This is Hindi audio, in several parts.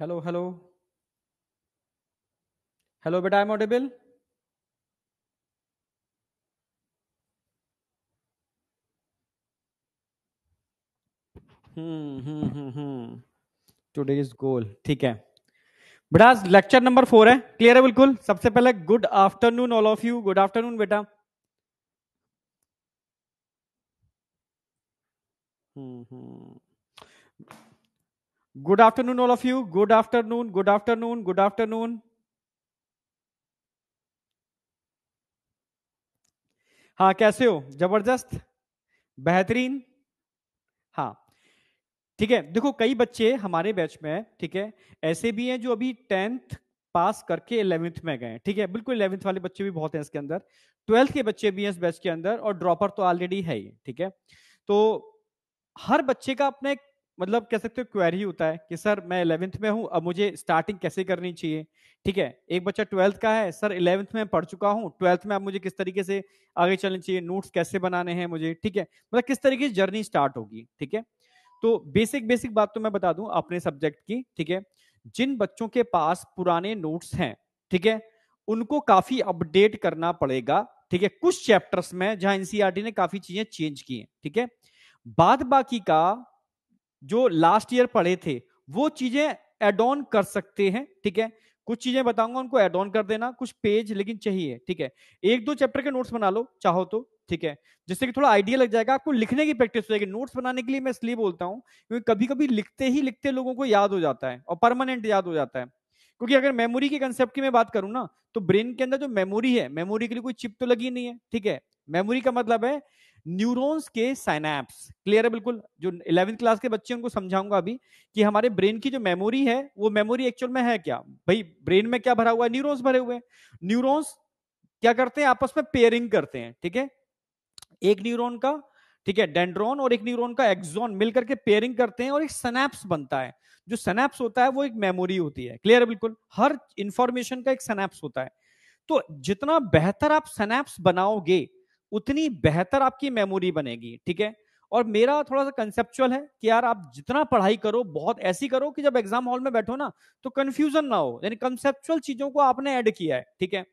हेलो हेलो हेलो बेटा, I am audible? Today is goal, ठीक है बेटा। लेक्चर नंबर 4 है, क्लियर है बिल्कुल। सबसे पहले good afternoon all of you, good afternoon बेटा। Good afternoon all of you, good afternoon, good afternoon, good afternoon. हाँ, कैसे हो? जबरदस्त, बेहतरीन। हाँ, ठीक है। देखो, कई बच्चे हमारे बैच में है, ठीक है, ऐसे भी हैं जो अभी 10th पास करके 11th में गए, ठीक है। बिल्कुल 11th वाले बच्चे भी बहुत हैं इसके अंदर, 12th के बच्चे भी हैं इस बैच के अंदर, और ड्रॉपर तो ऑलरेडी है ही, ठीक है। तो हर बच्चे का अपना एक, मतलब कह सकते हो, क्वेरी होता है कि सर मैं 11th में हूं, अब मुझे स्टार्टिंग कैसे करनी चाहिए, ठीक है। एक बच्चा 12th का है, सर 11th में पढ़ चुका हूं, 12th में अब मुझे किस तरीके से आगे चलना चाहिए, नोट्स कैसे बनाने हैं मुझे, ठीक है, मतलब किस तरीके से जर्नी स्टार्ट होगी, ठीक है। तो बेसिक बेसिक बात तो मैं बता दूं अपने सब्जेक्ट की, ठीक है। जिन बच्चों के पास पुराने नोट्स हैं, ठीक है, उनको काफी अपडेट करना पड़ेगा, ठीक है, कुछ चैप्टर्स में जहां एनसीईआरटी ने काफी चीजें चेंज की हैं, ठीक है। बाद बाकी का जो लास्ट ईयर पढ़े थे वो चीजें एड ऑन कर सकते हैं, ठीक है। कुछ चीजें बताऊंगा, उनको एड ऑन कर देना, कुछ पेज लेकिन चाहिए, ठीक है। एक दो चैप्टर के नोट्स बना लो चाहो तो, ठीक है, जिससे कि थोड़ा आइडिया लग जाएगा, आपको लिखने की प्रैक्टिस हो जाएगी। नोट्स बनाने के लिए मैं इसलिए बोलता हूं क्योंकि कभी कभी लिखते ही लिखते लोगों को याद हो जाता है, और परमानेंट याद हो जाता है। क्योंकि अगर मेमोरी के कंसेप्ट की मैं बात करूं ना, तो ब्रेन के अंदर जो मेमोरी है, मेमोरी के लिए कोई चिप तो लगी नहीं है, ठीक है। मेमोरी का मतलब है न्यूरॉन्स के साइनैप्स, क्लियर है बिल्कुल। जो 11th क्लास के बच्चे उनको समझाऊंगा अभी कि हमारे ब्रेन की जो मेमोरी है, वो मेमोरी एक्चुअल में है क्या। भाई ब्रेन में क्या भरा हुआ है? न्यूरॉन्स भरे हुए हैं। न्यूरॉन्स क्या करते हैं? आपस में पेयरिंग करते हैं, ठीक है। एक न्यूरॉन का, ठीक है, डेंड्रॉन, और एक न्यूरॉन का एक्सॉन मिलकर के पेयरिंग करते हैं और एक सनैप्स बनता है। जो सनैप्स होता है वो एक मेमोरी होती है, क्लियर है बिल्कुल। हर इंफॉर्मेशन का एक सनैप्स होता है। तो जितना बेहतर आप सनैप्स बनाओगे, उतनी बेहतर आपकी मेमोरी बनेगी, ठीक है। और मेरा थोड़ा सा कंसेप्चुअल है कि यार आप जितना पढ़ाई करो, बहुत ऐसी करो कि जब एग्जाम हॉल में बैठो ना, तो कंफ्यूजन ना हो, यानी कंसेप्चुअल चीजों को आपने ऐड किया है, ठीक है।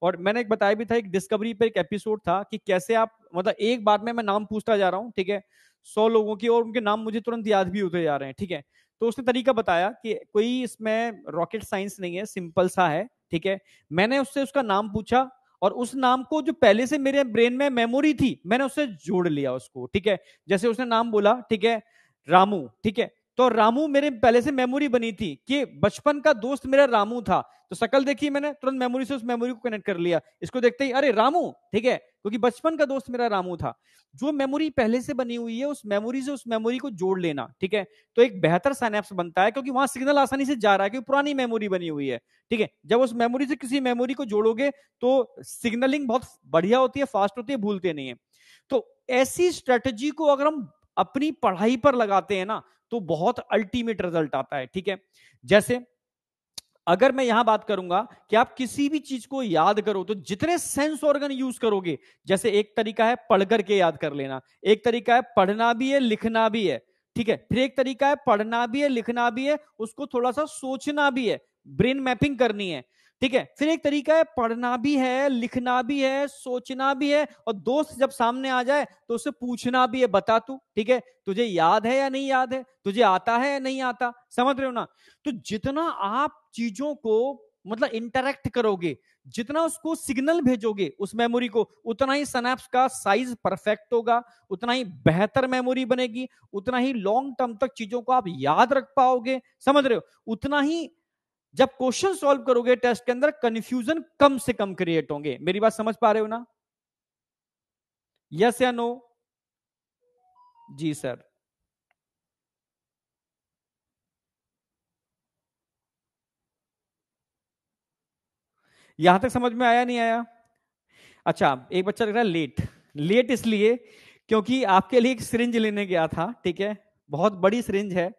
और मैंने एक बताया भी था, एक डिस्कवरी पे एक एपिसोड था कि कैसे आप, मतलब एक बार में मैं नाम पूछता जा रहा हूं, ठीक है, 100 लोगों की, और उनके नाम मुझे तुरंत याद भी होते जा रहे हैं, ठीक है। तो उसने तरीका बताया कि कोई इसमें रॉकेट साइंस नहीं है, सिंपल सा है, ठीक है। मैंने उससे उसका नाम पूछा, और उस नाम को जो पहले से मेरे ब्रेन में मेमोरी थी, मैंने उससे जोड़ लिया उसको, ठीक है। जैसे उसने नाम बोला, ठीक है, रामू, ठीक है, तो रामू मेरे पहले से मेमोरी बनी थी कि बचपन का दोस्त मेरा रामू था। तो शक्ल देखी मैंने, तुरंत मेमोरी से उस मेमोरी को कनेक्ट कर लिया, इसको देखते ही अरे रामू, ठीक है, क्योंकि बचपन का दोस्त मेरा रामू था। जो मेमोरी पहले से बनी हुई है, उस मेमोरी से उस मेमोरी को जोड़ लेना, ठीक है, तो एक बेहतर साइनेप्स बनता है, क्योंकि वहां सिग्नल आसानी से जा रहा है, क्योंकि पुरानी मेमोरी बनी हुई है, ठीक है। जब उस मेमोरी से किसी मेमोरी को जोड़ोगे तो सिग्नलिंग बहुत बढ़िया होती है, फास्ट होती है, भूलते नहीं है। तो ऐसी स्ट्रेटजी को अगर हम अपनी पढ़ाई पर लगाते हैं ना, तो बहुत अल्टीमेट रिजल्ट आता है, ठीक है। जैसे अगर मैं यहां बात करूंगा कि आप किसी भी चीज को याद करो, तो जितने सेंस ऑर्गन यूज करोगे, जैसे एक तरीका है पढ़ करके याद कर लेना, एक तरीका है पढ़ना भी है लिखना भी है, ठीक है, फिर एक तरीका है पढ़ना भी है लिखना भी है, उसको थोड़ा सा सोचना भी है, ब्रेन मैपिंग करनी है, ठीक है, फिर एक तरीका है पढ़ना भी है लिखना भी है सोचना भी है, और दोस्त जब सामने आ जाए तो उससे पूछना भी है, बता तू, ठीक है, तुझे याद है या नहीं याद है, तुझे आता है या नहीं आता, समझ रहे हो ना। तो जितना आप चीजों को, मतलब इंटरेक्ट करोगे, जितना उसको सिग्नल भेजोगे उस मेमोरी को, उतना ही सनैप्स का साइज परफेक्ट होगा, उतना ही बेहतर मेमोरी बनेगी, उतना ही लॉन्ग टर्म तक चीजों को आप याद रख पाओगे, समझ रहे हो। उतना ही जब क्वेश्चन सॉल्व करोगे टेस्ट के अंदर, कंफ्यूजन कम से कम क्रिएट होंगे। मेरी बात समझ पा रहे हो ना? यस या नो? जी सर। यहां तक समझ में आया नहीं आया? अच्छा, एक बच्चा लग रहा है लेट। लेट इसलिए क्योंकि आपके लिए एक सिरिंज लेने गया था, ठीक है, बहुत बड़ी सिरिंज है,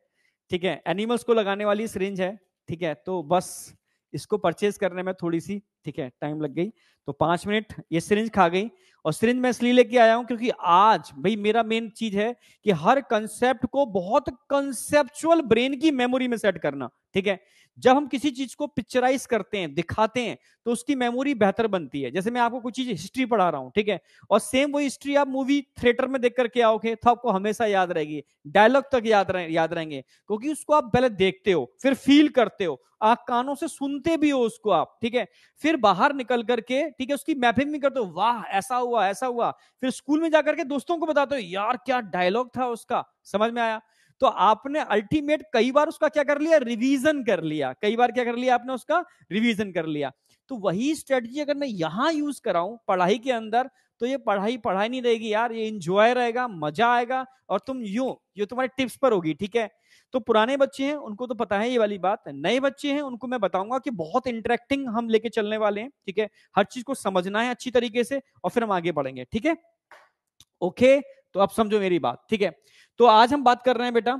ठीक है, एनिमल्स को लगाने वाली सिरिंज है, ठीक है, तो बस इसको परचेज करने में थोड़ी सी, ठीक है, टाइम लग गई। तो 5 मिनट ये सिरिंज खा गई। और सिरिंज मैं इसलिए लेके आया हूं क्योंकि आज भाई मेरा मेन चीज है कि हर कंसेप्ट को बहुत कंसेप्चुअल ब्रेन की मेमोरी में सेट करना। ठीक है, जब हम किसी चीज को पिक्चराइज करते हैं, दिखाते हैं, तो उसकी मेमोरी बेहतर बनती है। जैसे मैं आपको कुछ चीज हिस्ट्री पढ़ा रहा हूं, ठीक है, और सेम वही हिस्ट्री आप मूवी थिएटर में देख करके आओगे तो आपको हमेशा याद रहेगी, डायलॉग तक याद रहेंगे, क्योंकि उसको आप पहले देखते हो, फिर फील करते हो, आप कानों से सुनते भी हो उसको आप, ठीक है, फिर बाहर निकल करके, ठीक है, उसकी मैपिंग भी करते हो, वाह ऐसा हुआ ऐसा हुआ, फिर स्कूल में जाकर के दोस्तों को बताते हो, यार क्या डायलॉग था उसका, समझ में आया। तो आपने अल्टीमेट कई बार उसका क्या कर लिया, रिवीजन कर लिया, कई बार क्या कर लिया आपने, उसका रिवीजन कर लिया। तो वही स्ट्रेटजी अगर मैं यहां यूज कराऊं पढ़ाई के अंदर, तो ये पढ़ाई पढ़ाई नहीं रहेगी यार, ये इंजॉय रहेगा, मजा आएगा, और तुम ये तुम्हारे टिप्स पर होगी। ठीक है, तो पुराने बच्चे हैं उनको तो पता है ये वाली बात, नए बच्चे हैं उनको मैं बताऊंगा कि बहुत इंटरेक्टिंग हम लेके चलने वाले हैं। ठीक है, हर चीज को समझना है अच्छी तरीके से, और फिर हम आगे बढ़ेंगे। ठीक है, ओके, तो आप समझो मेरी बात। ठीक है, तो आज हम बात कर रहे हैं बेटा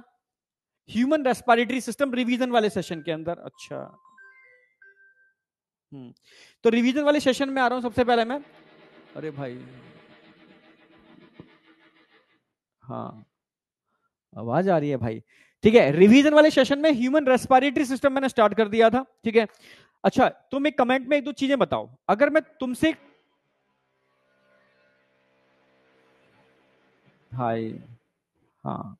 ह्यूमन रेस्पिरेटरी सिस्टम, रिवीजन वाले सेशन के अंदर। अच्छा, तो रिवीजन वाले सेशन में आ रहा हूं सबसे पहले मैं। अरे भाई, हाँ आवाज आ रही है भाई। ठीक है, रिवीजन वाले सेशन में ह्यूमन रेस्पिरेटरी सिस्टम मैंने स्टार्ट कर दिया था। ठीक है, अच्छा तुम एक कमेंट में एक दो चीजें बताओ, अगर मैं तुमसे, भाई हाँ,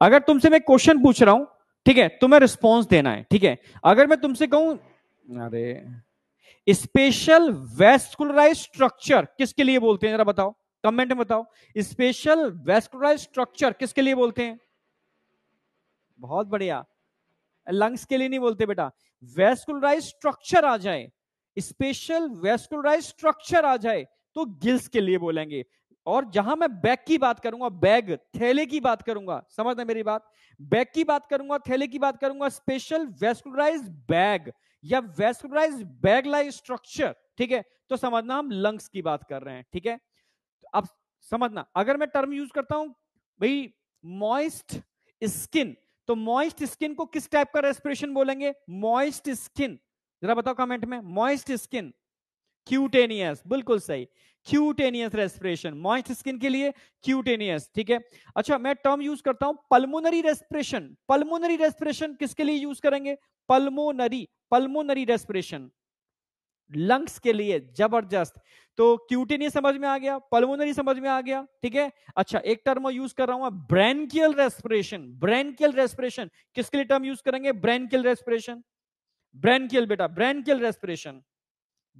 अगर तुमसे मैं क्वेश्चन पूछ रहा हूं, ठीक है, तुम्हें रिस्पॉन्स देना है। ठीक है, अगर मैं तुमसे कहूं, अरे स्पेशल वेस्कुलराइज स्ट्रक्चर किसके लिए बोलते हैं, जरा बताओ, कमेंट में बताओ, स्पेशल वेस्कुलराइज स्ट्रक्चर किसके लिए बोलते हैं। बहुत बढ़िया, लंग्स के लिए नहीं बोलते बेटा, वेस्कुलराइज स्ट्रक्चर आ जाए, स्पेशल वेस्कुलराइज स्ट्रक्चर आ जाए तो गिल्स के लिए बोलेंगे। और जहां मैं बैग की बात करूंगा, बैग थैले की बात करूंगा, समझना मेरी बात, बैग की बात करूंगा, थैले की बात करूंगा, स्पेशल वेस्कुलराइज बैग या वेस्कुलराइज बैग लाइक स्ट्रक्चर, ठीक है, तो समझना हम लंग्स की बात कर रहे हैं। ठीक है, अब समझना, अगर मैं टर्म यूज करता हूं भाई मॉइस्ट स्किन, तो मॉइस्ट स्किन को किस टाइप का रेस्पिरेशन बोलेंगे, मॉइस्ट स्किन, जरा बताओ कमेंट में, मॉइस्ट स्किन, क्यूटेनियस, बिल्कुल सही, क्यूटेनियस रेस्पिरेशन, मॉइस्ट स्किन के लिए क्यूटेनियस। ठीक है, अच्छा मैं टर्म यूज करता हूं पल्मोनरी रेस्पिरेशन, पल्मोनरी रेस्पिरेशन किसके लिए यूज करेंगे, पल्मोनरी, पल्मोनरी रेस्पिरेशन लंग्स के लिए, जबरदस्त। तो क्यूटेनियस समझ में आ गया, पल्मोनरी समझ में आ गया। ठीक है, अच्छा एक टर्म यूज कर रहा हूं ब्रैंकियल रेस्पिरेशन, ब्रैंकियल रेस्पिरेशन किसके लिए टर्म यूज करेंगे, ब्रैंकियल रेस्पिरेशन, ब्रैंकियल बेटा, ब्रैंकियल रेस्पिरेशन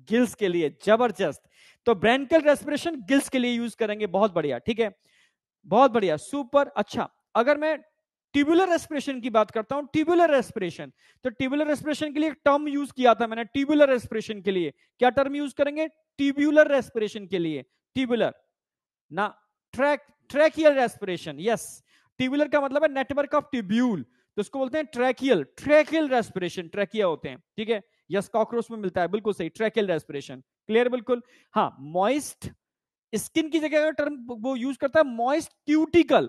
गिल्स के लिए, जबरदस्त। तो ब्रैंकियल रेस्पिरेशन गिल्स के लिए यूज करेंगे, बहुत बढ़िया। ठीक है, बहुत बढ़िया, सुपर। अच्छा अगर मैं ट्यूबुलर रेस्पिरेशन की बात करता हूं, ट्यूबुलर रेस्पिरेशन, तो ट्यूबुलर रेस्पिरेशन के लिए एक टर्म यूज किया था मैंने, ट्यूबुलर रेस्पिरेशन के लिए क्या टर्म यूज करेंगे, ट्यूबुलर रेस्पिरेशन के लिए, ट्यूबुलर ना, ट्रैकियल रेस्पिरेशन, यस, ट्यूबुलर का मतलब है नेटवर्क ऑफ ट्यूब्यूल, तो उसको बोलते हैं ट्रैकियल, ट्रैकियल रेस्पिरेशन, ट्रैकिया होते हैं। ठीक है, यस, कॉकरोच में मिलता है, बिल्कुल सही, ट्रैकियल रेस्पिरेशन, क्लियर बिल्कुल। हाँ, मॉइस्ट स्किन की जगह टर्म वो यूज करता है मॉइस्ट क्यूटिकल,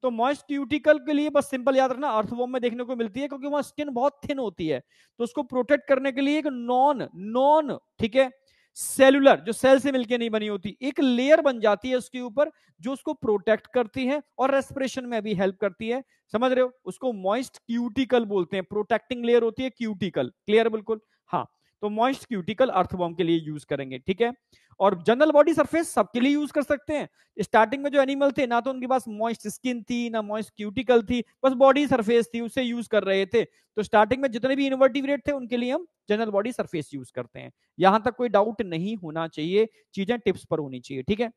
तो मॉइस्ट क्यूटिकल के लिए बस सिंपल याद रखना, अर्थवॉर्म में देखने को मिलती है, क्योंकि वहां स्किन बहुत थिन होती है, तो उसको प्रोटेक्ट करने के लिए एक नॉन नॉन ठीक है सेलुलर, जो सेल से मिलकर नहीं बनी होती, एक लेयर बन जाती है उसके ऊपर, जो उसको प्रोटेक्ट करती है और रेस्पिरेशन में भी हेल्प करती है, समझ रहे हो, उसको मॉइस्ट क्यूटिकल बोलते हैं, प्रोटेक्टिंग लेयर होती है क्यूटिकल, क्लियर बिल्कुल। हाँ, तो मॉइस्ट क्यूटिकल अर्थवॉर्म के लिए यूज करेंगे। ठीक है, और जनरल बॉडी सरफेस सबके लिए यूज कर सकते हैं। स्टार्टिंग में जो एनिमल थे ना, तो उनके पास मॉइस्ट स्किन थी ना मॉइस्ट क्यूटिकल थी, बस बॉडी सरफेस थी, उसे यूज कर रहे थे। तो स्टार्टिंग में जितने भी इनवर्टिब्रेट थे उनके लिए हम जनरल बॉडी सरफेस यूज करते हैं, यहां तक कोई डाउट नहीं होना चाहिए, चीजें टिप्स पर होनी चाहिए। ठीक है,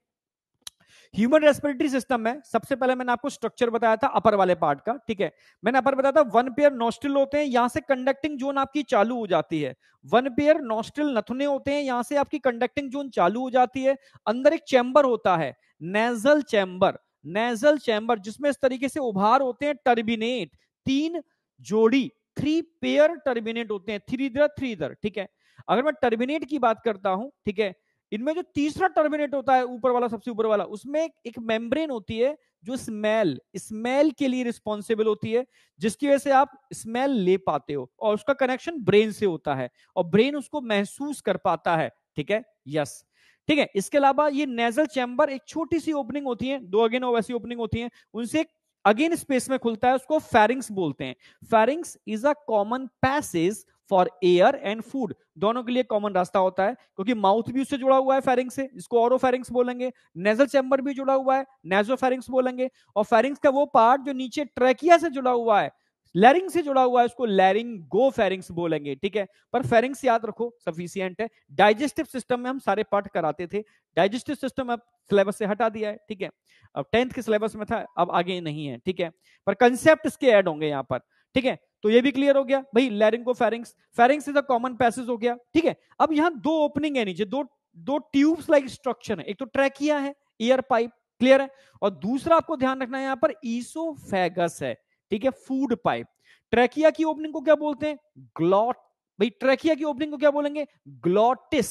ह्यूमन रेस्पिरेटरी सिस्टम में सबसे पहले मैंने आपको स्ट्रक्चर बताया था अपर वाले पार्ट का। ठीक है, मैंने अपर बताया था वन पेयर नॉस्ट्रिल होते हैं, यहां से कंडक्टिंग जोन आपकी चालू हो जाती है, वन पेयर नॉस्ट्रिल नथुने होते हैं, यहां से आपकी कंडक्टिंग जोन चालू हो जाती है। अंदर एक चैम्बर होता है, नेजल चैम्बर, नेजल चैम्बर, जिसमें इस तरीके से उभार होते हैं, टर्बिनेट, तीन जोड़ी, थ्री पेयर टर्बिनेट होते हैं, थ्री इधर थ्री इधर। ठीक है, अगर मैं टर्बिनेट की बात करता हूं, ठीक है, इनमें जो तीसरा टर्मिनेट होता है ऊपर वाला, सबसे ऊपर वाला, उसमें एक मेम्ब्रेन होती है जो स्मेल स्मेल के लिए रिस्पॉन्सिबल होती है, जिसकी वजह से आप स्मेल ले पाते हो, और उसका कनेक्शन ब्रेन से होता है और ब्रेन उसको महसूस कर पाता है। ठीक है, यस। ठीक है, इसके अलावा ये नेजल चैम्बर एक छोटी सी ओपनिंग होती है, दो अगेन वैसी ओपनिंग होती है, उनसे अगेन स्पेस में खुलता है, उसको फेरिंग्स बोलते हैं। Pharynx is a common passage for air and food, दोनों के लिए कॉमन रास्ता होता है, क्योंकि माउथ भी उससे जुड़ा हुआ है फेरिंग्स से, इसको ओरोफेरिंग्स बोलेंगे। नेजल चैम्बर भी जुड़ा हुआ है, नेजोफेरिंग्स बोलेंगे। और फेरिंग्स का वो पार्ट जो नीचे ट्रैकिया से जुड़ा हुआ है, लैरिंग से जुड़ा हुआ है, उसको लैरिंगो फेरिंग्स बोलेंगे। ठीक है, पर फेरिंग्स याद रखो सफिशिएंट है। डाइजेस्टिव सिस्टम में हम सारे पार्ट कराते थे, डाइजेस्टिव सिस्टम अब सिलेबस से हटा दिया है। ठीक है, अब 10th के सिलेबस में था, अब आगे नहीं है। ठीक है, पर कंसेप्ट इसके ऐड होंगे यहां पर। ठीक है, तो ये भी क्लियर हो गया भाई, laryngopharynx, pharynx is a common passage हो गया। ठीक है, अब यहां दो ओपनिंग है नीचे, दो दो ट्यूब्स लाइक स्ट्रक्चर है, एक तो ट्रैकिया है, ईयर पाइप, क्लियर है, और दूसरा आपको ध्यान रखना है यहां पर ईसोफेगस है। ठीक है, फूड पाइप। ट्रैकिया की ओपनिंग को क्या बोलते हैं? ग्लॉट। भाई ट्रैकिया की ओपनिंग को क्या बोलेंगे? ग्लॉटिस।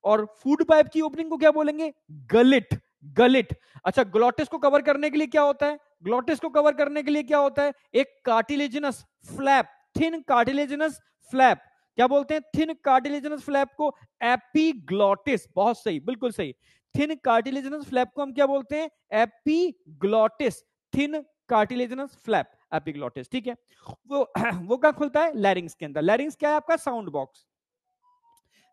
और फूड पाइप की ओपनिंग को क्या बोलेंगे? गलिट। गलिट। अच्छा, ग्लॉटिस को कवर करने के लिए क्या होता है? ग्लॉटिस को कवर करने के लिए क्या होता है? एक cartilaginous flap, thin cartilaginous flap. क्या बोलते हैं? थिन कार्टिलेजिनस फ्लैप को एपिग्लॉटिस। बहुत सही, बिल्कुल सही। थिन कार्टिलेजिनस फ्लैप को हम क्या बोलते हैं? Epiglottis. Thin cartilaginous flap, epiglottis. ठीक है, वो वो क्या खुलता है? लैरिंग्स के अंदर। लैरिंग्स क्या है आपका? Sound box.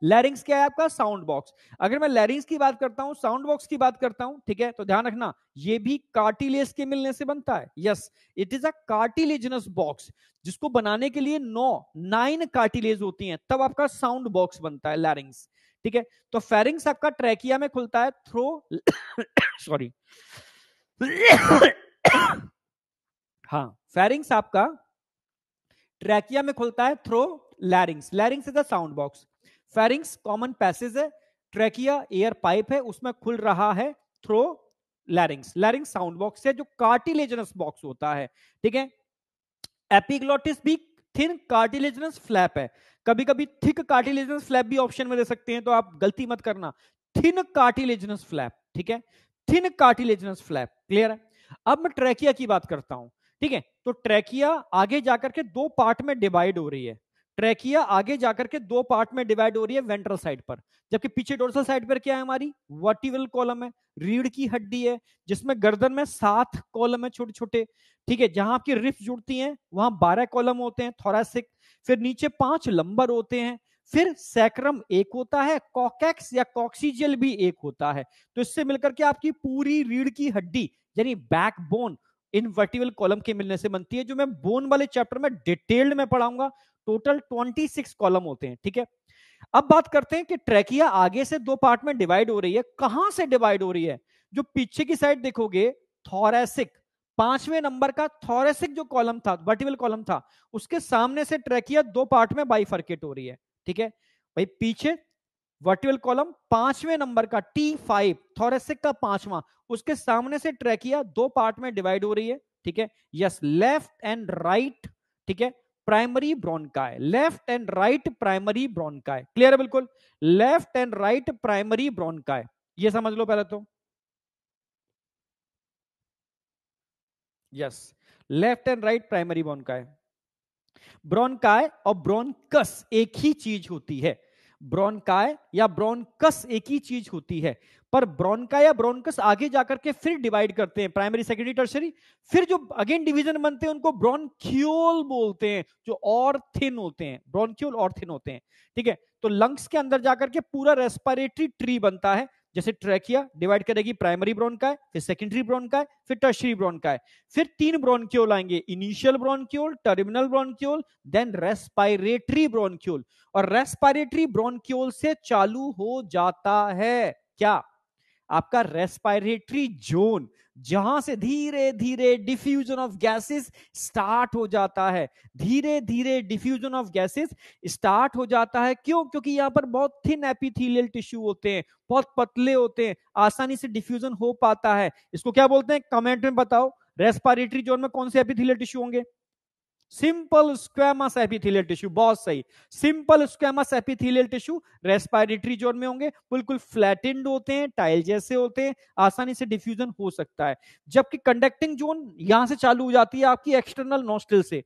लैरिंग्स क्या है आपका? Sound box. अगर मैं लैरिंग्स की बात करता हूं, साउंड बॉक्स की बात करता हूं, ठीक है, तो ध्यान रखना ये भी कार्टिलेज के मिलने से बनता है। Yes, it is a cartilaginous box, जिसको बनाने के लिए 9 कार्टिलेज होती हैं, तब आपका साउंड बॉक्स बनता है लैरिंग्स। ठीक है, तो फेरिंग्स आपका ट्रैकिया में खुलता है थ्रो सॉरी हाँ, फेरिंग्स आपका ट्रैकिया में खुलता है through larynx. Larynx is the sound box. Pharynx common passage है, ट्रैकिया एयर पाइप है, उसमें खुल रहा है through larynx. Larynx sound box है जो कार्टिलेजनस बॉक्स होता है। ठीक है, एपिग्लॉटिस भी थिन कार्टिलेजनस फ्लैप है। कभी कभी थिक कार्टिलेजनस फ्लैप भी ऑप्शन में दे सकते हैं, तो आप गलती मत करना, थिन कार्टिलेजनस फ्लैप। ठीक है, थिन कार्टिलेजनस फ्लैप, क्लियर है। अब मैं ट्रैकिया की बात करता हूं। ठीक है, तो ट्रैकिया आगे जाकर के दो पार्ट में डिवाइड हो रही है। ट्रैकिया आगे जाकर के दो पार्ट में डिवाइड हो रही है वेंट्रल साइड पर, जबकि पीछे डोर्सल साइड पर क्या है? हमारी वर्टिब्रल कॉलम है, रीढ़ की हड्डी है, जिसमें गर्दन में 7 कॉलम है छोटे छोटे। ठीक है, जहां आपकी रिफ्ट जुड़ती हैं वहां 12 कॉलम होते हैं, थोरैसिक। फिर नीचे 5 लंबर होते हैं, फिर सैक्रम एक होता है, कॉकेक्स या कॉक्सीजियल भी एक होता है। तो इससे मिलकर के आपकी पूरी रीढ़ की हड्डी यानी बैकबोन इन वर्टिब्रल कॉलम के मिलने से बनती है, जो मैं बोन वाले चैप्टर में डिटेल्ड में पढ़ाऊंगा। टोटल 26 कॉलम होते हैं। ठीक है, अब बात करते हैं कि ट्रैकिया आगे से दो पार्ट में डिवाइड हो रही है। कहां से डिवाइड हो रही है? जो पीछे की साइड देखोगे, थोरैसिक, 5वें नंबर का थोरैसिक जो कॉलम था, वर्टिब्रल कॉलम था, उसके सामने से ट्रैकिया दो पार्ट में बाइफर्केट हो रही है। ठीक है भाई, पीछे वर्टिब्रल कॉलम 5वें नंबर का T5, थोरैसिक का 5वां, उसके सामने से ट्रैकिया दो पार्ट में डिवाइड हो रही है। ठीक है, यस, लेफ्ट एंड राइट। ठीक है, primary bronchi, left and right primary bronchi, clear है बिल्कुल, left and right primary bronchi, ये समझ लो पहले तो। Yes, left and right primary bronchi. Bronchi और ब्रोंकस एक ही चीज होती है। ब्रोंकाई या ब्रोंकस एक ही चीज होती है, पर ब्रोंकाई या ब्रोंकस आगे जाकर के फिर डिवाइड करते हैं, प्राइमरी सेकेंडरी टर्शरी। फिर जो अगेन डिवीजन बनते हैं उनको ब्रोंक्यूल बोलते हैं, जो और थिन होते हैं, ब्रोंक्यूल और थिन होते हैं। ठीक है, तो लंग्स के अंदर जाकर के पूरा रेस्पिरेटरी ट्री बनता है। जैसे ट्रैकिया डिवाइड करेगी प्राइमरी ब्रोंकाई, फिर सेकेंडरी ब्रोंकाई, फिर टर्शरी ब्रोंकाई। फिर 3 ब्रोंक्यूल आएंगे, initial bronchiole, terminal bronchiole, then respiratory bronchiole. और रेस्पिरेटरी ब्रोंक्यूल से चालू हो जाता है क्या? आपका रेस्पिरेटरी जोन, जहां से धीरे धीरे डिफ्यूजन ऑफ गैसेस स्टार्ट हो जाता है। धीरे धीरे डिफ्यूजन ऑफ गैसेस स्टार्ट हो जाता है। क्यों? क्योंकि यहां पर बहुत थिन एपिथेलियल टिश्यू होते हैं, बहुत पतले होते हैं, आसानी से डिफ्यूजन हो पाता है। इसको क्या बोलते हैं? कमेंट में बताओ, रेस्पिरेटरी जोन में कौन से एपिथेलियल टिश्यू होंगे? सिंपल स्क्वेमस एपिथेलियल टिश्यू, बहुत सही। Simple squamous epithelial tissue respiratory zone में होंगे, बिल्कुल फ्लैटेंड होते हैं, टाइल जैसे होते हैं, आसानी से डिफ्यूजन हो सकता है। जबकि कंडक्टिंग जोन यहां से चालू हो जाती है आपकी एक्सटर्नल नोस्ट्रिल से,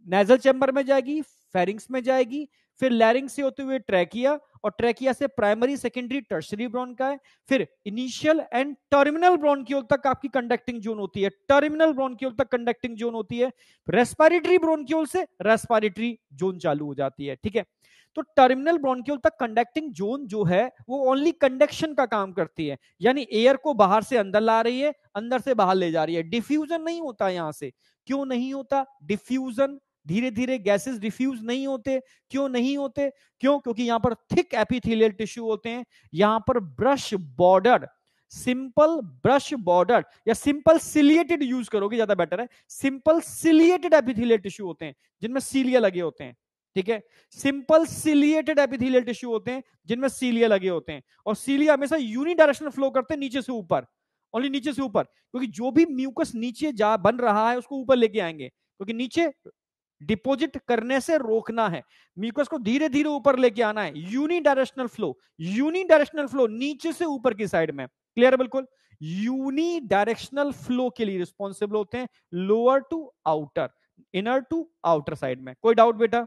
नेजल चैम्बर में जाएगी, फेरिंग्स में जाएगी, फिर लैरिंग्स से होते हुए ट्रैकिया, और ट्रैकिया से प्राइमरी, सेकेंडरी, टर्शरी ब्रोंकाई, फिर इनिशियल एंड टर्मिनल ब्रोंकियोल तक आपकी कंडक्टिंग जोन होती है। टर्मिनल ब्रोंकियोल तक कंडक्टिंग जोन होती है। रेस्पिरेटरी ब्रोंकियोल से रेस्पिरेटरी जोन चालू हो जाती है, ठीक है। तो टर्मिनल ब्रोंकियोल तक कंडक्टिंग जोन जो है वो ओनली कंडक्शन का काम करती है, यानी एयर को बाहर से अंदर ला रही है, अंदर से बाहर ले जा रही है। डिफ्यूजन नहीं होता यहां से। क्यों नहीं होता डिफ्यूजन? धीरे धीरे गैसेस डिफ्यूज नहीं होते। क्यों नहीं होते? क्यों? क्योंकि यहां पर थिक एपिथेलियल टिश्यू होते हैं, यहां पर brush border, simple brush border या सिंपल सिलिएटेड यूज करोगे ज्यादा बेटर है, सिंपल सिलिएटेड एपिथेलियल टिश्यू होते हैं जिनमें सीलिया लगे होते हैं, ठीक है। सिंपल सिलिएटेड एपिथेलियल टिश्यू होते हैं जिनमें सीलिया लगे होते हैं, और सीलिया हमेशा यूनिडायरेक्शनल फ्लो करते हैं नीचे से ऊपर, ओनली नीचे से ऊपर, क्योंकि जो भी म्यूकस नीचे जा बन रहा है उसको ऊपर लेके आएंगे, क्योंकि नीचे डिपॉजिट करने से रोकना है, म्यूकस को धीरे धीरे ऊपर लेके आना है। यूनिडायरेक्शनल फ्लो, यूनिडायरेक्शनल फ्लो नीचे से ऊपर की साइड में, क्लियर है बिल्कुल। यूनिडायरेक्शनल फ्लो के लिए रिस्पॉन्सिबल होते हैं lower to outer, inner to outer side में। कोई डाउट बेटा?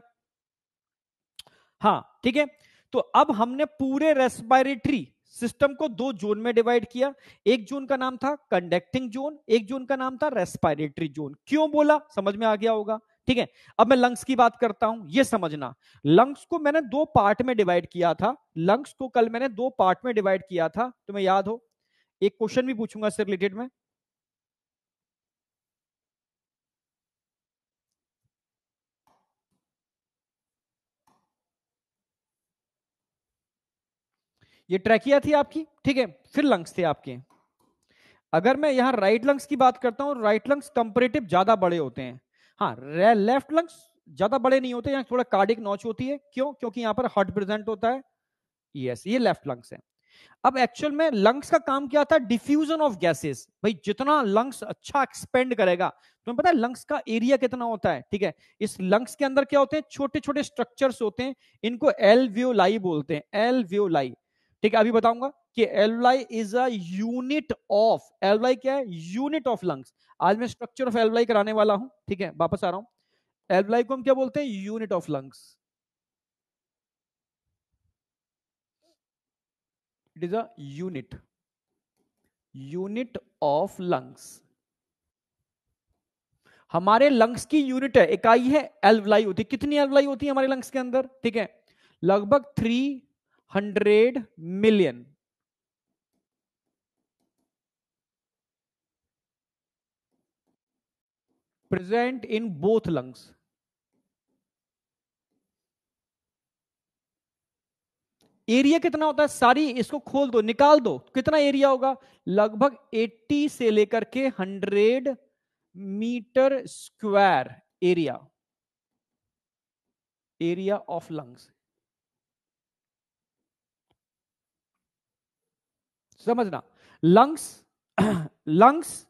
हाँ, ठीक है। तो अब हमने पूरे रेस्पिरेटरी सिस्टम को दो जोन में डिवाइड किया। एक जोन का नाम था कंडक्टिंग जोन, एक जोन का नाम था रेस्पिरेटरी जोन। क्यों बोला, समझ में आ गया होगा, ठीक है। अब मैं लंग्स की बात करता हूं, यह समझना, लंग्स को मैंने दो पार्ट में डिवाइड किया था। लंग्स को कल मैंने दो पार्ट में डिवाइड किया था, तुम्हें याद हो? एक क्वेश्चन भी पूछूंगा इससे रिलेटेड में। ये ट्रैकिया थी आपकी, ठीक है, फिर लंग्स थे आपके। अगर मैं यहां राइट लंग्स की बात करता हूं, राइट लंग्स कंपैरेटिव ज्यादा बड़े होते हैं। हाँ, लेफ्ट लंग्स ज्यादा बड़े नहीं होते, यहां थोड़ा कार्डिक नॉच होती है। क्यों? क्योंकि यहां पर हार्ट प्रेजेंट होता है। यस, ये लेफ्ट लंग्स है। अब एक्चुअल में लंग्स का काम क्या था? Diffusion of gases. भाई जितना लंग्स अच्छा एक्सपेंड करेगा, तुम्हें पता है लंग्स का एरिया कितना होता है, ठीक है। इस लंग्स के अंदर क्या होते हैं? छोटे छोटे स्ट्रक्चर्स होते हैं, इनको एल्वियोलाई बोलते हैं, एल्वियोलाई, ठीक है। अभी बताऊंगा कि alveoli is a unit of, alveoli क्या है? Unit of lungs. आज मैं स्ट्रक्चर ऑफ एल्वियोलाई कराने वाला हूं, ठीक है, वापस आ रहा हूं। एल्वियोलाई को हम क्या बोलते हैं? Unit of lungs. It is a unit, unit of lungs. हमारे लंग्स की यूनिट है, इकाई है एल्वलाई होती है। कितनी एल्वलाई होती है हमारे लंग्स के अंदर, ठीक है? लगभग 300 million. Present in both lungs. Area कितना होता है? सारी इसको खोल दो, निकाल दो, कितना एरिया होगा? लगभग 80 से लेकर के 100 metre square area, area of lungs. समझना, लंग्स लंग्स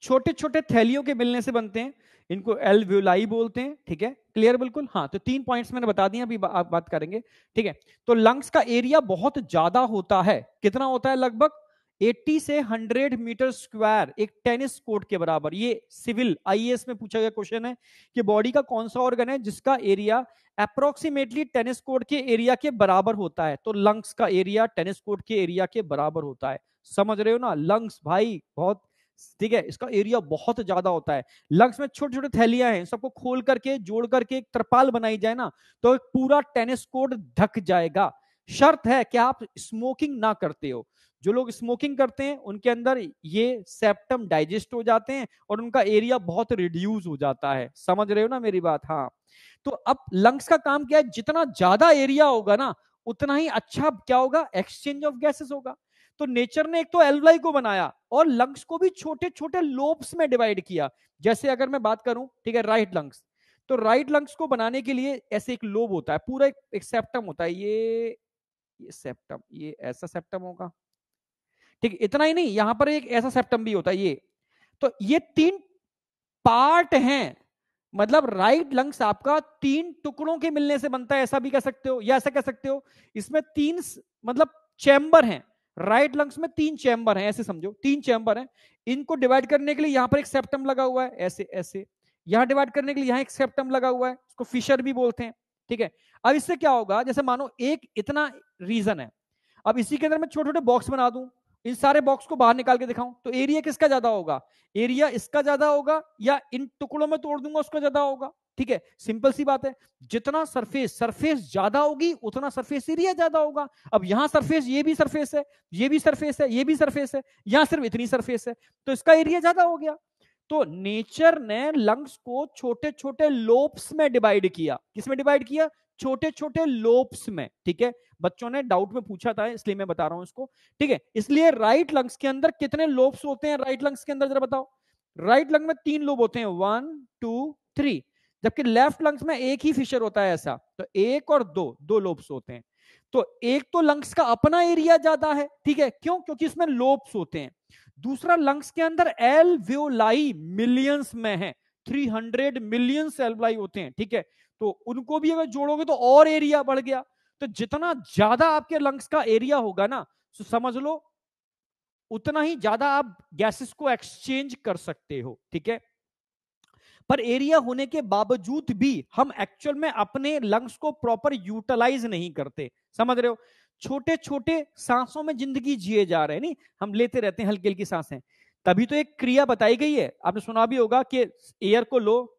छोटे छोटे थैलियों के मिलने से बनते हैं, इनको एल्वियोलाई बोलते हैं, ठीक है, क्लियर बिल्कुल। हाँ, तो 3 पॉइंट्स मैंने बता दिए, अभी आप बात करेंगे, ठीक है। तो लंग्स का एरिया बहुत ज्यादा होता है, कितना होता है? लगभग 80 से 100 मीटर स्क्वायर, एक टेनिस कोर्ट के बराबर। ये सिविल आईएएस में पूछा गया क्वेश्चन है कि बॉडी का कौन सा ऑर्गन है जिसका एरिया अप्रोक्सीमेटली टेनिस कोर्ट के एरिया के बराबर होता है? तो लंग्स का एरिया टेनिस कोर्ट के एरिया के बराबर होता है। समझ रहे हो ना? लंग्स भाई बहुत, ठीक है, इसका एरिया बहुत ज्यादा होता है। लंग्स में छोटे छोटे थैलियां हैं, सबको खोल करके जोड़ करके एक तरपाल बनाई जाए ना, तो एक पूरा टेनिस कोर्ट ढक जाएगा। शर्त है कि आप स्मोकिंग ना करते हो। जो लोग स्मोकिंग करते हैं उनके अंदर ये सेप्टम डाइजेस्ट हो जाते हैं और उनका एरिया बहुत रिड्यूस हो जाता है। समझ रहे हो ना मेरी बात? हाँ। तो अब लंग्स का काम क्या है? जितना ज्यादा एरिया होगा ना, उतना ही अच्छा क्या होगा? एक्सचेंज ऑफ गैसेस होगा। तो नेचर ने एक तो एल्वलाई को बनाया और लंग्स को भी छोटे छोटे लोब्स में डिवाइड किया। जैसे अगर मैं बात करूं, ठीक है, राइट लंग्स, तो राइट लंग्स को बनाने के लिए ऐसे एक लोब होता है, पूरा एक सेप्टम होता है, ये सेप्टम, ये ऐसा सेप्टम होगा, ठीक है। इतना ही नहीं, यहां पर एक ऐसा सेप्टम भी होता है, ये। तो ये 3 पार्ट हैं मतलब राइट लंग्स आपका 3 टुकड़ों के मिलने से बनता है, ऐसा भी कह सकते हो या ऐसा कह सकते हो इसमें 3 मतलब चैम्बर हैं। राइट लंग्स में 3 चैम्बर हैं, ऐसे समझो 3 चैम्बर हैं। इनको डिवाइड करने के लिए यहां पर एक सेप्टम लगा हुआ है, ऐसे ऐसे। यहां डिवाइड करने के लिए यहां एक सेप्टम लगा हुआ है, इसको फिशर भी बोलते हैं। ठीक है, अब इससे क्या होगा, जैसे मानो एक इतना रीजन है, अब इसी के अंदर मैं छोटे छोटे बॉक्स बना दूं, इन सारे बॉक्स को बाहर निकाल के दिखाऊं, तो एरिया किसका ज्यादा होगा? एरिया इसका ज्यादा होगा या इन टुकड़ों में तोड़ दूंगा उसका ज्यादा होगा? ठीक है, सिंपल सी बात है, जितना सरफेस ज्यादा होगी उतना सरफेस एरिया ज्यादा होगा। अब यहां सरफेस, ये भी सरफेस है, ये भी सरफेस है, ये भी सरफेस है, यहां सिर्फ इतनी सरफेस है, तो इसका एरिया ज्यादा हो गया। तो नेचर ने लंग्स को छोटे छोटे लोब्स में डिवाइड किया। किसमें डिवाइड किया? छोटे छोटे लोब्स में। ठीक है, बच्चों ने डाउट में पूछा था इसलिए मैं बता रहा हूं इसको। ठीक है, इसलिए राइट लंग्स के अंदर कितने लोब्स होते हैं? राइट लंग्स के अंदर जरा बताओ। राइट लंग में 3 लोब होते हैं, 1 2 3, जबकि लेफ्ट लंग्स में एक ही फिशर होता है ऐसा, तो 1 और 2, 2 लोब्स होते हैं। तो एक तो लंग्स का अपना एरिया ज्यादा है, ठीक है, क्यों? क्योंकि इसमें लोब्स होते हैं। दूसरा, लंग्स के अंदर एल्वियोलाई मिलियंस में है, 300 मिलियन एल्वियोलाई होते हैं। ठीक है, तो उनको भी अगर जोड़ोगे तो और एरिया बढ़ गया। तो जितना ज्यादा आपके लंग्स का एरिया होगा ना, तो समझ लो उतना ही ज्यादा आप गैसेस को एक्सचेंज कर सकते हो। ठीक है, पर एरिया होने के बावजूद भी हम एक्चुअल में अपने लंग्स को प्रॉपर यूटिलाइज नहीं करते। समझ रहे हो? छोटे छोटे सांसों में जिंदगी जिए जा रहे हैं, नहीं, हम लेते रहते हैं हल्की हल्की सांसें। तभी तो एक क्रिया बताई गई है, आपने सुना भी होगा कि एयर को लो,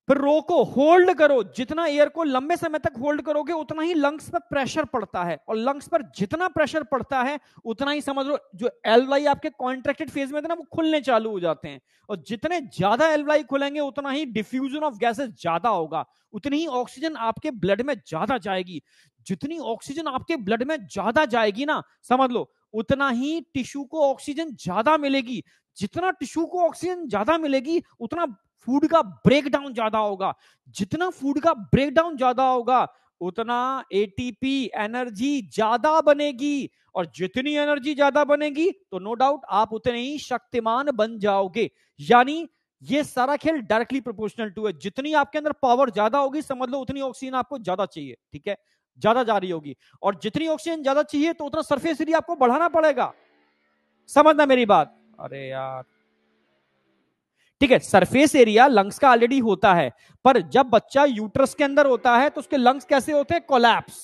फिर रोको, होल्ड करो। जितना एयर को लंबे समय तक होल्ड करोगे उतना ही लंग्स पर प्रेशर पड़ता है, और लंग्स पर जितना प्रेशर पड़ता है उतना ही समझ लो जो एल्वलाई आपके कॉन्ट्रैक्टेड फेज में थे ना, वो खुलने चालू हो जाते हैं। और जितने ज्यादा एल्वलाई खुलेंगे उतना ही डिफ्यूजन ऑफ गैसेस ज्यादा होगा, उतनी ही ऑक्सीजन आपके ब्लड में ज्यादा जाएगी। जितनी ऑक्सीजन आपके ब्लड में ज्यादा जाएगी ना, समझ लो उतना ही टिश्यू को ऑक्सीजन ज्यादा मिलेगी। जितना टिश्यू को ऑक्सीजन ज्यादा मिलेगी उतना फूड का ब्रेकडाउन ज्यादा होगा। जितना फूड का ब्रेकडाउन ज्यादा होगा उतना एटीपी एनर्जी ज्यादा बनेगी, और जितनी एनर्जी ज्यादा बनेगी तो नो डाउट आप उतने ही शक्तिमान बन जाओगे। यानी ये सारा खेल डायरेक्टली प्रोपोर्शनल टू है। जितनी आपके अंदर पावर ज्यादा होगी, समझ लो उतनी ऑक्सीजन आपको ज्यादा चाहिए। ठीक है, ज्यादा जा रही होगी, और जितनी ऑक्सीजन ज्यादा चाहिए तो उतना सरफेस एरिया आपको बढ़ाना पड़ेगा। समझना मेरी बात? अरे यार, ठीक है, सरफेस एरिया लंग्स का ऑलरेडी होता है, पर जब बच्चा यूट्रस के अंदर होता है तो उसके लंग्स कैसे होते हैं? कोलैप्स।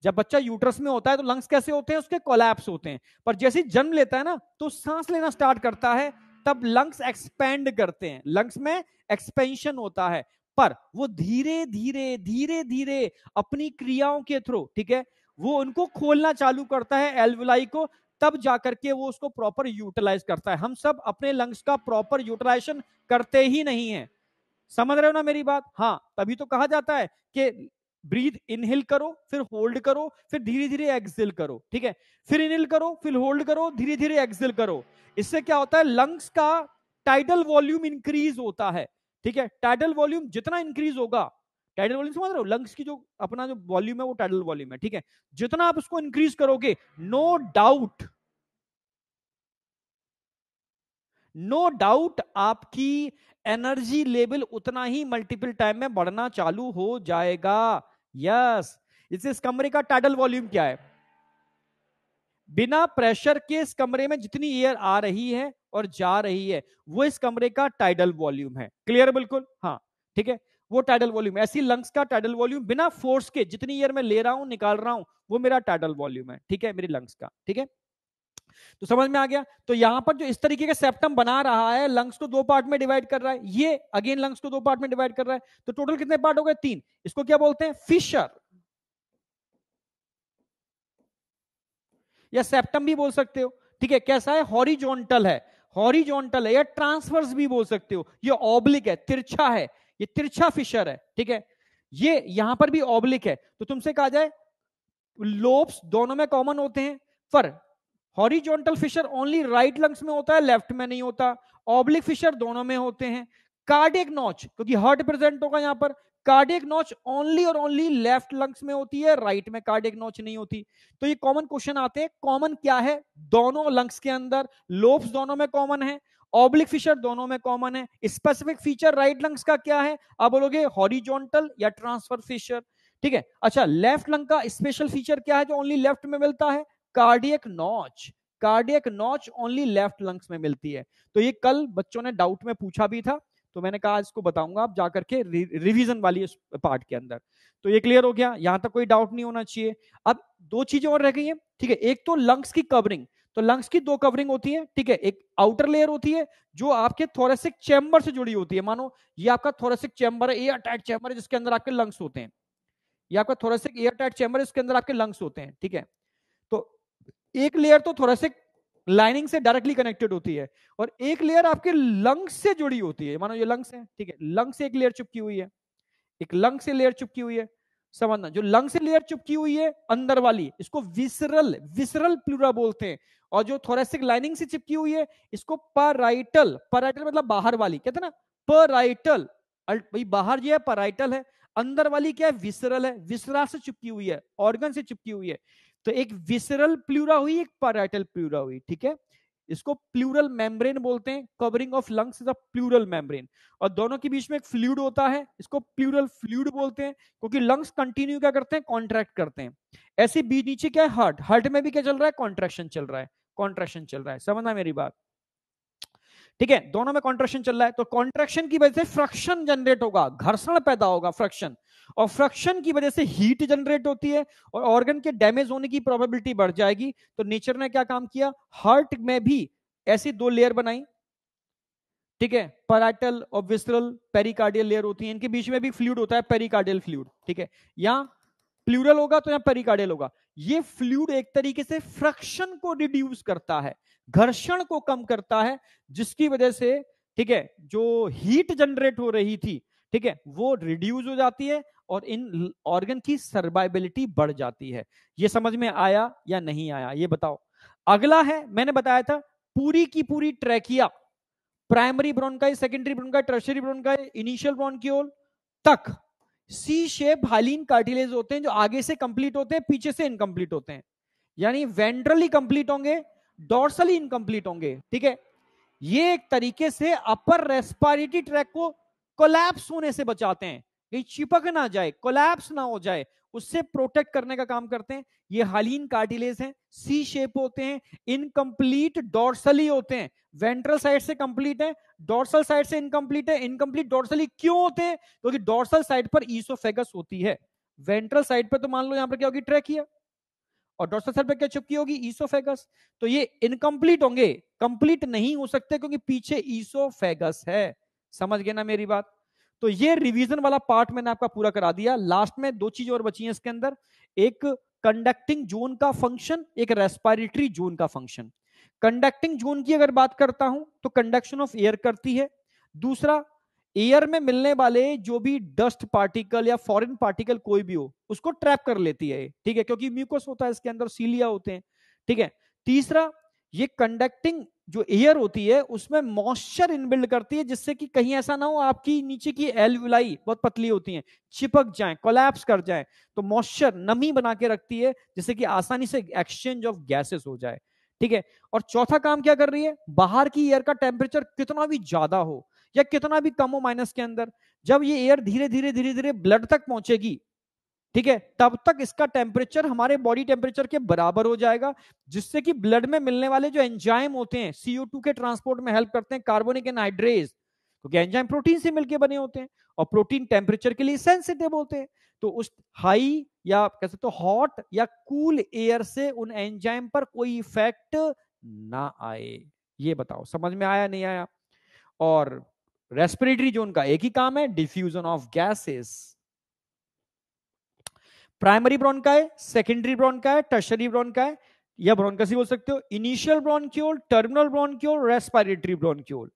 जब बच्चा यूट्रस में होता है तो लंग्स कैसे होते हैं? उसके कोलैप्स होते हैं। पर जैसे ही जन्म लेता है ना, तो सांस लेना स्टार्ट करता है, तब लंग्स एक्सपेंड करते हैं, लंग्स में एक्सपेंशन होता है। पर वो धीरे धीरे धीरे धीरे अपनी क्रियाओं के थ्रू, ठीक है, वो उनको खोलना चालू करता है एल्वुलाई को, तब जाकर के वो उसको प्रॉपर यूटिलाइज करता है। हम सब अपने लंग्स का प्रॉपर यूटिलाइजेशन करते ही नहीं है। समझ रहे हो ना मेरी बात? हाँ, तभी तो कहा जाता है कि ब्रीथ इनहेल करो, फिर होल्ड करो, फिर धीरे धीरे एक्सहेल करो। ठीक है, फिर इनहेल करो, फिर होल्ड करो, धीरे धीरे एक्सहेल करो। इससे क्या होता है? लंग्स का टाइडल वॉल्यूम इंक्रीज होता है। ठीक है, टाइडल वॉल्यूम जितना इंक्रीज होगा, टाइडल वॉल्यूम समझ रहे हो? लंग्स की जो अपना जो वॉल्यूम है वो टाइडल वॉल्यूम है। ठीक है, जितना आप उसको इंक्रीज करोगे, नो डाउट आपकी एनर्जी लेवल उतना ही मल्टीपल टाइम में बढ़ना चालू हो जाएगा। यस, इस कमरे का टाइडल वॉल्यूम क्या है? बिना प्रेशर के इस कमरे में जितनी एयर आ रही है और जा रही है, वो इस कमरे का टाइडल वॉल्यूम है। क्लियर? बिल्कुल, हाँ, ठीक है, वो टाइडल वॉल्यूम। ऐसी लंग्स का टाइडल वॉल्यूम बिना फोर्स के जितनी एयर में ले रहा हूं, निकाल रहा हूं, वो मेरा टाइडल वॉल्यूम है। ठीक है, मेरी लंग्स का। ठीक है, तो समझ में आ गया? तो यहां पर जो इस तरीके का सेप्टम बना रहा है, लंग्स को 2 पार्ट में डिवाइड कर रहा है, ये अगेन लंग्स को 2 पार्ट में डिवाइड कर रहा है, तो टोटल कितने पार्ट हो गए? 3। इसको क्या बोलते हैं? फिशर, या सेप्टम भी बोल सकते हो। ठीक है, कैसा है? हॉरिजॉन्टल है, हॉरिजॉन्टल है, या ट्रांसवर्स भी बोल सकते हो। ये ऑब्लिक है, तिरछा है, ये तिरछा फिशर है। ठीक है, ये यहां पर भी ऑब्लिक है। तो तुमसे कहा जाए लोब्स दोनों में कॉमन होते हैं, पर horizontal fissure only right lungs में होता है, लेफ्ट में नहीं होता। ऑब्लिक फिशर दोनों में होते हैं। कार्डियक नॉच, क्योंकि हार्ट प्रेजेंट होगा यहां पर, कार्डियक नॉच ओनली और ओनली लेफ्ट लंग्स में होती है, राइट में कार्डियक नॉच नहीं होती। तो ये कॉमन क्वेश्चन आते हैं, कॉमन क्या है दोनों लंग्स के अंदर? लोब्स दोनों में कॉमन है, ऑब्लिक फिशर दोनों में कॉमन है। स्पेसिफिक फीचर राइट लंग्स का क्या है? आप बोलोगे हॉरिजॉन्टल या ट्रांसफर फिशर। ठीक है, अच्छा लेफ्ट लंग का स्पेशल फीचर क्या है जो ओनली लेफ्ट में मिलता है? Cardiac notch. Cardiac notch only left lungs में मिलती है। तो ये कल बच्चों ने डाउट में पूछा भी था, तो मैंने कहा इसको बताऊंगा आप जाकर के रिवीजन वाली पार्ट के अंदर। तो ये क्लियर हो गया, यहां तक कोई डाउट नहीं होना चाहिए। अब दो चीजें और रह गई हैं, ठीक है, एक तो लंग्स की कवरिंग। तो लंग्स की दो कवरिंग होती है, ठीक है, एक आउटर लेयर होती है जो आपके थोरेसिक चैम्बर से जुड़ी होती है। मानो ये आपका थोरेसिक चैम्बर है, एयर टाइट चैम्बर है जिसके अंदर आपके लंग्स होते हैं। ये आपका थोरेसिक एयर टाइट चैम्बर है जिसके अंदर आपके लंग्स होते हैं, ठीक है। तो एक लेयर तो थोरेसिक लाइनिंग से डायरेक्टली कनेक्टेड होती है और एक लेयर आपके लंग्स से जुड़ी होती है। मानो ये लंग्स है, ठीक है, लंग से एक लेयर चिपकी हुई है, एक लंग से लेयर चिपकी हुई है। समझना, जो लंग से लेयर चिपकी हुई है अंदर वाली, इसको विसरल विसरल प्लूरा बोलते हैं। और जो थोरेसिक लाइनिंग से चिपकी हुई है इसको पराइटल, पराइटल मतलब बाहर वाली, कहते हैं ना पराइटल, भाई बाहर जो है पराइटल है, अंदर वाली क्या है? विसरल है, विसरा से चिपकी हुई है, ऑर्गन से चिपकी हुई है। तो एक विसरल प्लूरा हुई, एक पराइटल प्लूरा हुई, ठीक है। इसको प्लूरल मेम्ब्रेन बोलते हैं। Covering of lungs is a pleural membrane. और दोनों के बीच में एक फ्लूइड होता है, इसको प्लूरल फ्लूइड बोलते हैं, क्योंकि लंग्स कंटिन्यू क्या करते हैं? कॉन्ट्रैक्ट करते हैं। ऐसे बीच नीचे क्या है? हार्ट, हार्ट में भी क्या चल रहा है? कॉन्ट्रैक्शन चल रहा है, कॉन्ट्रैक्शन चल रहा है। समझना मेरी बात, ठीक है, दोनों में कॉन्ट्रैक्शन चल रहा है। तो कॉन्ट्रैक्शन की वजह से फ्रिक्शन जनरेट होगा, घर्षण पैदा होगा, फ्रिक्शन, और फ्रिक्शन की वजह से हीट जनरेट होती है और ऑर्गन के डैमेज होने की प्रोबेबिलिटी बढ़ जाएगी। तो नेचर ने क्या काम किया? हार्ट में भी ऐसी दो लेयर बनाई, ठीक है, पैराइटल और विसरल पेरिकार्डियल लेयर होती है, इनके बीच में भी फ्लूइड होता है, पेरिकार्डियल फ्लूइड, ठीक है। यहां प्लूरल होगा तो यहां पेरिकार्डियल होगा। ये फ्लूइड एक तरीके से फ्रिक्शन को रिड्यूस करता है, घर्षण को कम करता है, जिसकी वजह से, ठीक है, जो हीट जनरेट हो रही थी, ठीक है, वो रिड्यूस हो जाती है और इन ऑर्गन की सर्वाइबिलिटी बढ़ जाती है। ये समझ में आया या नहीं आया, ये बताओ। अगला है, मैंने बताया था पूरी की पूरी trachea, primary bronchi, secondary bronchi, tertiary bronchi, initial bronchiole तक सी शेप हाइलीन कार्टिलेज होते हैं जो आगे से कंप्लीट होते हैं, पीछे से इनकम्प्लीट होते हैं। यानी वेंट्रली कंप्लीट होंगे, डॉर्सली इनकम्प्लीट होंगे, ठीक है। ये एक तरीके से अपर रेस्पिरेटरी ट्रैक को कोलैप्स होने से बचाते हैं, कहीं चिपक ना जाए, कोलैप्स ना हो जाए, उससे प्रोटेक्ट करने का काम करते हैं। ये हाइलीन कार्टिलेज हैं, सी शेप होते हैं, इनकम्प्लीट डॉर्सली होते हैं। वेंट्रल साइड से कंप्लीट है, डॉर्सल साइड से इनकम्प्लीट है। इनकम्प्लीट डॉर्सली क्यों होते हैं? क्योंकि डॉर्सल साइड पर ईसोफेगस होती है, वेंट्रल साइड पर तो मान लो यहां पर क्या होगी? ट्रैकिया, और डॉर्सल साइड पे क्या चिपकी होगी? ईसोफेगस। तो ये इनकम्प्लीट होंगे, कंप्लीट नहीं हो सकते क्योंकि पीछे ईसोफेगस है। समझ गए ना मेरी बात? तो ये रिवीजन वाला पार्ट मैंने आपका पूरा करा दिया। लास्ट में दो चीज और बची हैं इसके अंदर, एक कंडक्टिंग जोन का फंक्शन, एक रेस्पिरेटरी जोन का फंक्शन। कंडक्टिंग जोन की अगर बात करता हूं तो कंडक्शन ऑफ एयर करती है। दूसरा, एयर में मिलने वाले जो भी डस्ट पार्टिकल या फॉरेन पार्टिकल कोई भी हो उसको ट्रैप कर लेती है, ठीक है, क्योंकि म्यूकस होता है इसके अंदर, सीलिया होते हैं, ठीक है। तीसरा, ये कंडक्टिंग जो एयर होती है उसमें मॉइस्चर इनबिल्ड करती है, जिससे कि कहीं ऐसा ना हो आपकी नीचे की एल्वुलाई बहुत पतली होती हैं, चिपक जाएं, कोलैप्स कर जाएं, तो मॉइस्चर नमी बना के रखती है जिससे कि आसानी से एक्सचेंज ऑफ गैसेस हो जाए, ठीक है। और चौथा काम क्या कर रही है? बाहर की एयर का टेम्परेचर कितना भी ज्यादा हो या कितना भी कम हो माइनस के अंदर, जब ये एयर धीरे धीरे धीरे धीरे ब्लड तक पहुंचेगी, ठीक है, तब तक इसका टेम्परेचर हमारे बॉडी टेम्परेचर के बराबर हो जाएगा, जिससे कि ब्लड में मिलने वाले जो एंजाइम होते हैं CO2 के ट्रांसपोर्ट में हेल्प करते हैं, कार्बोनिक एनहाइड्रेज, क्योंकि एंजाइम प्रोटीन से मिलकर बने होते हैं और प्रोटीन टेम्परेचर के लिए सेंसिटिव होते हैं। तो उस हाई या कह सकते हो हॉट या कूल एयर से उन एंजाइम पर कोई इफेक्ट ना आए। ये बताओ समझ में आया नहीं आया? और रेस्पिरेटरी जोन का एक ही काम है, diffusion of gases. Primary bronchi, secondary bronchi, tertiary bronchi, या ब्रोंकस ही बोल सकते हो। Initial bronchiole, terminal bronchiole, respiratory bronchiole.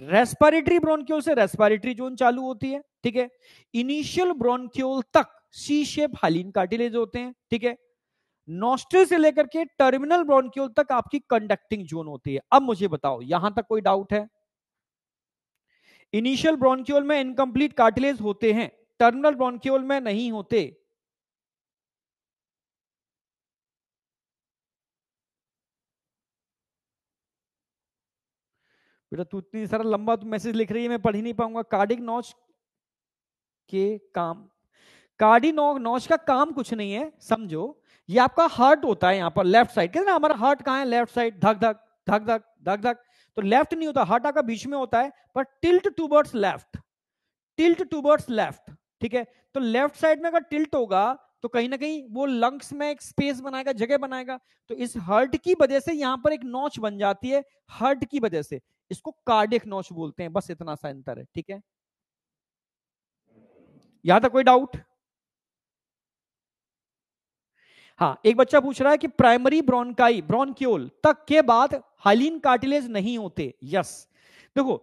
Respiratory bronchiole से रेस्पिरेटरी जोन चालू होती है, ठीक है। इनिशियल ब्रोंक्यूल तक सी शेप हाइलीन कार्टिलेज होते हैं, ठीक है। नॉस्ट्रिल से लेकर के टर्मिनल ब्रोंक्यूल तक आपकी कंडक्टिंग जोन होती है। अब मुझे बताओ यहां तक कोई डाउट है? इनिशियल ब्रोंक्यूल में इनकम्प्लीट कार्टिलेज होते हैं, टर्मिनल ब्रोंक्यूल में नहीं होते। बेटा तू इतनी सारा लंबा तू मैसेज लिख रही है, मैं पढ़ ही नहीं पाऊंगा। कार्डिक नॉच के काम, कार्डिक नॉच का काम कुछ नहीं है, समझो। ये आपका हार्ट होता है यहाँ पर लेफ्ट साइड, कहते ना हमारा हार्ट कहाँ है, लेफ्ट साइड, धक धक धक धक धक धक। तो लेफ्ट नहीं होता, हार्ट आपका बीच में होता है, पर tilt towards left, tilt towards left, ठीक है। तो लेफ्ट साइड में अगर टिल्ट होगा तो कहीं ना कहीं वो लंग्स में एक स्पेस बनाएगा, जगह बनाएगा। तो इस हार्ट की वजह से यहां पर एक नॉच बन जाती है, हार्ट की वजह से, इसको कार्डियक नॉच बोलते हैं। बस इतना सा अंतर है, ठीक है। यहां तक कोई डाउट? हाँ, एक बच्चा पूछ रहा है कि प्राइमरी ब्रोंकाई ब्रोंक्यूल तक के बाद हाइलिन कार्टिलेज नहीं होते। यस, देखो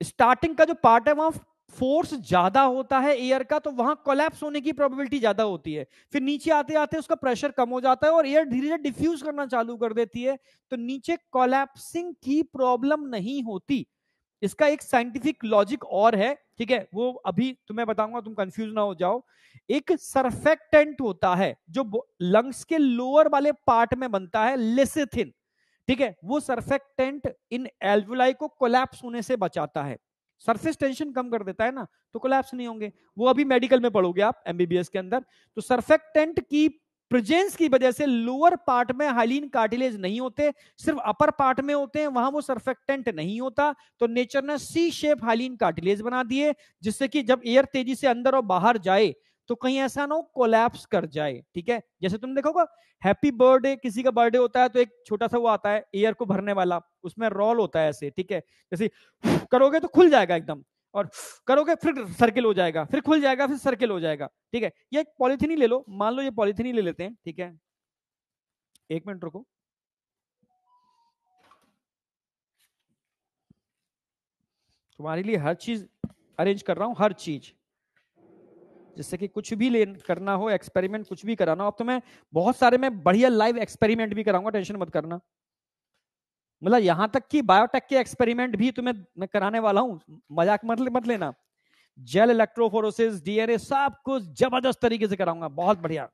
स्टार्टिंग का जो पार्ट है वहां फोर्स ज्यादा होता है एयर का, तो वहां कोलैप्स होने की प्रोबेबिलिटी ज्यादा होती है। फिर नीचे आते आते उसका प्रेशर कम हो जाता है और एयर धीरे धीरे डिफ्यूज करना चालू कर देती है, तो नीचे कोलैप्सिंग की प्रॉब्लम नहीं होती। इसका एक साइंटिफिक लॉजिक और है, ठीक है, वो अभी तुम्हें बताऊंगा, तुम कंफ्यूज ना हो जाओ। एक सरफेक्टेंट होता है जो लंग्स के लोअर वाले पार्ट में बनता है, लेसिथिन, ठीक है। वो सरफेक्टेंट इन एल्वुलाई को कोलैप्स होने से बचाता है, सरफेस टेंशन कम कर देता है ना, तो कोलैप्स नहीं होंगे। वो अभी मेडिकल में पढ़ोगे आप एमबीबीएस के अंदर। तो सरफेक्टेंट की प्रेजेंस की वजह से लोअर पार्ट में हाइलिन कार्टिलेज नहीं होते, सिर्फ अपर पार्ट में होते हैं, वहां वो सरफेक्टेंट नहीं होता। तो नेचर ने सी शेप हाइलिन कार्टिलेज बना दिए, जिससे कि जब एयर तेजी से अंदर और बाहर जाए तो कहीं ऐसा ना हो कोलैप्स कर जाए, ठीक है। जैसे तुम देखोगा हैप्पी बर्थडे, किसी का बर्थडे होता है तो एक छोटा सा वो आता है एयर को भरने वाला, उसमें रोल होता है ऐसे, ठीक है। जैसे करोगे तो खुल जाएगा एकदम, और करोगे फिर सर्किल हो जाएगा, फिर खुल जाएगा, फिर सर्किल हो जाएगा, ठीक है। ये एक पॉलिथीन ही ले लो, मान लो ये पॉलिथीन ही ले लेते हैं, ठीक है। एक मिनट रुको, तुम्हारे लिए हर चीज अरेंज कर रहा हूं, हर चीज, जिससे कि कुछ भी ले करना हो, एक्सपेरिमेंट कुछ भी कराना हो। अब तो मैं बहुत सारे मैं बढ़िया लाइव एक्सपेरिमेंट भी कराऊंगा, टेंशन मत करना। मतलब यहां तक कि बायोटेक के एक्सपेरिमेंट भी तुम्हें मैं कराने वाला हूं, मजाक मत लेना। जेल इलेक्ट्रोफोरोसिस, डीएनए, सब कुछ जबरदस्त तरीके से कराऊंगा, बहुत बढ़िया।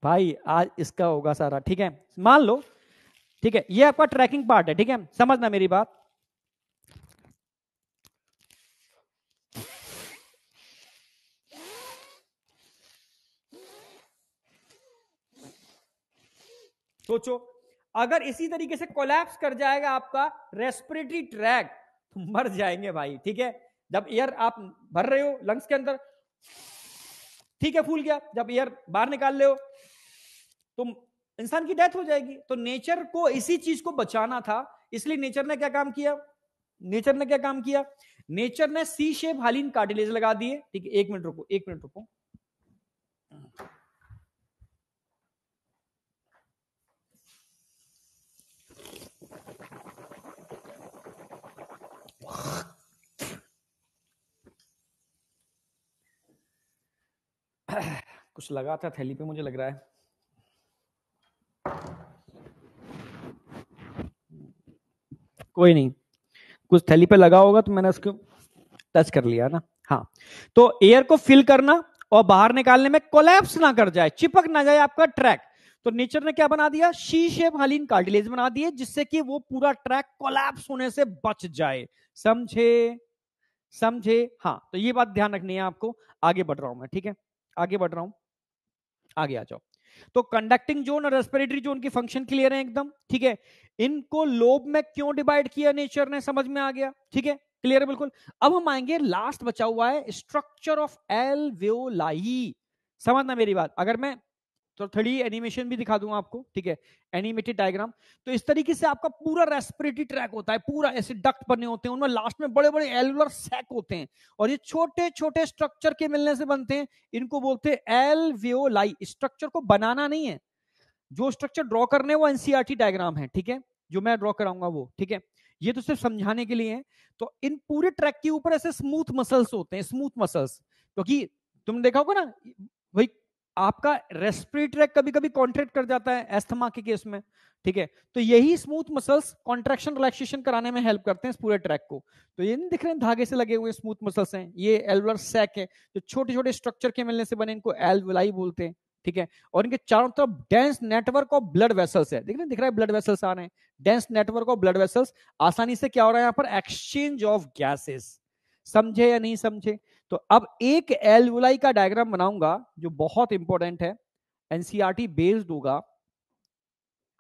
भाई आज इसका होगा सारा, ठीक है, मान लो, ठीक है। ये आपका ट्रैकिंग पार्ट है, ठीक है, समझना मेरी बात। सोचो अगर इसी तरीके से कोलैप्स कर जाएगा आपका रेस्पिरेटरी ट्रैक, तो मर जाएंगे भाई, ठीक है। जब एयर आप भर रहे हो लंग्स के अंदर, ठीक है, फूल गया, जब एयर बाहर निकाल रहे हो तो इंसान की डेथ हो जाएगी। तो नेचर को इसी चीज को बचाना था, इसलिए नेचर ने क्या काम किया, नेचर ने क्या काम किया, नेचर ने सी शेप हाइलिन कार्टिलेज लगा दिए, ठीक है। एक मिनट रुको, एक मिनट रुको। कुछ लगा था थैली पे, मुझे लग रहा है। कोई नहीं, कुछ थैली पे लगा होगा तो मैंने उसको टच कर लिया ना। हाँ, तो एयर को फिल करना और बाहर निकालने में कोलैप्स ना कर जाए, चिपक ना जाए आपका ट्रैक, तो नेचर ने क्या बना दिया, शी शेप हाइलिन कार्टिलेज बना दिए, जिससे कि वो पूरा ट्रैक कोलैप्स होने से बच जाए। समझे? समझे? हाँ, तो ये बात ध्यान रखनी है आपको। आगे बढ़ रहा हूं मैं, ठीक है, आगे बढ़ रहा हूं, आगे आ जाओ। तो कंडक्टिंग जोन और रेस्पिरेटरी जोन की फंक्शन क्लियर है एकदम, ठीक है। इनको लोब में क्यों डिवाइड किया नेचर ने, समझ में आ गया, ठीक है, क्लियर है बिल्कुल। अब हम आएंगे, लास्ट बचा हुआ है स्ट्रक्चर ऑफ एल्वेओलाई। समझना मेरी बात, अगर मैं तो 3D एनिमेशन भी दिखा दूंगा आपको, ठीक है, एनिमेटेड डायग्राम। तो इस तरीके से आपका पूरा रेस्पिरेटरी ट्रैक होता है, पूरा ऐसे डक्ट बने होते हैं, उनमें लास्ट में बड़े बड़े एल्वुलर सैक होते हैं, और ये छोटे छोटे स्ट्रक्चर के मिलने से बनते हैं, इनको बोलते हैं एल्वेओलाई। स्ट्रक्चर को बनाना नहीं है, जो स्ट्रक्चर ड्रॉ करने वो एनसीईआरटी डायग्राम है, ठीक है, जो मैं ड्रॉ कराऊंगा वो, ठीक है। ये तो सिर्फ समझाने के लिए है। तो इन पूरे ट्रैक के ऊपर ऐसे स्मूथ मसल्स होते हैं, स्मूथ मसल्स, क्योंकि तुम देखा होगा ना भाई, आपका रेस्पिरेटरी ट्रैक कभी कभी कॉन्ट्रैक्ट कर जाता है अस्थमा के केस में, ठीक है। तो यही स्मूथ मसल्स कॉन्ट्रैक्शन रिलैक्सेशन कराने में हेल्प करते हैं इस पूरे ट्रैक को। तो ये नहीं दिख रहे हैं धागे से लगे हुए स्मूथ मसल्स हैं, ये एल्वुलर सैक है, जो छोटे छोटे स्ट्रक्चर के मिलने से बने, इनको एल्वुलाई बोलते हैं। ठीक है। और इनके चारों तरफ dense network of blood vessels है, दिख रहा है ब्लड वेसल्स आ रहे हैं, dense network of blood vessels. आसानी से क्या हो रहा है यहाँ पर, एक्सचेंज ऑफ गैसेस। समझे या नहीं समझे? तो अब एक एल्वुलाई का डायग्राम बनाऊंगा जो बहुत इंपॉर्टेंट है, एनसीईआरटी बेस्ड होगा,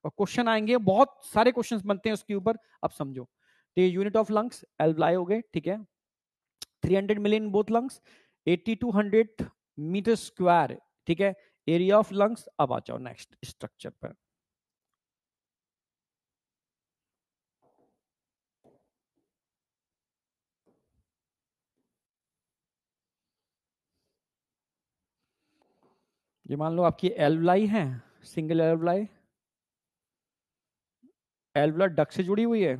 और क्वेश्चन आएंगे, बहुत सारे क्वेश्चंस बनते हैं उसके ऊपर। अब समझो, तो ये यूनिट ऑफ लंग्स एल्वुलाई हो गए, ठीक है, 300 million both lungs, 80 to 100 metre square, ठीक है, एरिया ऑफ लंग्स। अब आ जाओ नेक्स्ट स्ट्रक्चर पर। ये मान लो आपकी एल्वुलाई है, सिंगल एल्वुलाई, एल्वुलर डक्ट से जुड़ी हुई है,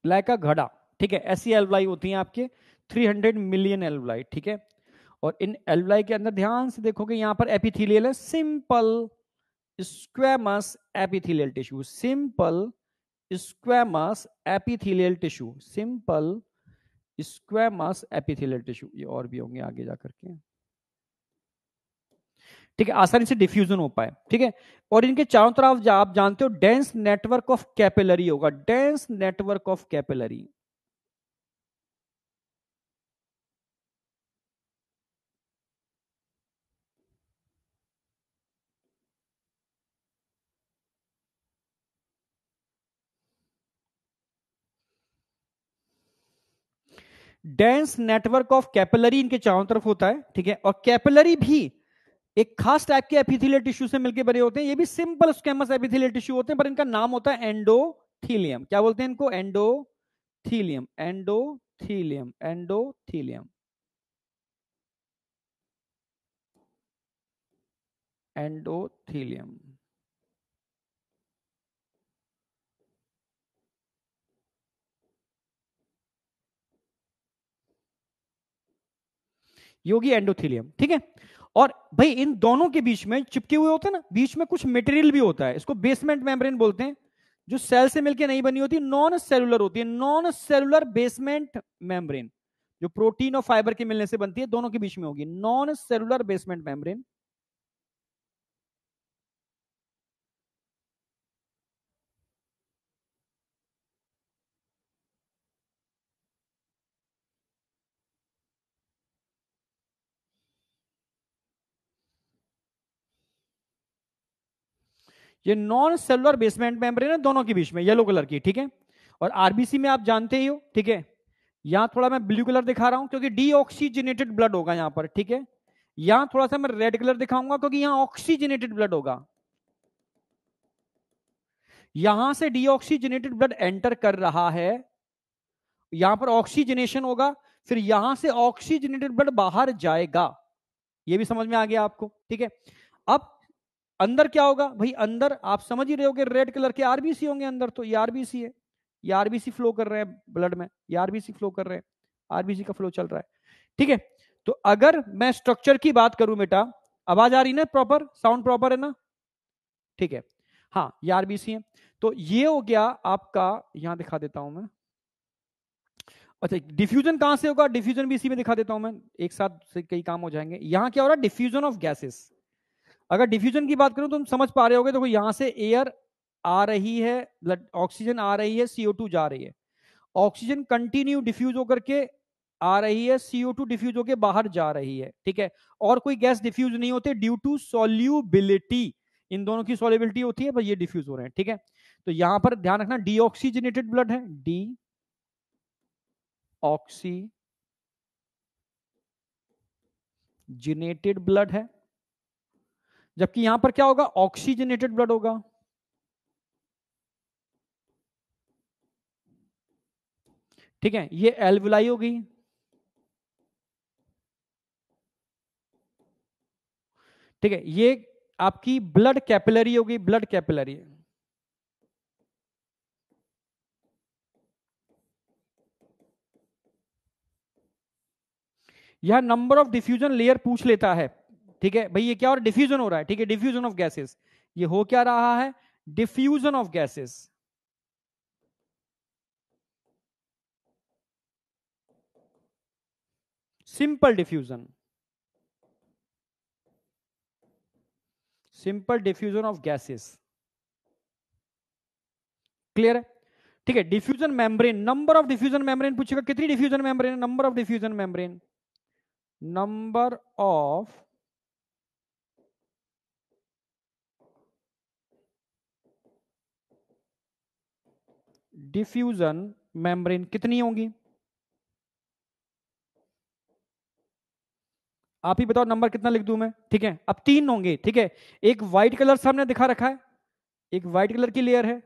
लाइक का घड़ा, ठीक है, ऐसी एल्वुलाई होती हैं आपके 300 मिलियन एल्वुलाई, ठीक है। और इन एल्वुलाई के अंदर ध्यान से देखोगे यहां पर एपिथेलियल है, simple squamous epithelial tissue, simple squamous epithelial tissue, simple squamous epithelial tissue. ये और भी होंगे आगे जाकर के, ठीक है, आसानी से डिफ्यूजन हो पाए, ठीक है। और इनके चारों तरफ आप जानते हो डेंस नेटवर्क ऑफ कैपिलरी होगा, dense network of capillary. Dense network of capillary इनके चारों तरफ होता है, ठीक है। और कैपिलरी भी एक खास टाइप के एपिथेलियल टिश्यू से मिलकर बने होते हैं, ये भी सिंपल स्क्वेमस एपिथेलियल टिश्यू होते हैं, पर इनका नाम होता है एंडोथीलियम। क्या बोलते हैं इनको? Endothelium, endothelium, endothelium, endothelium. योगी एंडोथीलियम, ठीक है। और भाई इन दोनों के बीच में चिपके हुए होते हैं ना, बीच में कुछ मटेरियल भी होता है, इसको बेसमेंट मेम्ब्रेन बोलते हैं, जो सेल से मिलकर नहीं बनी होती, नॉन सेलुलर होती है, नॉन सेलुलर बेसमेंट मेम्ब्रेन, जो प्रोटीन और फाइबर के मिलने से बनती है, दोनों के बीच में होगी नॉन सेलुलर बेसमेंट मेम्ब्रेन। ये नॉन सेलुलर बेसमेंट मेम्ब्रेन है दोनों के बीच में, येलो कलर की, ठीक है। और आरबीसी में आप जानते ही हो, ठीक है, यहां थोड़ा मैं ब्लू कलर दिखा रहा हूं क्योंकि डीऑक्सीजनेटेड ब्लड होगा यहां पर, ठीक है। यहां थोड़ा सा मैं रेड कलर दिखाऊंगा क्योंकि यहां ऑक्सीजनेटेड ब्लड होगा। यहां से डीऑक्सीजनेटेड ब्लड एंटर कर रहा है, यहां पर ऑक्सीजनेशन होगा, फिर यहां से ऑक्सीजनेटेड ब्लड बाहर जाएगा। यह भी समझ में आ गया आपको, ठीक है। अब अंदर क्या होगा भाई, अंदर आप समझ ही रहे हो कि रेड कलर के आरबीसी होंगे अंदर, तो ये आरबीसी है, ये आरबीसी फ्लो कर रहे हैं ब्लड में, ये आरबीसी फ्लो कर रहे हैं, आरबीसी का फ्लो चल रहा है, ठीक है। तो अगर मैं स्ट्रक्चर की बात करूं बेटा, आवाज आ रही ना, प्रॉपर साउंड प्रॉपर है ना, ठीक है। हाँ, ये आरबीसी है। तो ये हो गया आपका, यहां दिखा देता हूं मैं। अच्छा, डिफ्यूजन कहां से होगा, डिफ्यूजन भी इसी में दिखा देता हूं मैं, एक साथ से कई काम हो जाएंगे। यहां क्या हो रहा है, डिफ्यूजन ऑफ गैसेस। अगर डिफ्यूजन की बात करूं तो तुम समझ पा रहे होगे, देखो यहां से एयर आ रही है, ऑक्सीजन आ रही है, CO2 जा रही है, ऑक्सीजन कंटिन्यू डिफ्यूज होकर के आ रही है, CO2 डिफ्यूज होकर बाहर जा रही है, ठीक है। और कोई गैस डिफ्यूज नहीं होते ड्यू टू सॉल्यूबिलिटी, इन दोनों की सॉल्युबिलिटी होती है, पर ये डिफ्यूज हो रहे हैं, ठीक है। तो यहां पर ध्यान रखना, डीऑक्सीजनेटेड ब्लड है, डी ऑक्सीजनेटेड ब्लड है, जबकि यहां पर क्या होगा, ऑक्सीजनेटेड ब्लड होगा, ठीक है। ये एल्वुलाई हो गई, ठीक है। ये आपकी ब्लड कैपिलरी हो गई, ब्लड कैपिलरी, यह नंबर ऑफ डिफ्यूजन लेयर पूछ लेता है, ठीक है भाई, ये क्या और डिफ्यूजन हो रहा है, ठीक है, डिफ्यूजन ऑफ गैसेस, ये हो क्या रहा है, diffusion of gases, simple diffusion, simple diffusion of gases, clear है, ठीक है। Diffusion membrane, number of diffusion membrane पूछेगा, कितनी diffusion membrane, number of diffusion membrane, number of diffusion membrane कितनी होंगी, आप ही बताओ नंबर कितना लिख दूं मैं, ठीक है। अब 3 होंगे, ठीक है, एक व्हाइट कलर सामने दिखा रखा है, एक व्हाइट कलर की लेयर है,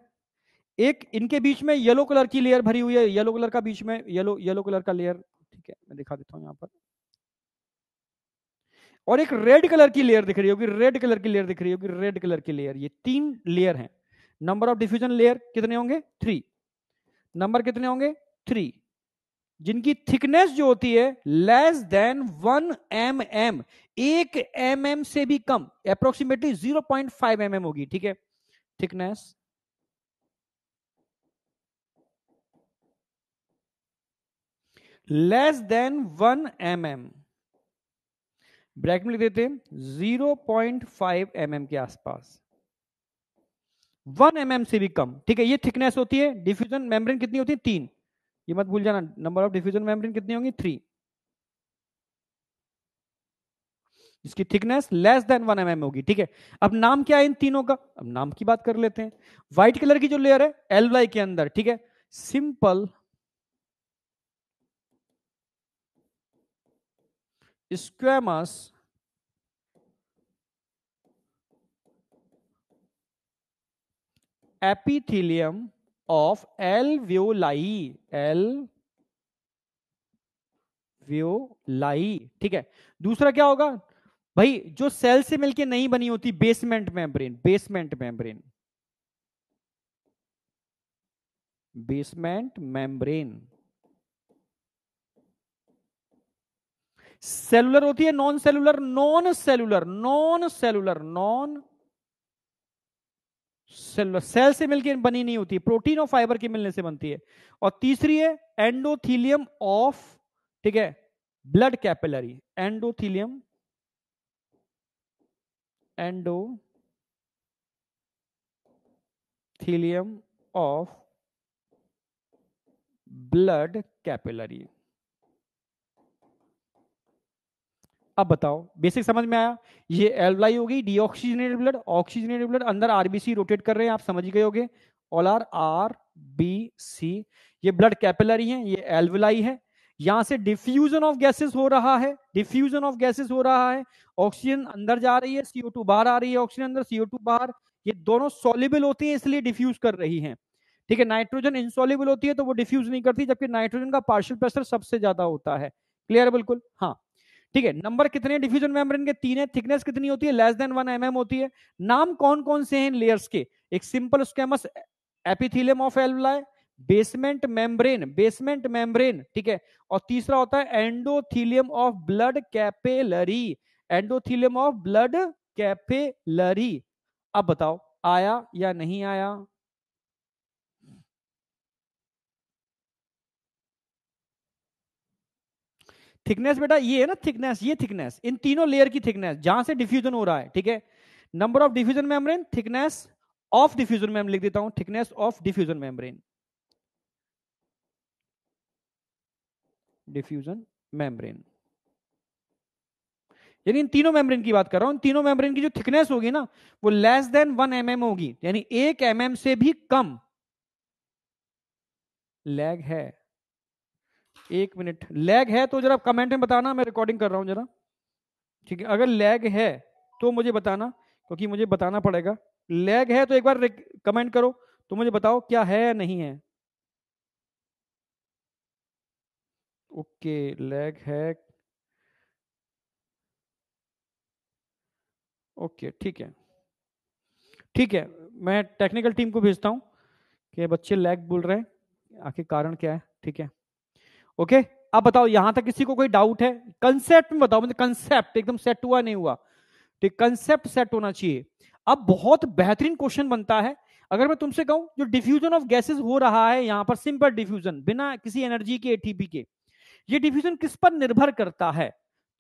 एक इनके बीच में येलो कलर की लेयर भरी हुई है, येलो कलर का बीच में येलो येलो कलर का लेयर, ठीक है, मैं दिखा देता हूं यहां पर, और एक रेड कलर की लेयर दिख रही होगी, रेड कलर की लेयर दिख रही होगी, रेड कलर की लेयर, ये 3 लेयर हैं। नंबर ऑफ डिफ्यूजन लेयर कितने होंगे, 3, नंबर कितने होंगे, 3, जिनकी थिकनेस जो होती है लेस देन 1 mm, 1 mm से भी कम, अप्रोक्सीमेटली 0.5 mm होगी, ठीक है, thickness less than 1 mm, bracket में लिख देते हैं 0.5 mm के आसपास, 1 mm से भी कम, ठीक है, ये थिकनेस होती है। डिफ्यूजन मेम्ब्रेन कितनी होती है, 3, ये मत भूल जाना, नंबर ऑफ डिफ्यूजन मेम्ब्रेन कितनी होंगी, 3, इसकी थिकनेस लेस देन 1 mm होगी, ठीक है। अब नाम क्या है इन तीनों का, अब नाम की बात कर लेते हैं। व्हाइट कलर की जो लेयर है एल्वलाई के अंदर, ठीक है, simple squamous epithelium of alveoli, alveoli, ठीक है। दूसरा क्या होगा भाई, जो सेल से मिलके नहीं बनी होती, basement membrane, basement membrane, basement membrane, cellular होती है, non cellular, non cellular, non cellular, non cellular, cell से मिलकर बनी नहीं होती, प्रोटीन और फाइबर के मिलने से बनती है। और तीसरी है एंडोथीलियम ऑफ, ठीक है, blood capillary, endothelium, endothelium of blood capillary. अब बताओ, बेसिक समझ में आया, ये एल्वलाई होगी, डीऑक्सीजनेटेड ब्लड, ऑक्सीजनेटेड ब्लड, अंदर आरबीसी रोटेट कर रहे हैं, आप समझ गए होगे, ऑल आर बी सी, ये ब्लड कैपिलरी है, ये एल्वलाई है, यहां से डिफ्यूजन ऑफ गैसेस हो रहा है, डिफ्यूजन ऑफ गैसेस हो रहा है, ऑक्सीजन अंदर जा रही है, CO2 बाहर आ रही है, ऑक्सीजन अंदर, CO2 बाहर, ये दोनों सॉल्युबल होती है इसलिए डिफ्यूज कर रही हैं, ठीक है। नाइट्रोजन इनसॉल्युबल होती है तो वो डिफ्यूज नहीं करती, जबकि नाइट्रोजन का पार्शियल प्रेशर सबसे ज्यादा होता है, क्लियर है बिल्कुल, हाँ, ठीक है। नंबर कितने डिफ्यूजन मेम्ब्रेन के, 3 है, थिकनेस कितनी होती है, लेस देन 1 mm होती है। नाम कौन कौन से हैं लेयर्स के, एक simple squamous epithelium of alveoli, basement membrane, basement membrane, ठीक है, और तीसरा होता है endothelium of blood capillary, endothelium of blood capillary. अब बताओ आया या नहीं आया, थिकनेस बेटा ये है ना, थिकनेस, ये थिकनेस, इन तीनों लेयर की थिकनेस जहां से डिफ्यूजन हो रहा है, ठीक है। Number of diffusion membrane, thickness of diffusion membrane, लिख देता हूं thickness of diffusion membrane, diffusion membrane, यानी इन तीनों मेम्ब्रेन की बात कर रहा हूं, इन तीनों मेम्ब्रेन की जो थिकनेस होगी ना वो लेस देन 1 mm होगी, यानी 1 mm से भी कम। लैग है, 1 मिनट लैग है तो जरा कमेंट में बताना, मैं रिकॉर्डिंग कर रहा हूं जरा, ठीक है, अगर लैग है तो मुझे बताना, क्योंकि मुझे बताना पड़ेगा, लैग है तो एक बार कमेंट करो, तो मुझे बताओ क्या है या नहीं है, ओके, लैग है, ओके, ठीक है, ठीक है, मैं टेक्निकल टीम को भेजता हूं कि बच्चे लैग बोल रहे हैं, आखिर कारण क्या है, ठीक है, ओके। अब बताओ यहां तक किसी को कोई डाउट है? कंसेप्ट में बताओ, मतलब कंसेप्ट एकदम सेट हुआ नहीं हुआ? ठीक, कंसेप्ट सेट होना चाहिए। अब बहुत बेहतरीन क्वेश्चन बनता है, अगर मैं तुमसे कहूं जो डिफ्यूजन ऑफ गैसेस हो रहा है यहां पर, सिंपल डिफ्यूजन बिना किसी एनर्जी के, एटीपी के, ये डिफ्यूजन किस पर निर्भर करता है?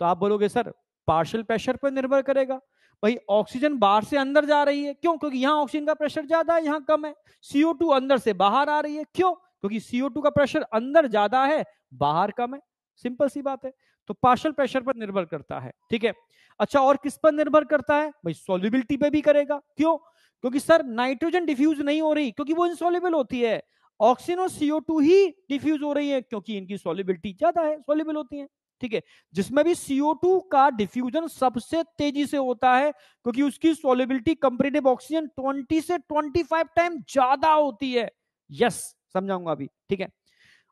तो आप बोलोगे सर पार्शियल प्रेशर पर निर्भर करेगा। भाई ऑक्सीजन बाहर से अंदर जा रही है, क्यों? क्योंकि यहां ऑक्सीजन का प्रेशर ज्यादा है, यहां कम है। CO2 अंदर से बाहर आ रही है, क्यों? क्योंकि CO2 का प्रेशर अंदर ज्यादा है, बाहर कम है। सिंपल सी बात है। तो पार्शियल प्रेशर पर निर्भर करता है, ठीक है। अच्छा, और किस पर निर्भर करता है? भाई सॉल्युबिलिटी पे भी करेगा, क्यों? क्योंकि सर नाइट्रोजन डिफ्यूज नहीं हो रही क्योंकि वो इनसॉल्युबल होती है, ऑक्सीजन और CO2 ही डिफ्यूज हो रही है क्योंकि इनकी सॉल्युबिलिटी ज्यादा है, सॉल्युबल होती है, ठीक है। जिसमें भी CO2 का डिफ्यूजन सबसे तेजी से होता है क्योंकि उसकी सॉल्युबिलिटी कंपैरेटिव ऑक्सीजन 20 से 25 टाइम ज्यादा होती है। यस, समझाऊंगा अभी, ठीक है।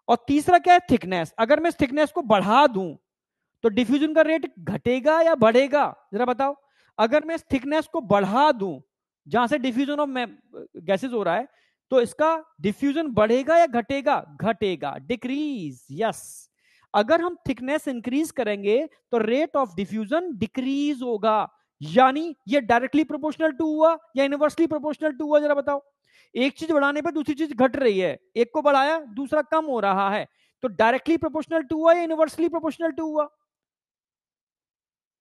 और तीसरा क्या है? थिकनेस। अगर मैं इस थिकनेस को बढ़ा दूं तो डिफ्यूजन का रेट घटेगा या बढ़ेगा? जरा बताओ। अगर मैं इस थिकनेस को बढ़ा दूं जहां से डिफ्यूजन ऑफ गैसेस हो रहा है, तो इसका डिफ्यूजन बढ़ेगा या घटेगा? घटेगा, डिक्रीज। यस, अगर हम थिकनेस इंक्रीज करेंगे तो रेट ऑफ डिफ्यूजन डिक्रीज होगा। यानी ये डायरेक्टली प्रोपोर्शनल टू हुआ या इनवर्सली प्रोपोर्शनल टू हुआ? जरा बताओ। एक चीज बढ़ाने पर दूसरी चीज घट रही है, एक को बढ़ाया दूसरा कम हो रहा है, तो डायरेक्टली प्रोपोर्शनल टू हुआ या इनवर्सली प्रोपोर्शनल टू हुआ?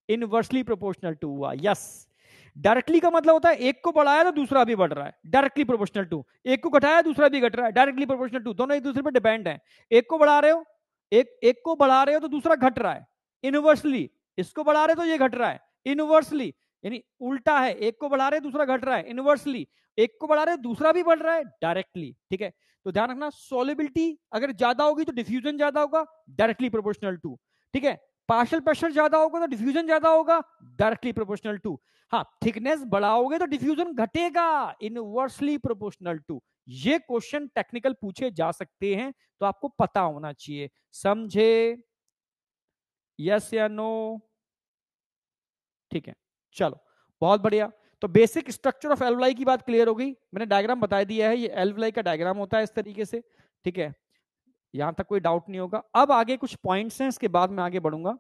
इनवर्सली प्रोपोर्शनल टू हुआ। यस, डायरेक्टली का मतलब होता है एक को बढ़ाया तो दूसरा भी बढ़ रहा है, डायरेक्टली प्रोपोर्शनल टू। एक को घटाया दूसरा भी घट रहा है, डायरेक्टली प्रोपोर्शनल टू। दोनों एक दूसरे पर डिपेंड है। एक को बढ़ा रहे हो, एक को बढ़ा रहे हो तो दूसरा घट रहा है इनवर्सली, इसको बढ़ा रहे हो तो ये घट रहा है इनवर्सली। यानी उल्टा है, एक को बढ़ा रहे दूसरा घट रहा है इनवर्सली, एक को बढ़ा रहे दूसरा भी बढ़ रहा है डायरेक्टली, ठीक है। तो ध्यान रखना, सॉल्युबिलिटी अगर ज्यादा होगी तो डिफ्यूजन ज्यादा होगा, डायरेक्टली प्रोपोर्शनल टू, ठीक है। पार्शियल प्रेशर ज्यादा होगा तो डिफ्यूजन ज्यादा होगा, डायरेक्टली प्रोपोर्शनल टू। हाँ, थिकनेस बढ़ाओगे तो डिफ्यूजन घटेगा, इनवर्सली प्रोपोर्शनल टू। ये क्वेश्चन टेक्निकल पूछे जा सकते हैं, तो आपको पता होना चाहिए। समझे? यस या नो? ठीक है, चलो बहुत बढ़िया। तो बेसिक स्ट्रक्चर ऑफ एल्वलाई की बात क्लियर हो गई, मैंने डायग्राम बता दिया है, ये एल्वलाई का डायग्राम होता है इस तरीके से, ठीक है। यहां तक कोई डाउट नहीं होगा। अब आगे कुछ पॉइंट्स हैं, इसके बाद मैं आगे बढ़ूंगा।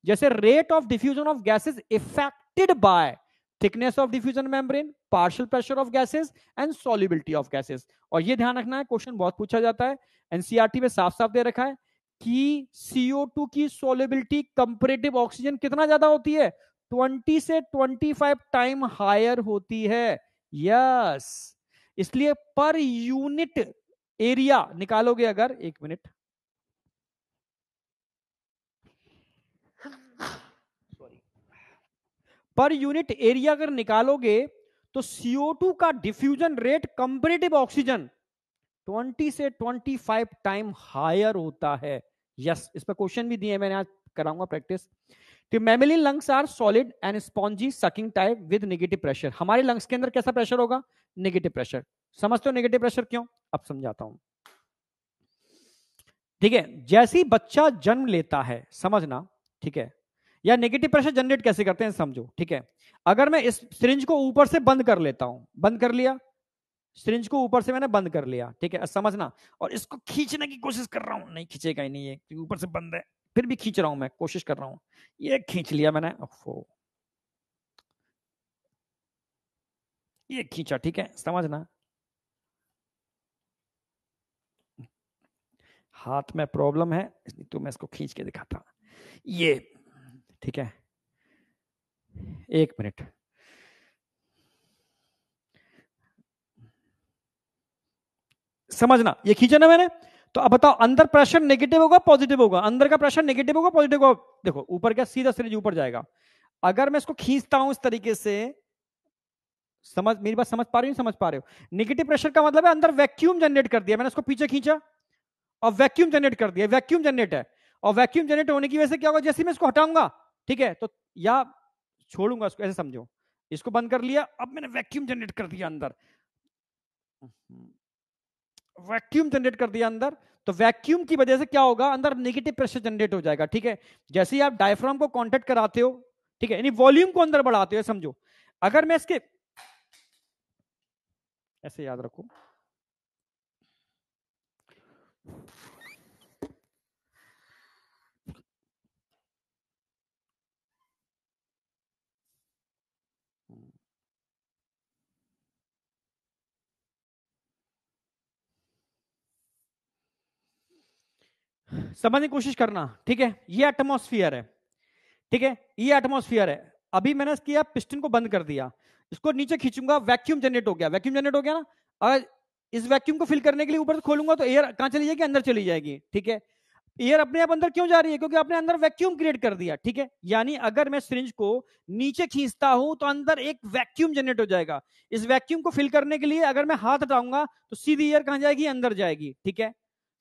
जैसे rate of diffusion of gases affected by thickness of diffusion membrane, partial pressure of gases and solubility of gases. और ये ध्यान रखना है, क्वेश्चन बहुत पूछा जाता है, एनसीईआरटी में साफ साफ दे रखा है कि CO2 की सॉल्युबिलिटी कंपैरेटिव ऑक्सीजन कितना ज्यादा होती है? 20 से 25 टाइम हायर होती है। यस, इसलिए पर यूनिट एरिया निकालोगे अगर, एक मिनट, पर यूनिट एरिया अगर निकालोगे तो CO2 का डिफ्यूजन रेट कंपैरेटिव ऑक्सीजन 20 से 25 टाइम हायर होता है। यस, इस पर क्वेश्चन भी दिए मैंने, आज कराऊंगा प्रैक्टिस। तो mammalian lungs are solid and spongy sucking type with negative pressure. हमारे लंग्स के अंदर कैसा प्रेशर होगा? Negative pressure. समझते हो नेगेटिव प्रेशर क्यों? अब समझाता हूं, ठीक है। जैसे ही बच्चा जन्म लेता है, समझना, ठीक है, या नेगेटिव प्रेशर जनरेट कैसे करते हैं समझो, ठीक है। अगर मैं इस सिरिंज को ऊपर से बंद कर लेता हूं, बंद कर लिया, सिरिंज को ऊपर से मैंने बंद कर लिया, ठीक है, समझना, और इसको खींचने की कोशिश कर रहा हूं, नहीं खींचेगा ही नहीं, ये क्योंकि ऊपर से बंद है, फिर भी खींच रहा हूं, मैं कोशिश कर रहा हूं, ये खींच लिया मैंने, ये खींचा, ठीक है, समझना। हाथ में प्रॉब्लम है इसलिए तो मैं इसको खींच के दिखाता, ये, ठीक है, एक मिनट। समझना, ये खींचा ना मैंने, तो अब बताओ अंदर प्रेशर नेगेटिव होगा पॉजिटिव होगा? अंदर का प्रेशर नेगेटिव होगा पॉजिटिव होगा? देखो ऊपर क्या, सीधा सिरिंज ऊपर जाएगा। अगर मैं इसको खींचता हूं इस तरीके से, समझ, मेरी बात समझ पा रही हो? समझ पा रहे हो? नेगेटिव प्रेशर का मतलब है अंदर वैक्यूम जनरेट कर दिया, मैंने इसको पीछे खींचा और वैक्यूम जनरेट कर दिया, वैक्यूम जनरेट है। और वैक्यूम जनरेट होने की वजह से क्या होगा? जैसे मैं इसको हटाऊंगा, ठीक है, तो या छोड़ूंगा इसको, ऐसे समझो, इसको बंद कर लिया, अब मैंने वैक्यूम जनरेट कर दिया अंदर, वैक्यूम जनरेट कर दिया अंदर, तो वैक्यूम की वजह से क्या होगा? अंदर नेगेटिव प्रेशर जनरेट हो जाएगा, ठीक है। जैसे ही आप डायफ्राम को कांटेक्ट कराते हो, ठीक है, यानी वॉल्यूम को अंदर बढ़ाते हो, समझो। अगर मैं इसके, ऐसे याद रखो, समझने की कोशिश करना, ठीक है। ये एटमॉस्फेयर है, ठीक है, ये एटमॉस्फेयर है। अभी मैंने किया, पिस्टन को बंद कर दिया, इसको नीचे खींचूंगा, वैक्यूम जनरेट हो गया, वैक्यूम जनरेट हो गया ना। अगर इस वैक्यूम को फिल करने के लिए ऊपर से खोलूंगा तो एयर कहां चली जाएगी? अंदर चली जाएगी, ठीक है। एयर अपने आप अंदर क्यों जा रही है? क्योंकि आपने अंदर वैक्यूम क्रिएट कर दिया, ठीक है। यानी अगर मैं सिरिंज को नीचे खींचता हूं तो अंदर एक वैक्यूम जनरेट हो जाएगा। इस वैक्यूम को फिल करने के लिए अगर मैं हाथ हटाऊंगा तो सीधी एयर कहां जाएगी? अंदर जाएगी, ठीक है।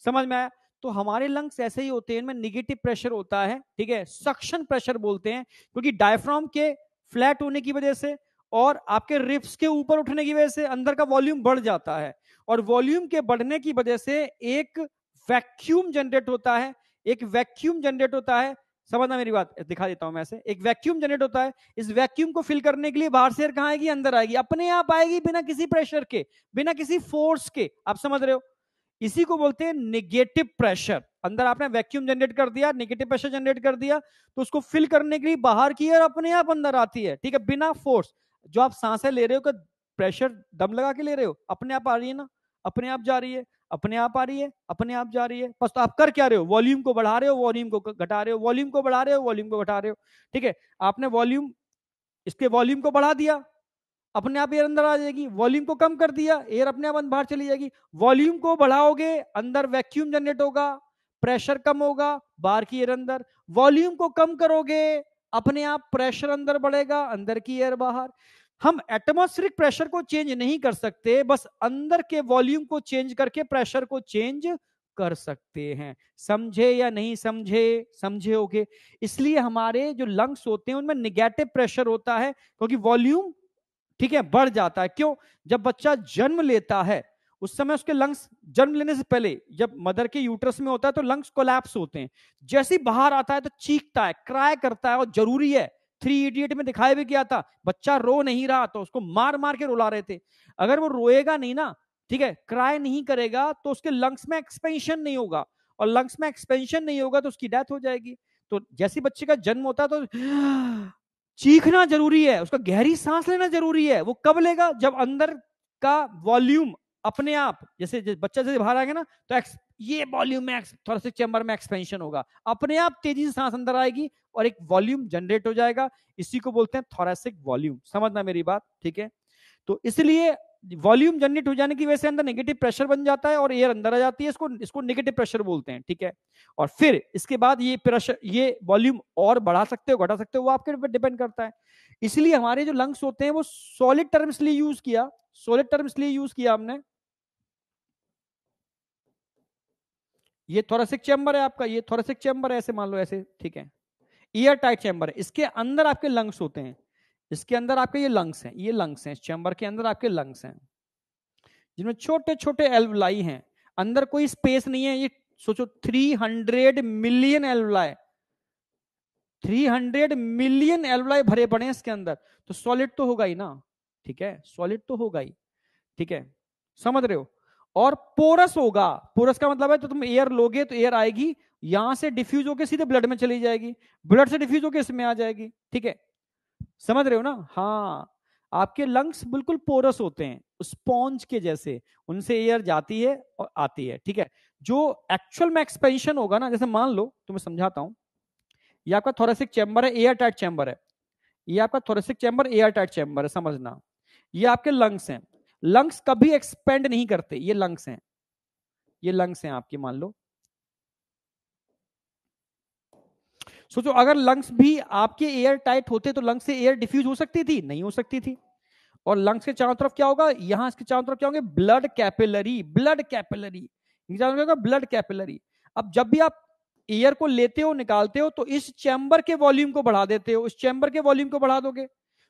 समझ में आया? तो हमारे लंग्स ऐसे ही होते हैं, इनमें निगेटिव प्रेशर होता है, ठीक है, सक्शन प्रेशर बोलते हैं, क्योंकि डायफ्राम के फ्लैट होने की वजह से और आपके रिब्स के ऊपर उठने की वजह से अंदर का वॉल्यूम बढ़ जाता है, और वॉल्यूम के बढ़ने की वजह से एक वैक्यूम जनरेट होता है, एक वैक्यूम जनरेट होता है। समझना मेरी बात, दिखा देता हूं मैं ऐसे, एक वैक्यूम जनरेट होता है। इस वैक्यूम को फिल करने के लिए बाहर से एयर कहां आएगी? अंदर आएगी, अपने आप आएगी, बिना किसी प्रेशर के, बिना किसी फोर्स के। आप समझ रहे हो? इसी को बोलते हैं नेगेटिव प्रेशर। अंदर आपने वैक्यूम जनरेट कर दिया, नेगेटिव प्रेशर जनरेट कर दिया, तो उसको फिल करने के लिए बाहर की एयर अपने आप अंदर आती है, ठीक है, बिना फोर्स। जो आप सांसें ले रहे हो, प्रेशर दम लगा के ले रहे हो? अपने आप आ रही है ना, अपने आप जा रही है, अपने आप आ रही है, अपने आप जा रही है। बस तो आप कर क्या रहे हो? वॉल्यूम को बढ़ा रहे हो, वॉल्यूम को घटा रहे हो, वॉल्यूम को बढ़ा रहे हो, वॉल्यूम को घटा रहे हो, ठीक है। आपने वॉल्यूम, इसके वॉल्यूम को बढ़ा दिया, अपने आप एयर अंदर आ जाएगी। वॉल्यूम को कम कर दिया, एयर अपने आप बाहर चली जाएगी। वॉल्यूम को बढ़ाओगे, अंदर वैक्यूम जनरेट होगा, प्रेशर कम होगा, बाहर की एयर अंदर। वॉल्यूम को कम करोगे, अपने आप प्रेशर अंदर बढ़ेगा, अंदर की एयर बाहर। हम एटमॉस्फेरिक प्रेशर को चेंज नहीं कर सकते, बस अंदर के वॉल्यूम को चेंज करके प्रेशर को चेंज कर सकते हैं। समझे या नहीं समझे? समझे होगे। इसलिए हमारे जो लंग्स होते हैं उनमें निगेटिव प्रेशर होता है, क्योंकि वॉल्यूम, ठीक है, बढ़ जाता है। क्यों? जब बच्चा जन्म लेता है उस समय उसके लंग्स, जन्म लेने से पहले जब मदर के यूट्रस में होता है तो लंग्स कोलैप्स होते हैं। जैसे ही बाहर आता है तो चीखता है, क्राई करता है, और जरूरी है। 3 इडियट में दिखाया भी गया था, बच्चा रो नहीं रहा तो उसको मार मार के रुला रहे थे। अगर वो रोएगा नहीं ना, ठीक है, क्राई नहीं करेगा, तो उसके लंग्स में एक्सपेंशन नहीं होगा, और लंग्स में एक्सपेंशन नहीं होगा तो उसकी डेथ हो जाएगी। तो जैसे बच्चे का जन्म होता है तो चीखना जरूरी है, उसका गहरी सांस लेना जरूरी है। वो कब लेगा? जब अंदर का वॉल्यूम अपने आप, जैसे बच्चा जैसे बाहर आएगा ना तो ये वॉल्यूम में थोरेसिक चैम्बर में एक्सपेंशन होगा, अपने आप तेजी से सांस अंदर आएगी और एक वॉल्यूम जनरेट हो जाएगा। इसी को बोलते हैं थोरेसिक वॉल्यूम। समझना मेरी बात, ठीक है। तो इसलिए वॉल्यूम जनरेट हो जाने की वजह से अंदर नेगेटिव प्रेशर बन जाता है और एयर अंदर आ जाती है, इसको नेगेटिव प्रेशर बोलते हैं, ठीक है। और फिर इसके बाद ये प्रेशर, ये वॉल्यूम और बढ़ा सकते हो, घटा सकते हो, वो आपके ऊपर डिपेंड करता है। इसलिए हमारे जो लंग्स होते हैं वो सॉलिड टर्म इसलिए यूज किया, सॉलिड टर्म इसलिए यूज किया हमने। ये थोरेसिक चैम्बर है आपका, ये थोरेसिक चैम्बर है, ऐसे मान लो ऐसे, ठीक है। एयर टाइट चैम्बर है, इसके अंदर आपके लंग्स होते हैं, इसके अंदर आपके ये लंग्स हैं, ये लंग्स हैं, इस चैम्बर के अंदर आपके लंग्स हैं, जिनमें छोटे छोटे एल्वलाई हैं। अंदर कोई स्पेस नहीं है। ये सोचो 300 मिलियन एल्वलाई, 300 मिलियन एल्वलाई भरे पड़े हैं इसके अंदर, तो सॉलिड तो होगा ही ना, ठीक है, सॉलिड तो होगा ही, ठीक है, समझ रहे हो। और पोरस होगा, पोरस का मतलब है तो तुम एयर लोगे तो एयर आएगी, यहां से डिफ्यूज होकर सीधे ब्लड में चली जाएगी, ब्लड से डिफ्यूज होकर इसमें आ जाएगी, ठीक है, समझ रहे हो ना। हाँ, आपके लंग्स बिल्कुल पोरस होते हैं, स्पॉन्ज के जैसे, उनसे एयर जाती है और आती है, ठीक है। जो एक्चुअल में एक्सपेंशन होगा ना, जैसे मान लो तुम्हें समझाता हूं, ये आपका थोरेसिक चैम्बर है, एयर टाइट चैम्बर है, ये आपका thoracic chamber air tight chamber है, समझना। ये आपके लंग्स हैं, लंग्स कभी एक्सपेंड नहीं करते, ये लंग्स हैं, ये लंग्स हैं आपके, मान लो। सोचो अगर लंग्स भी आपके एयर टाइट होते तो लंग्स से एयर डिफ्यूज हो सकती थी? नहीं हो सकती थी। और लंग्स के चारों तरफ क्या होगा? यहां इसके चारों तरफ क्या होंगे? Blood capillary, blood capillary, blood capillary. अब जब भी आप एयर को लेते हो, निकालते हो, तो इस चैम्बर के वॉल्यूम को बढ़ा देते हो, इस चैम्बर के वॉल्यूम को बढ़ा दोगे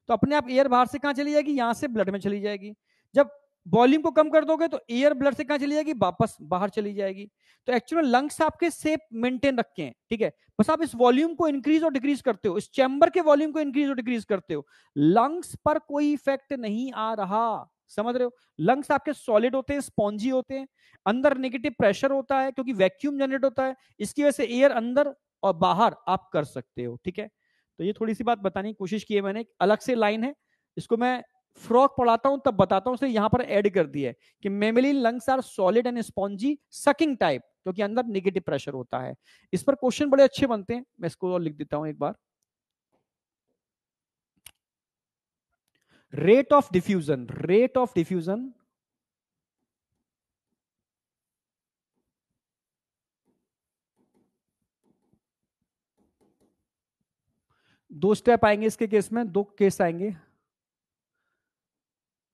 तो अपने आप एयर बाहर से कहां चली जाएगी? यहां से ब्लड में चली जाएगी। जब वॉल्यूम को कम कर दोगे तो एयर ब्लड से कहां चली जाएगी? वापस बाहर चली जाएगी। तो एक्चुअली लंग्स आपके शेप मेंटेन रखे हैं, ठीक है, बस आप इस वॉल्यूम को इंक्रीज और डिक्रीज करते हो, इस चैम्बर के वॉल्यूम को इंक्रीज और डिक्रीज करते हो। लंग्स पर कोई इफेक्ट नहीं आ रहा, समझ रहे हो। लंग्स आपके सॉलिड होते हैं, स्पॉन्जी होते हैं, अंदर नेगेटिव प्रेशर होता है क्योंकि वैक्यूम जनरेट होता है, इसकी वजह से एयर अंदर और बाहर आप कर सकते हो, ठीक है। तो ये थोड़ी सी बात बताने की कोशिश की है मैंने, अलग से लाइन है, इसको मैं फ्रॉक पढ़ाता हूं तब बताता हूं, उसे यहां पर ऐड कर दिया है कि mammalian lungs are solid and spongy sucking type, क्योंकि अंदर नेगेटिव प्रेशर होता है। इस पर क्वेश्चन बड़े अच्छे बनते हैं, मैं इसको और लिख देता हूं एक बार। Rate of diffusion, rate of diffusion दो स्टेप आएंगे इसके केस में, दो केस आएंगे।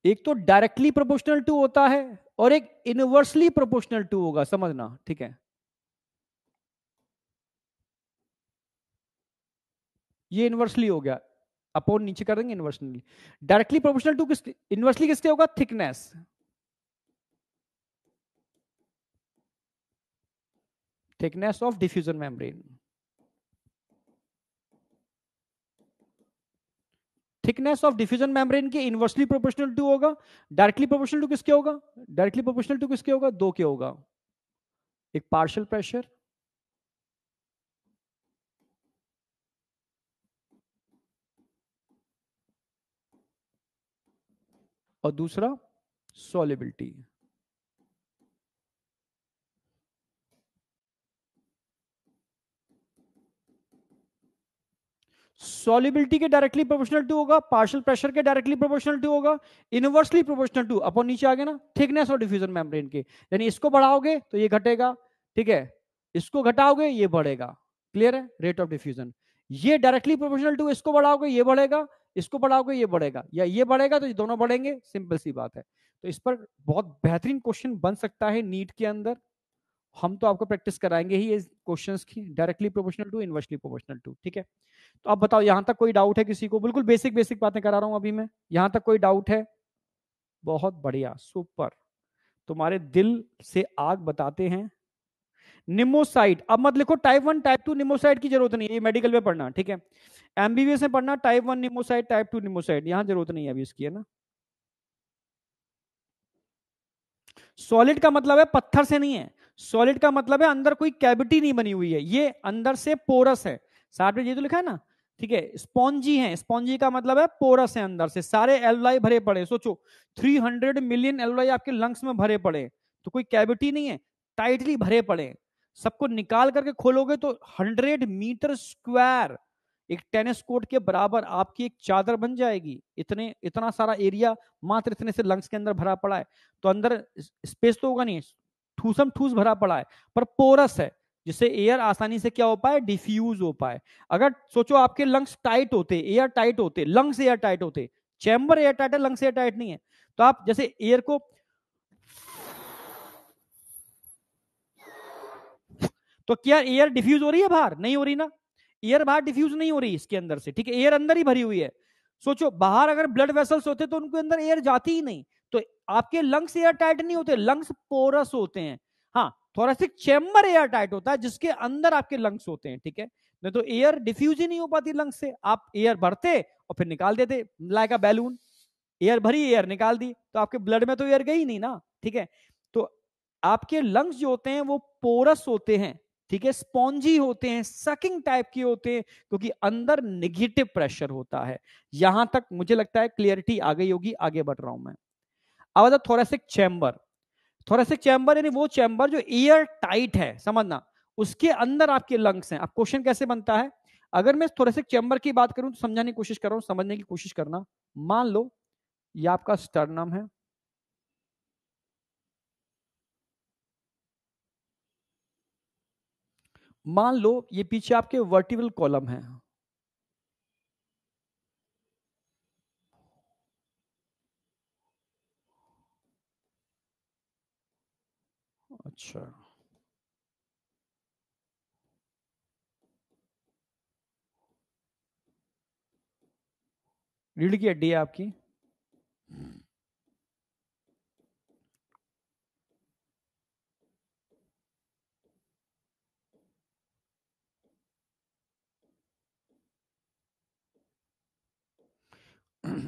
एक तो डायरेक्टली प्रोपोर्शनल टू होता है और एक इनवर्सली प्रोपोर्शनल टू होगा, समझना, ठीक है। ये इनवर्सली हो गया, अपोन नीचे कर देंगे इनवर्सली। डायरेक्टली प्रोपोर्शनल टू किस, इनवर्सली किसके होगा, thickness, thickness of diffusion membrane. Thickness of diffusion membrane के इनवर्सली प्रोपोर्शनल टू होगा। डायरेक्टली प्रोपोर्शनल टू किसके होगा, डायरेक्टली प्रोपोर्शनल टू किसके होगा, दो के होगा, एक पार्शियल प्रेशर और दूसरा सॉलिबिलिटी। सॉलिबिलिटी के डायरेक्टली प्रोपोर्शनल टू होगा, पार्शियल प्रेशर के डायरेक्टली प्रोपोर्शनल टू होगा, इनवर्सली प्रोपोर्शनल टू अपन नीचे आ गए ना थिकनेस और डिफ्यूजन मेम्ब्रेन के, यानी इसको बढ़ाओगे तो ये घटेगा, ठीक है, इसको घटाओगे ये बढ़ेगा। क्लियर है, रेट ऑफ डिफ्यूजन। ये डायरेक्टली प्रोपोर्शनल टू, इसको बढ़ाओगे ये बढ़ेगा, इसको बढ़ाओगे ये बढ़ेगा, या ये बढ़ेगा तो ये दोनों बढ़ेंगे, सिंपल सी बात है। तो इस पर बहुत बेहतरीन क्वेश्चन बन सकता है नीट के अंदर। हम तो आपको प्रैक्टिस कराएंगे ही इस क्वेश्चंस की, directly proportional to, inversely proportional to, ठीक है। तो अब बताओ यहां तक कोई डाउट है किसी को, बिल्कुल बेसिक बेसिक बातें करा रहा हूं अभी मैं, यहां तक कोई डाउट है? बहुत बढ़िया, सुपर, तुम्हारे दिल से आग बताते हैं। निमोसाइड, अब मत लिखो टाइप 1 टाइप 2 निमोसाइड की जरूरत नहीं है, ये मेडिकल में पढ़ना, ठीक है। एमबीबीएस में पढ़ना टाइप 1 निमोसाइड, टाइप 2 निमोसाइड, यहां जरूरत नहीं है अभी इसकी, है ना। सॉलिड का मतलब है पत्थर से नहीं है, सॉलिड का मतलब है अंदर कोई कैविटी नहीं बनी हुई है, ये अंदर से पोरस है। साथ में ये तो लिखा है ना, ठीक है। स्पॉन्जी है, स्पॉन्जी का मतलब है पोरस है, अंदर से सारे एल्वलाई भरे पड़े। सोचो 300 मिलियन एल्वलाई आपके लंग्स में भरे पड़े, तो कोई कैविटी नहीं है, टाइटली भरे पड़े। सबको निकाल करके खोलोगे तो 100 मीटर स्क्वायर, एक टेनिस कोर्ट के बराबर आपकी एक चादर बन जाएगी। इतने इतना सारा एरिया मात्र इतने से लंग्स के अंदर भरा पड़ा है, तो अंदर स्पेस तो होगा नहीं, ठूसम ठूस भरा पड़ा है, पर पोरस है, जिससे एयर आसानी से क्या हो पाए, डिफ्यूज हो पाए। अगर सोचो आपके लंग्स टाइट होते, एयर टाइट होते, लंग्स एयर टाइट होते, चैम्बर एयर टाइट है, लंग्स एयर टाइट नहीं है, तो आप जैसे एयर को, तो क्या एयर डिफ्यूज हो रही है बाहर, नहीं हो रही ना, एयर बाहर डिफ्यूज नहीं हो रही इसके अंदर से, ठीक है, एयर अंदर ही भरी हुई है। सोचो बाहर अगर ब्लड वेसल्स होते तो उनके अंदर एयर जाती ही नहीं, तो आपके लंग्स एयर टाइट नहीं होते, लंग्स पोरस होते हैं। हाँ, थोरेसिक चैम्बर एयर टाइट होता है जिसके अंदर आपके लंग्स होते हैं, ठीक है। नहीं तो एयर डिफ्यूज ही नहीं हो पाती लंग्स से, आप एयर भरते और फिर निकाल देते लाइक अ बैलून, एयर भरी एयर निकाल दी, तो आपके ब्लड में तो एयर गई नहीं ना, ठीक है। तो आपके लंग्स जो होते हैं वो पोरस होते हैं, ठीक है, स्पॉन्जी होते हैं, सकिंग टाइप के होते हैं, क्योंकि अंदर नेगेटिव प्रेशर होता है। यहां तक मुझे लगता है क्लियरिटी आ गई होगी, आगे बढ़ रहा हूं मैं। अब आता थोरेसिक चैम्बर। थोरेसिक चैम्बर यानी वो चैम्बर जो एयर टाइट है, समझना, उसके अंदर आपके लंग्स हैं। अब क्वेश्चन कैसे बनता है, अगर मैं थोरेसिक चैम्बर की बात करूं तो समझाने की कोशिश कर रहा हूं, समझने की कोशिश करना। मान लो ये आपका स्टर्नम है, मान लो ये पीछे आपके वर्टिबल कॉलम है, अच्छा, रीढ़ की हड्डी है आपकी,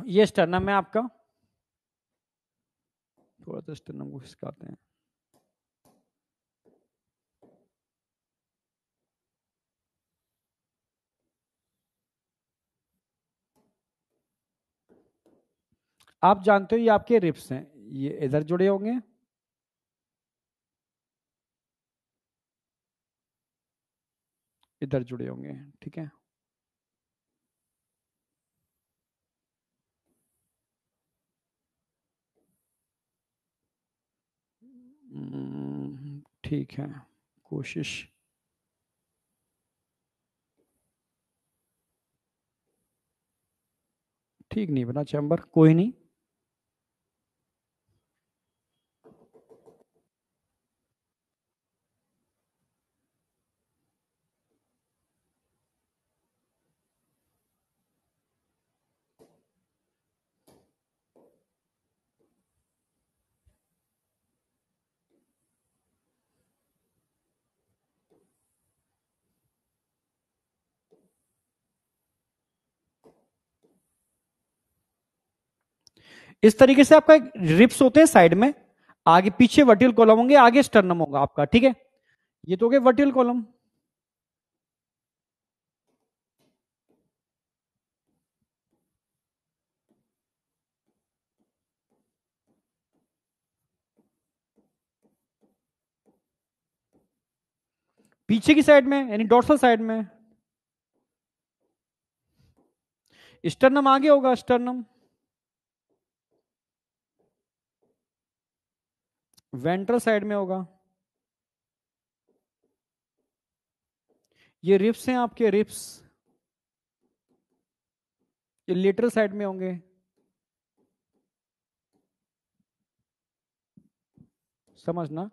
ये स्टर्नम है आपका, थोड़ा सा स्टर्नम को खिसकाते हैं। आप जानते हो ये आपके रिब्स हैं, ये इधर जुड़े होंगे, इधर जुड़े होंगे, ठीक है। ठीक है, कोशिश। ठीक नहीं बना चैम्बर, कोई नहीं। इस तरीके से आपका रिप्स होते हैं साइड में, आगे पीछे वर्टिकल कॉलम होंगे, आगे स्टर्नम होगा आपका, ठीक है। ये तो हो गए वर्टिकल कॉलम। पीछे की साइड में यानी डोर्सल साइड में स्टर्नम आगे होगा, स्टर्नम। वेंट्रल साइड में होगा। ये रिप्स हैं आपके, रिप्स। ये लेटरल साइड में होंगे। समझना।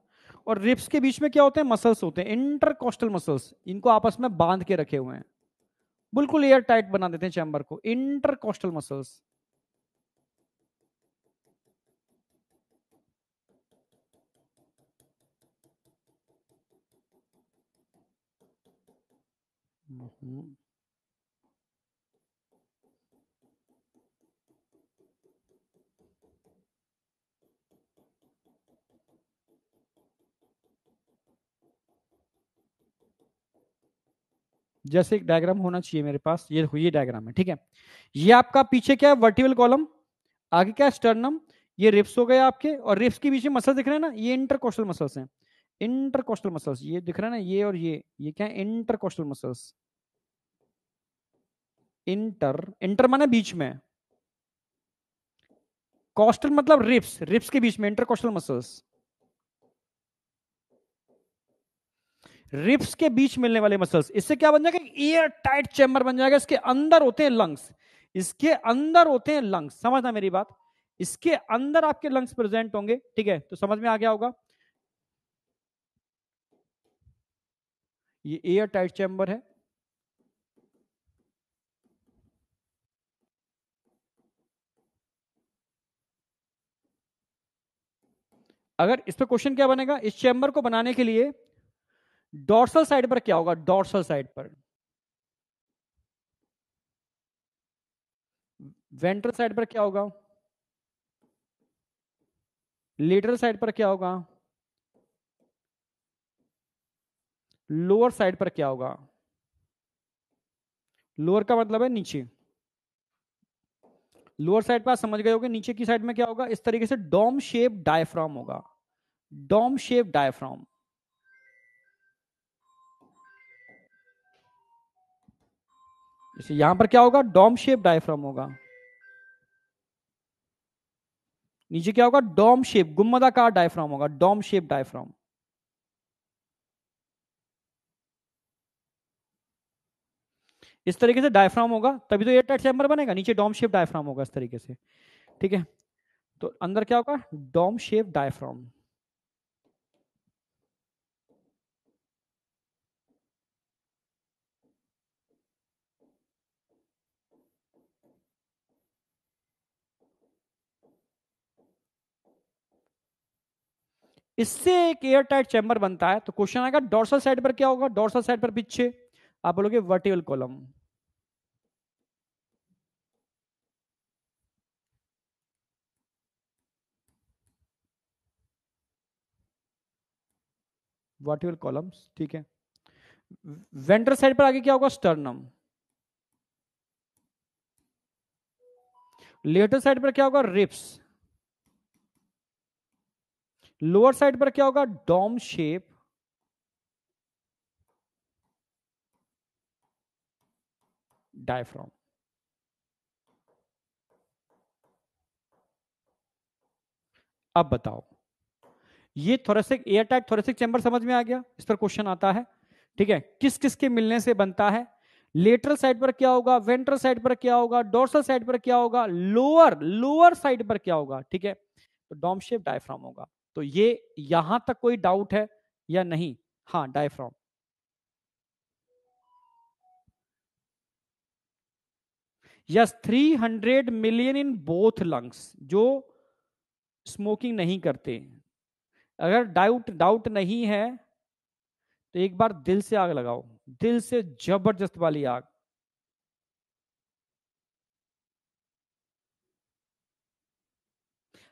और रिप्स के बीच में क्या होते हैं, मसल्स होते हैं, इंटरकोस्टल मसल्स, इनको आपस में बांध के रखे हुए हैं, बिल्कुल एयर टाइट बना देते हैं चैम्बर को, इंटरकोस्टल मसल्स। जैसे एक डायग्राम होना चाहिए मेरे पास, ये डायग्राम है, ठीक है। ये आपका पीछे क्या है, वर्टिकल कॉलम, आगे क्या है, स्टर्नम। ये रिप्स हो गए आपके, और रिप्स के बीच में मसल दिख रहे हैं ना, ये इंटरकोस्टल मसल्स हैं। इंटरकोस्टल मसल्स ये दिख रहा है ना, ये और ये क्या है, इंटरकोस्टल मसल्स। इंटर, इंटर माने बीच में, कोस्टल मतलब रिप्स, रिप्स के बीच में इंटरकोस्टल मसल्स। रिप्स के बीच मिलने वाले मसल्स, इससे क्या बन जाएगा, एयर टाइट चैम्बर बन जाएगा। इसके अंदर होते हैं लंग्स, इसके अंदर होते हैं लंग्स, समझना मेरी बात। इसके अंदर आपके लंग्स प्रेजेंट होंगे, ठीक है, तो समझ में आ गया होगा। ये एयर टाइट चैम्बर है। अगर इस पे क्वेश्चन क्या बनेगा, इस चैम्बर को बनाने के लिए डॉर्सल साइड पर क्या होगा, डॉर्सल साइड पर, वेंट्रल साइड पर क्या होगा, लेटरल साइड पर क्या होगा, लोअर साइड पर क्या होगा। लोअर का मतलब है नीचे, लोअर साइड पर आप समझ गए होगे, नीचे की साइड में क्या होगा, इस तरीके से डोम शेप डायफ्राम होगा, डोम शेप डायफ्राम। जैसे यहां पर क्या होगा, डोम शेप डायफ्राम होगा। नीचे क्या होगा, डोम शेप, गुम्मदाकार डायफ्राम होगा, डोम शेप डायफ्राम। इस तरीके से डायफ्राम होगा, तभी तो एयर टाइट चैम्बर बनेगा, नीचे डोम शेप डायफ्राम होगा इस तरीके से, ठीक है। तो अंदर क्या होगा, डोम शेप डायफ्राम। इससे एक एयर टाइट चैम्बर बनता है। तो क्वेश्चन आएगा डोर्सल साइड पर क्या होगा, डोर्सल साइड पर पीछे आप बोलोगे वर्टिकल कॉलम। वर्टिकल कॉलम्स, ठीक है। वेंट्रल साइड पर आगे क्या होगा, स्टर्नम। लेटर साइड पर क्या होगा? रिप्स। लोअर साइड पर क्या होगा? Dome shape. डायफ्राम। अब बताओ, ये thoracic air tight thoracic chamber समझ में आ गया? इस पर क्वेश्चन आता है, ठीक है। किस किस के मिलने से बनता है? लेटरल साइड पर क्या होगा? वेंट्रल साइड पर क्या होगा? डोर्सल साइड पर क्या होगा? लोअर लोअर साइड पर क्या होगा? ठीक है, तो डोम शेप डायफ्राम होगा। तो ये यहां तक कोई डाउट है या नहीं? हाँ, diaphragm. Yes, 300 million in both lungs जो स्मोकिंग नहीं करते। अगर डाउट डाउट नहीं है तो एक बार दिल से आग लगाओ, दिल से जबरदस्त वाली आग।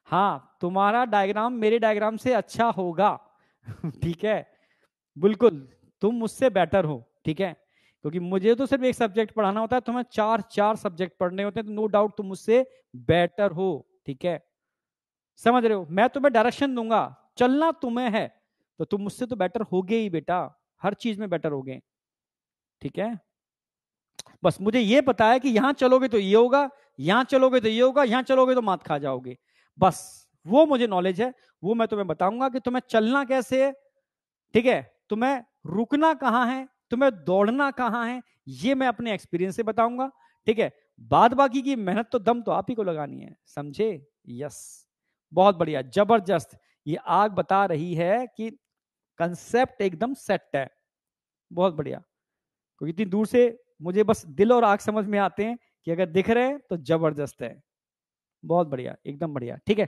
हाँ, तुम्हारा डायग्राम मेरे डायग्राम से अच्छा होगा। ठीक है, बिल्कुल, तुम मुझसे बेटर हो, ठीक है। क्योंकि मुझे तो सिर्फ एक सब्जेक्ट पढ़ाना होता है, तुम्हें चार चार सब्जेक्ट पढ़ने होते हैं, तो नो डाउट तुम मुझसे बेटर हो, ठीक है। समझ रहे हो? मैं तुम्हें डायरेक्शन दूंगा, चलना तुम्हें है, तो तुम मुझसे तो बेटर होगे ही बेटा, हर चीज में बेटर होगे, ठीक है। बस मुझे ये पता है कि यहां चलोगे तो ये होगा, यहां चलोगे तो ये होगा, यहां चलोगे तो मात खा जाओगे। बस वो मुझे नॉलेज है, वो मैं तुम्हें बताऊंगा कि तुम्हें चलना कैसे है, ठीक है, तुम्हें रुकना कहां है, तुम्हें दौड़ना कहां है, ये मैं अपने एक्सपीरियंस से बताऊंगा, ठीक है। बाद बाकी की मेहनत तो दम तो आप ही को लगानी है, समझे? यस, बहुत बढ़िया, जबरदस्त। ये आग बता रही है कि कंसेप्ट एकदम सेट है, बहुत बढ़िया। क्योंकि इतनी दूर से मुझे बस दिल और आग समझ में आते हैं कि अगर दिख रहे हैं तो जबरदस्त है, बहुत बढ़िया, एकदम बढ़िया, ठीक है।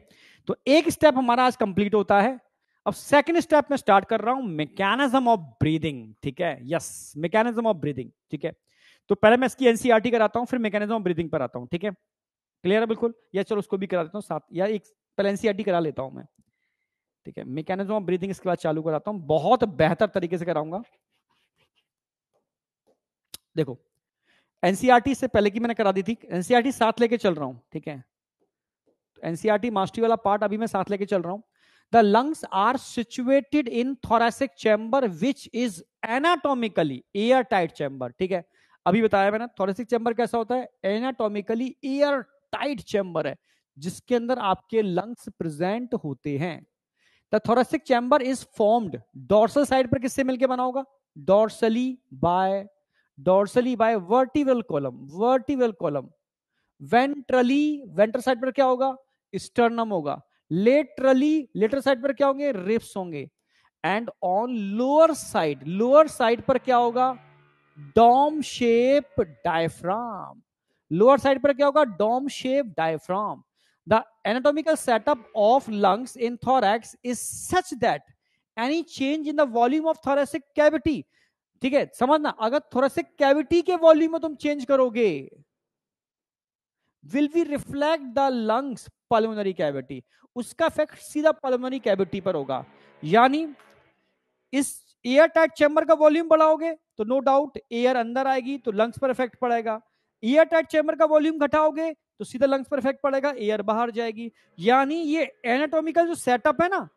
तो एक स्टेप हमारा आज कंप्लीट होता है। अब सेकंड स्टेप में स्टार्ट कर रहा हूं, मैकेनिज्म ऑफ ब्रीदिंग, ठीक है। यस, मैकेनिज्म ऑफ ब्रीदिंग, ठीक है। तो पहले मैं इसकी एनसीईआरटी कराता हूं, फिर मैकेनिज्म ऑफ ब्रीदिंग पर आता हूं, ठीक है। क्लियर है बिल्कुल? या चलो उसको भी करा देता हूं साथ, या एक पहले एनसीईआरटी करा लेता हूं मैं, ठीक है। मैकेनिज्म ऑफ ब्रीदिंग इसके बाद चालू कराता हूं, बहुत बेहतर तरीके से कराऊंगा। देखो, एनसीईआरटी से पहले की मैंने करा दी थी, एनसीईआरटी साथ लेके चल रहा हूं, ठीक है। एनसीईआरटी मास्टरी वाला पार्ट अभी मैं साथ लेके चल रहा हूं। The lungs are situated in thoracic chamber which is anatomically air tight chamber, ठीक है। अभी बताया मैंने थोरेसिक चैम्बर कैसा होता है, एनाटॉमिकली एयर टाइट चैम्बर है जिसके अंदर आपके लंग्स प्रेजेंट होते हैं। The thoracic chamber is formed dorsal side पर किससे मिलकर बना होगा? Dorsally by vertebral column, vertebral column. Ventrally, ventral side पर क्या होगा? स्टर्नम होगा। लेटरली, लेटर साइड पर क्या होंगे? रिब्स होंगे। एंड ऑन लोअर साइड पर क्या होगा? Dome shape diaphragm. Lower side पर क्या होगा? Dome shape diaphragm. The anatomical setup of lungs in thorax is such that any change in the volume of thoracic cavity, ठीक है, समझना, अगर थोरेसिक कैविटी के वॉल्यूम में तुम चेंज करोगे will be reflect the lungs pulmonary cavity, उसका इफेक्ट सीधा पल्मोनरी कैविटी पर होगा। यानी इस एयर टाइट चैम्बर का वॉल्यूम बढ़ाओगे तो नो डाउट एयर अंदर आएगी तो लंग्स पर इफेक्ट पड़ेगा। एयर टाइट चैम्बर का वॉल्यूम घटाओगे तो सीधा लंग्स पर इफेक्ट पड़ेगा, एयर बाहर जाएगी। यानी ये एनाटॉमिकल जो सेटअप है ना,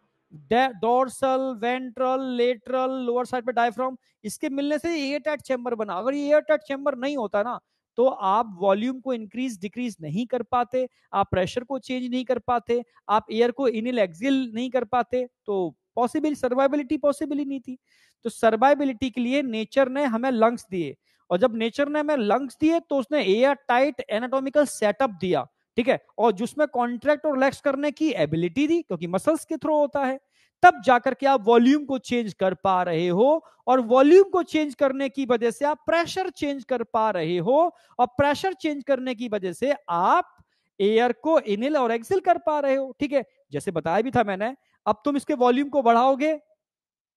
dorsal, ventral, lateral, lower side पे डायफ्राम, इसके मिलने से एयर टाइट चैम्बर बना। अगर ये एयर टाइट चैम्बर नहीं होता ना तो आप वॉल्यूम को इंक्रीज डिक्रीज नहीं कर पाते, आप प्रेशर को चेंज नहीं कर पाते, आप एयर को इनहेल एक्सहेल नहीं कर पाते, तो पॉसिबल सर्वाइबिलिटी पॉसिबल ही नहीं थी। तो सर्वाइबिलिटी के लिए नेचर ने हमें लंग्स दिए, और जब नेचर ने हमें लंग्स दिए तो उसने एयर टाइट एनाटॉमिकल सेटअप दिया, ठीक है, और जिसमें कॉन्ट्रैक्ट और रिलैक्स करने की एबिलिटी दी क्योंकि मसल्स के थ्रू होता है, तब जाकर के आप वॉल्यूम को चेंज कर पा रहे हो, और वॉल्यूम को चेंज करने की वजह से आप प्रेशर चेंज कर पा रहे हो, और प्रेशर चेंज करने की वजह से आप एयर को इनहेल और एक्सहेल कर पा रहे हो, ठीक है। जैसे बताया भी था मैंने, अब तुम इसके वॉल्यूम को बढ़ाओगे,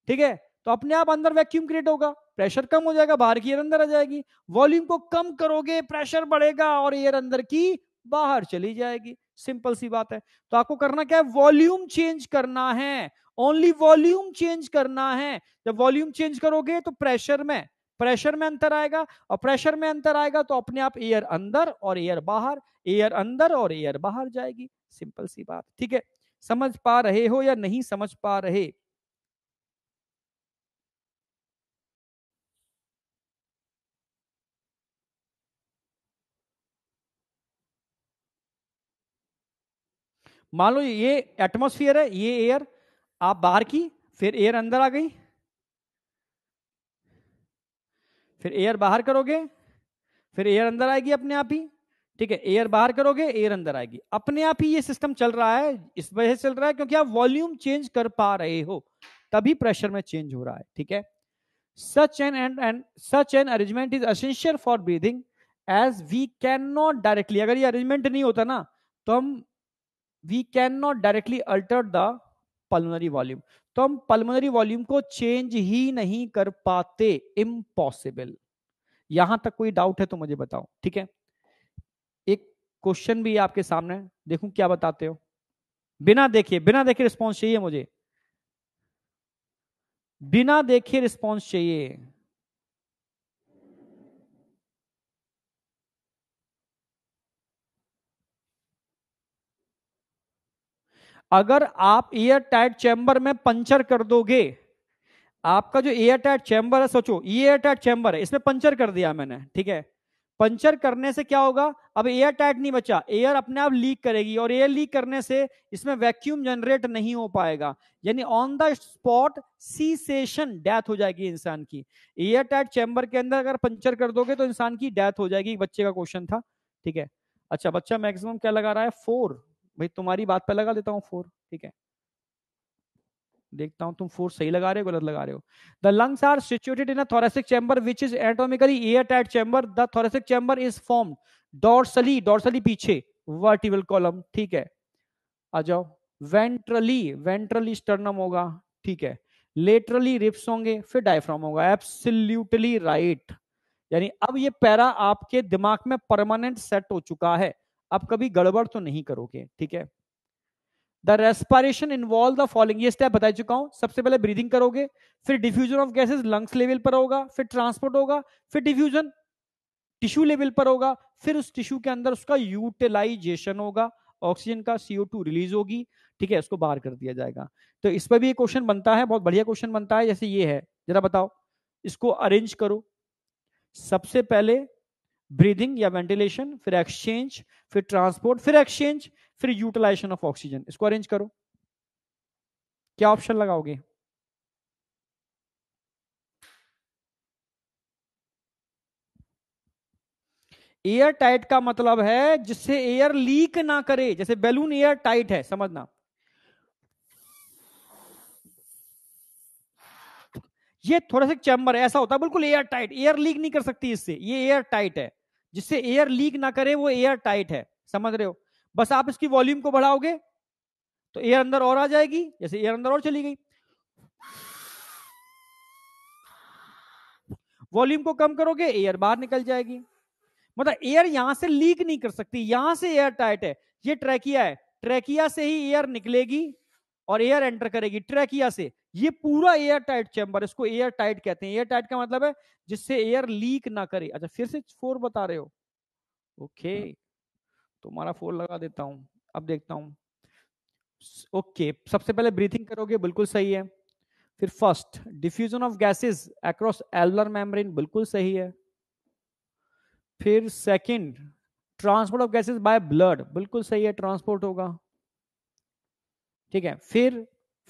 ठीक है, तो अपने आप अंदर वैक्यूम क्रिएट होगा, प्रेशर कम हो जाएगा, बाहर की एयर अंदर आ जाएगी। वॉल्यूम को कम करोगे, प्रेशर बढ़ेगा और एयर अंदर की बाहर चली जाएगी, सिंपल सी बात है। तो आपको करना क्या है? वॉल्यूम चेंज करना है, ओनली वॉल्यूम चेंज करना है। जब वॉल्यूम चेंज करोगे तो प्रेशर में प्रेशर में अंतर आएगा, और प्रेशर में अंतर आएगा तो अपने आप एयर अंदर और एयर बाहर, एयर अंदर और एयर बाहर जाएगी। सिंपल सी बात, ठीक है। समझ पा रहे हो या नहीं समझ पा रहे? मान लो ये एटमॉस्फेयर है, ये एयर आप बाहर की, फिर एयर अंदर आ गई, फिर एयर बाहर करोगे, फिर एयर अंदर आएगी अपने आप ही, ठीक है। एयर बाहर करोगे, एयर अंदर आएगी, अपने आप ही ये सिस्टम चल रहा है। इस वजह से चल रहा है क्योंकि आप वॉल्यूम चेंज कर पा रहे हो, तभी प्रेशर में चेंज हो रहा है, ठीक है। such an arrangement is essential for breathing as we cannot directly, अगर ये अरेंजमेंट नहीं होता ना तो हम we cannot directly alter the pulmonary volume, तो हम पल्मोनरी वॉल्यूम को चेंज ही नहीं कर पाते, इम्पॉसिबल। यहां तक कोई डाउट है तो मुझे बताओ, ठीक है। एक क्वेश्चन भी आपके सामने, देखूं क्या बताते हो। बिना देखे रिस्पॉन्स चाहिए मुझे, बिना देखे रिस्पॉन्स चाहिए। अगर आप एयर टाइट चैम्बर में पंचर कर दोगे, आपका जो एयर टाइट चैम्बर है, सोचो ये एयर टाइट चैम्बर है, इसमें पंचर कर दिया मैंने, ठीक है। पंचर करने से क्या होगा, अब एयर टाइट नहीं बचा, एयर अपने आप लीक करेगी, और एयर लीक करने से इसमें वैक्यूम जनरेट नहीं हो पाएगा, यानी on the spot cessation, death हो जाएगी इंसान की। एयर टाइट चैम्बर के अंदर अगर पंचर कर दोगे तो इंसान की डेथ हो जाएगी। बच्चे का क्वेश्चन था, ठीक है। अच्छा, बच्चा मैक्सिमम क्या लगा रहा है, 4। भाई तुम्हारी बात पे लगा देता हूँ 4, ठीक है। देखता हूं तुम 4 सही लगा रहे हो गलत लगा रहे हो। The lungs are situated in a thoracic chamber which is anatomically airtight chamber. The thoracic chamber is formed dorsally पीछे vertebral column, ठीक है। आ जाओ, वेंट्रली स्टर्नम होगा, ठीक है। लेटरली रिप्स होंगे, फिर डायफ्राम होगा। Absolutely right. यानी अब ये पैरा आपके दिमाग में परमानेंट सेट हो चुका है, अब कभी गड़बड़ तो नहीं करोगे, ठीक है। The respiration involve the following, ये स्टेप बता चुका हूं। सबसे पहले ब्रीदिंग करोगे, फिर diffusion of gases lungs level पर होगा, फिर ट्रांसपोर्ट होगा, फिर डिफ्यूजन टिश्यू लेवल पर होगा, फिर उस टिश्यू के अंदर उसका यूटिलाइजेशन होगा, ऑक्सीजन का CO2 रिलीज होगी, ठीक है, उसको बाहर कर दिया जाएगा। तो इस पर भी एक क्वेश्चन बनता है, बहुत बढ़िया क्वेश्चन बनता है, जैसे ये है, जरा बताओ इसको अरेंज करो। सबसे पहले ब्रीदिंग या वेंटिलेशन, फिर एक्सचेंज, फिर ट्रांसपोर्ट, फिर एक्सचेंज, फिर यूटिलाइजेशन ऑफ ऑक्सीजन। इसको अरेंज करो, क्या ऑप्शन लगाओगे? एयर टाइट का मतलब है जिससे एयर लीक ना करे, जैसे बैलून एयर टाइट है, समझना। ये थोड़ा सा चैम्बर ऐसा होता है बिल्कुल एयर टाइट, एयर लीक नहीं कर सकती इससे, ये एयर टाइट है। जिससे एयर लीक ना करे वो एयर टाइट है, समझ रहे हो। बस आप इसकी वॉल्यूम को बढ़ाओगे तो एयर अंदर और आ जाएगी, जैसे एयर अंदर और चली गई। वॉल्यूम को कम करोगे, एयर बाहर निकल जाएगी। मतलब एयर यहां से लीक नहीं कर सकती, यहां से एयर टाइट है। ये ट्रैकिया है, ट्रैकिया से ही एयर निकलेगी और एयर एंटर करेगी ट्रैकिया से। ये पूरा एयर टाइट चैम्बर, इसको एयर टाइट कहते हैं। एयर टाइट का मतलब है जिससे एयर लीक ना करे। अच्छा, फिर से 4 बता रहे हो, ओके, तुम्हारा 4 लगा देता हूं। अब देखता हूं, ओके। सबसे पहले ब्रीथिंग करोगे, बिल्कुल सही है। फिर first diffusion of gases across alveolar membrane, बिल्कुल सही है। फिर second transport of gases by blood, बिल्कुल सही है, ट्रांसपोर्ट होगा, ठीक है। फिर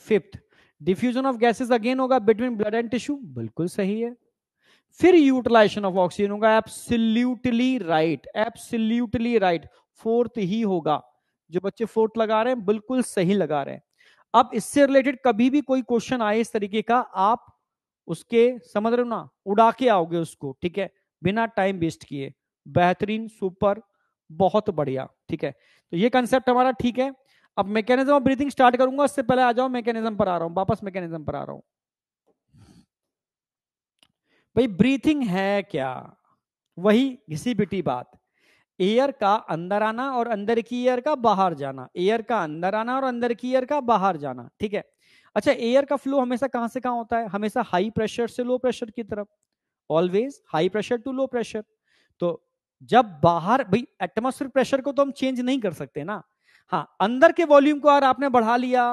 fifth diffusion of gases again होगा बिटवीन ब्लड एंड टिश्यू, बिल्कुल सही है। फिर यूटिलाइजेशन ऑफ ऑक्सीजन होगा, absolutely right, absolutely right. Fourth ही होगा, जो बच्चे फोर्थ लगा रहे हैं बिल्कुल सही लगा रहे हैं। अब इससे रिलेटेड कभी भी कोई क्वेश्चन आए इस तरीके का, आप उसके समझ रहे हो ना, उड़ा के आओगे उसको, ठीक है, बिना टाइम वेस्ट किए। बेहतरीन, सुपर, बहुत बढ़िया, ठीक है। तो ये कंसेप्ट हमारा ठीक है। अब मैकेनिज्म ऑफ ब्रीथिंग स्टार्ट करूंगा, उससे पहले आ जाओ मैकेनिज्म पर आ रहा हूं, वापस मैकेनिज्म पर आ रहा हूं। भाई ब्रीथिंग है क्या? वही घिसी पिटी बात, एयर का अंदर आना और अंदर की एयर का बाहर जाना, एयर का अंदर आना और अंदर की एयर का बाहर जाना, ठीक है। अच्छा, एयर का फ्लो हमेशा कहां से कहां होता है? हमेशा हाई प्रेशर से लो प्रेशर की तरफ। Always high pressure to low pressure. तो जब बाहर, भाई एटमॉस्फेरिक प्रेशर को तो हम चेंज नहीं कर सकते ना। हाँ, अंदर के वॉल्यूम को अगर आपने बढ़ा लिया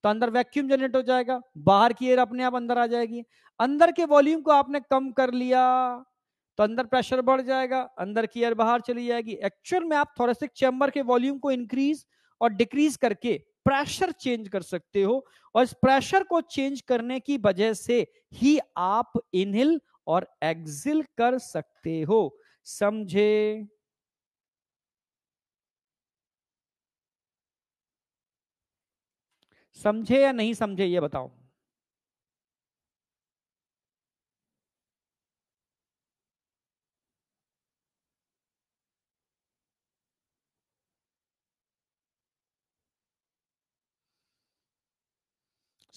तो अंदर वैक्यूम जनरेट हो जाएगा, बाहर की एयर अपने आप अंदर आ जाएगी। अंदर के वॉल्यूम को आपने कम कर लिया तो अंदर प्रेशर बढ़ जाएगा, अंदर की एयर बाहर चली जाएगी। एक्चुअल में आप थोरेसिक चैम्बर के वॉल्यूम को इंक्रीज और डिक्रीज करके प्रेशर चेंज कर सकते हो, और इस प्रेशर को चेंज करने की वजह से ही आप इनहेल और एक्सिल कर सकते हो। समझे? समझे या नहीं समझे ये बताओ।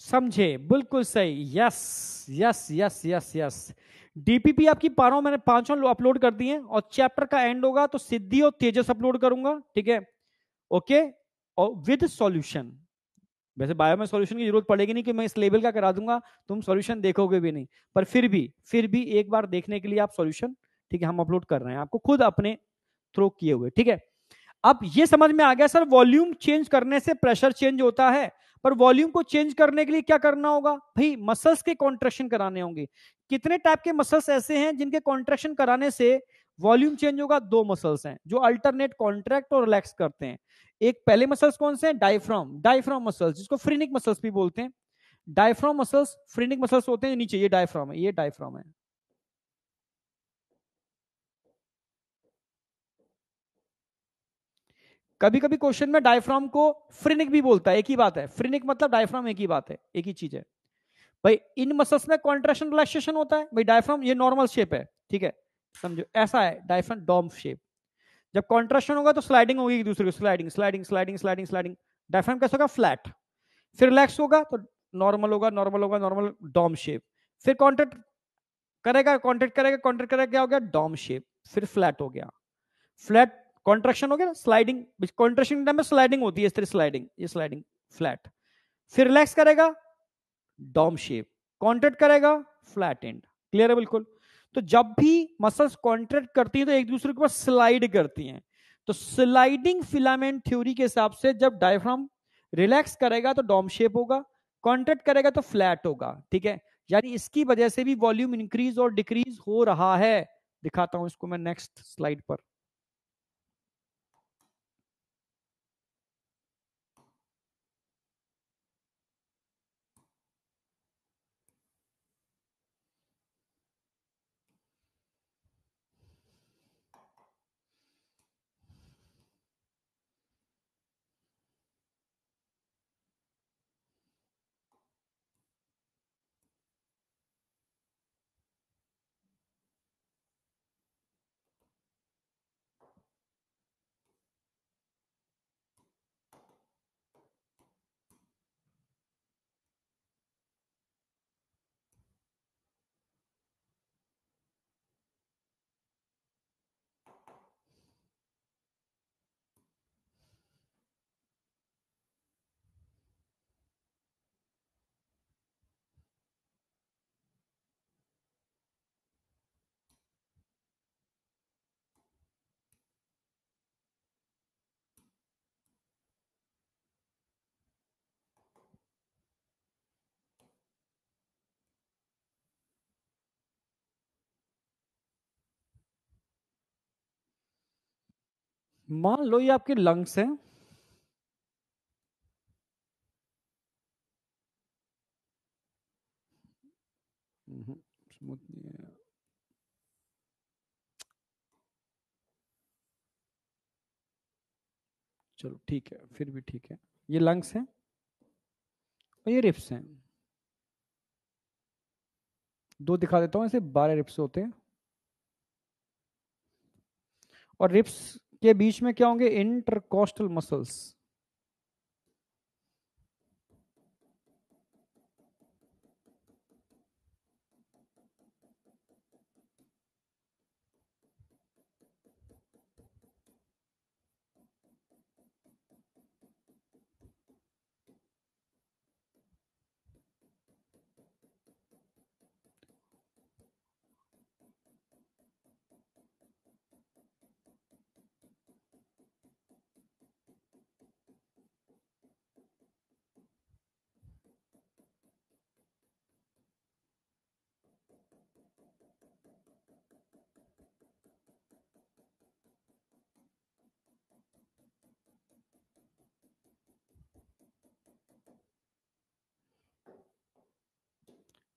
समझे, बिल्कुल सही। Yes yes yes yes yes. DPP आपकी पारों, मैंने पांचों अपलोड कर दिए, और चैप्टर का एंड होगा तो सिद्धि और तेजस अपलोड करूंगा, ठीक है? ओके, और विद सॉल्यूशन। वैसे बायो में सॉल्यूशन की जरूरत पड़ेगी नहीं कि मैं इस लेवल का करा दूंगा, तुम सॉल्यूशन देखोगे भी नहीं, पर फिर भी एक बार देखने के लिए आप सॉल्यूशन, ठीक है, हम अपलोड कर रहे हैं आपको खुद अपने थ्रो किए हुए, ठीक है? अब ये समझ में आ गया सर, वॉल्यूम चेंज करने से प्रेशर चेंज होता है, पर वॉल्यूम को चेंज करने के लिए क्या करना होगा? भाई मसल्स के कॉन्ट्रेक्शन कराने होंगे। कितने टाइप के मसल्स ऐसे हैं जिनके कॉन्ट्रेक्शन कराने से वॉल्यूम चेंज होगा? दो मसल्स हैं जो अल्टरनेट कॉन्ट्रैक्ट और रिलैक्स करते हैं। एक पहले मसल्स कौन से हैं? डायफ्राम, डायफ्राम मसल्स, जिसको फ्रीनिक मसल्स भी बोलते हैं। डायफ्राम मसल्स फ्रीनिक मसल्स होते हैं नीचे, ये डायफ्राम है, ये डायफ्राम है। कभी कभी क्वेश्चन में डायफ्राम को फ्रीनिक भी बोलता है, एक ही बात है, फ्रीनिक मतलब डायफ्राम, एक ही बात है, एक ही चीज है। भाई इन मसल्स में कॉन्ट्रेक्शन रिलैक्सेशन होता है। भाई डायफ्राम ये नॉर्मल शेप है, ठीक है, समझो ऐसा है डायफ्राम डॉम शेप। जब कॉन्ट्रेक्शन होगा तो स्लाइडिंग होगी एक दूसरे को, sliding sliding sliding sliding sliding. Diaphragm कैसा होगा? फ्लैट। फिर रिलैक्स होगा तो नॉर्मल होगा, नॉर्मल होगा, नॉर्मल, डॉम शेप। फिर कॉन्ट्रैक्ट करेगा, कॉन्ट्रैक्ट करेगा, कॉन्ट्रैक्ट करेगा, क्या हो गया? Dom shape. फिर फ्लैट हो गया, फ्लैट। कॉन्ट्रैक्शन हो गया, स्लाइडिंग, कॉन्ट्रैक्शन टाइम में स्लाइडिंग होती है इस तरह, स्लाइडिंग, ये स्लाइडिंग, फ्लैट। फिर रिलैक्स करेगा, डॉम शेप। कॉन्ट्रैक्ट करेगा, फ्लैट एंड। क्लियर है बिल्कुल? तो जब भी मसल्स कॉन्ट्रैक्ट करती हैं तो एक दूसरे के पास स्लाइड करती हैं। तो स्लाइडिंग फिलामेंट थ्योरी के हिसाब से जब डायफ्राम रिलैक्स करेगा तो डॉम शेप होगा, कॉन्ट्रैक्ट करेगा तो फ्लैट होगा, ठीक है? यानी इसकी वजह से भी वॉल्यूम इंक्रीज और डिक्रीज हो रहा है। दिखाता हूं इसको मैं नेक्स्ट स्लाइड पर। मान लो ये आपके लंग्स हैं, स्मूथ नहीं है। चलो ठीक है, फिर भी ठीक है। ये लंग्स हैं और ये रिप्स हैं। दो दिखा देता हूँ, ऐसे 12 रिप्स होते हैं, और रिप्स के बीच में क्या होंगे? Intercostal muscles.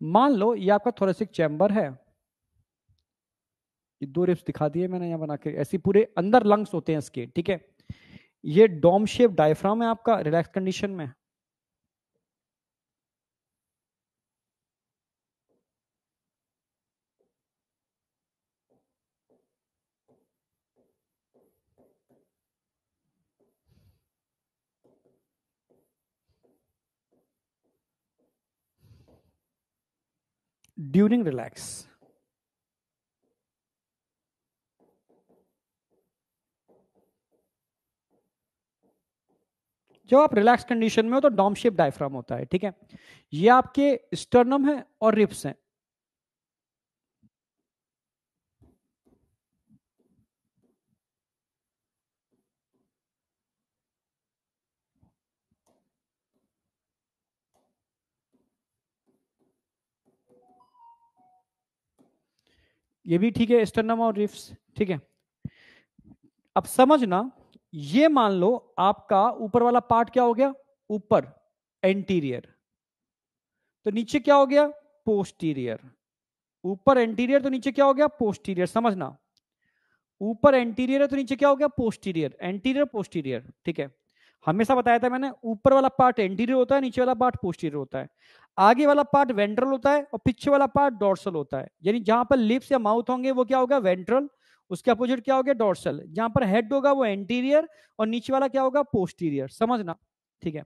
मान लो ये आपका थोरेसिक चैम्बर है, ये दो रिप्स दिखा दिए मैंने यहाँ बना के, ऐसे पूरे अंदर लंग्स होते हैं इसके, ठीक है। ये डोम शेप डायफ्राम है आपका रिलैक्स कंडीशन में। ड्यूरिंग रिलैक्स, जब आप रिलैक्स कंडीशन में हो तो डॉम शेप डायफ्राम होता है, ठीक है। ये आपके स्टर्नम है और रिप्स हैं। ये भी ठीक है, स्टर्नम और रिप्स, ठीक है। अब समझना, ये मान लो आपका ऊपर वाला पार्ट क्या हो गया, ऊपर एंटीरियर, तो नीचे क्या हो गया, पोस्टीरियर। ऊपर एंटीरियर तो नीचे क्या हो गया, पोस्टीरियर। समझना, ऊपर एंटीरियर है तो नीचे क्या हो गया, पोस्टीरियर। एंटीरियर पोस्टीरियर, ठीक है। हमेशा बताया था मैंने, ऊपर वाला पार्ट एंटीरियर होता है, नीचे वाला पार्ट पोस्टीरियर होता है। आगे वाला पार्ट वेंट्रल होता है और पीछे वाला पार्ट डॉर्सल होता है। यानी जहां पर लिप्स या माउथ होंगे वो क्या होगा, वेंट्रल। उसके अपोजिट क्या हो गया, डॉर्सल। जहां पर हेड होगा वो एंटीरियर और नीचे वाला क्या होगा, पोस्टीरियर। समझना, ठीक है।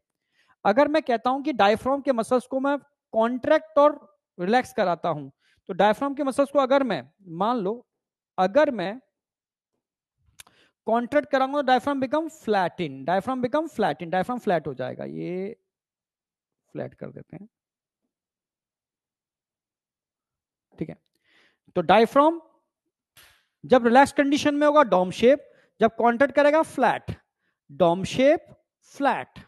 अगर मैं कहता हूं कि डायफ्राम के मसल्स को मैं कॉन्ट्रैक्ट और रिलैक्स कराता हूं, तो डायफ्राम के मसल्स को अगर मैं, मान लो अगर मैं कॉन्ट्रैक्ट कराऊंगा तो diaphragm become flatten, diaphragm become flatten, diaphragm flat हो जाएगा। ये फ्लैट कर देते हैं, ठीक है। तो डायफ्राम जब रिलैक्स कंडीशन में होगा डॉम शेप, जब कॉन्ट्रैक्ट करेगा flat. Dome shape, flat,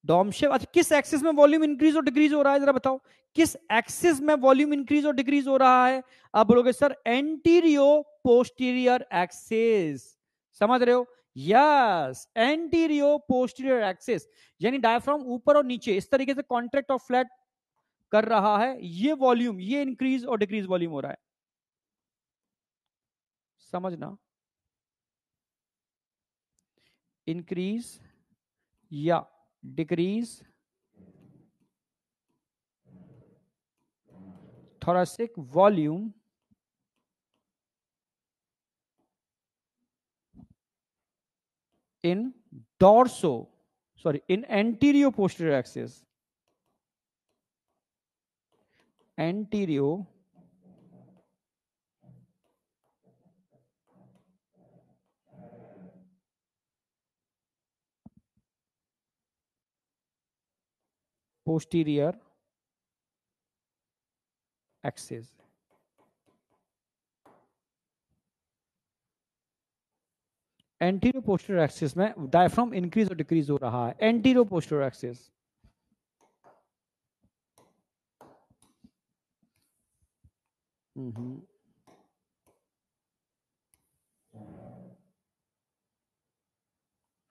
dome shape. अच्छा, किस एक्सिस में वॉल्यूम इंक्रीज और डिक्रीज हो रहा है, जरा बताओ किस एक्सिस में वॉल्यूम इंक्रीज और डिक्रीज हो रहा है। आप बोलोगे सर एंटीरियो पोस्टीरियर एक्सिस। समझ रहे हो, यस, एंटीरियो पोस्टीरियर एक्सिस। यानी डायफ्राम ऊपर और नीचे इस तरीके से कॉन्ट्रैक्ट और फ्लैट कर रहा है, ये वॉल्यूम, ये इंक्रीज और डिक्रीज वॉल्यूम हो रहा है। समझना, इंक्रीज या decrease thoracic volume in in anterior posterior axis, anterior posterior axis। Anterior posterior axis में डायफ्राम इंक्रीज और डिक्रीज हो रहा है, एंटीरियो पोस्टीरियर एक्सिस।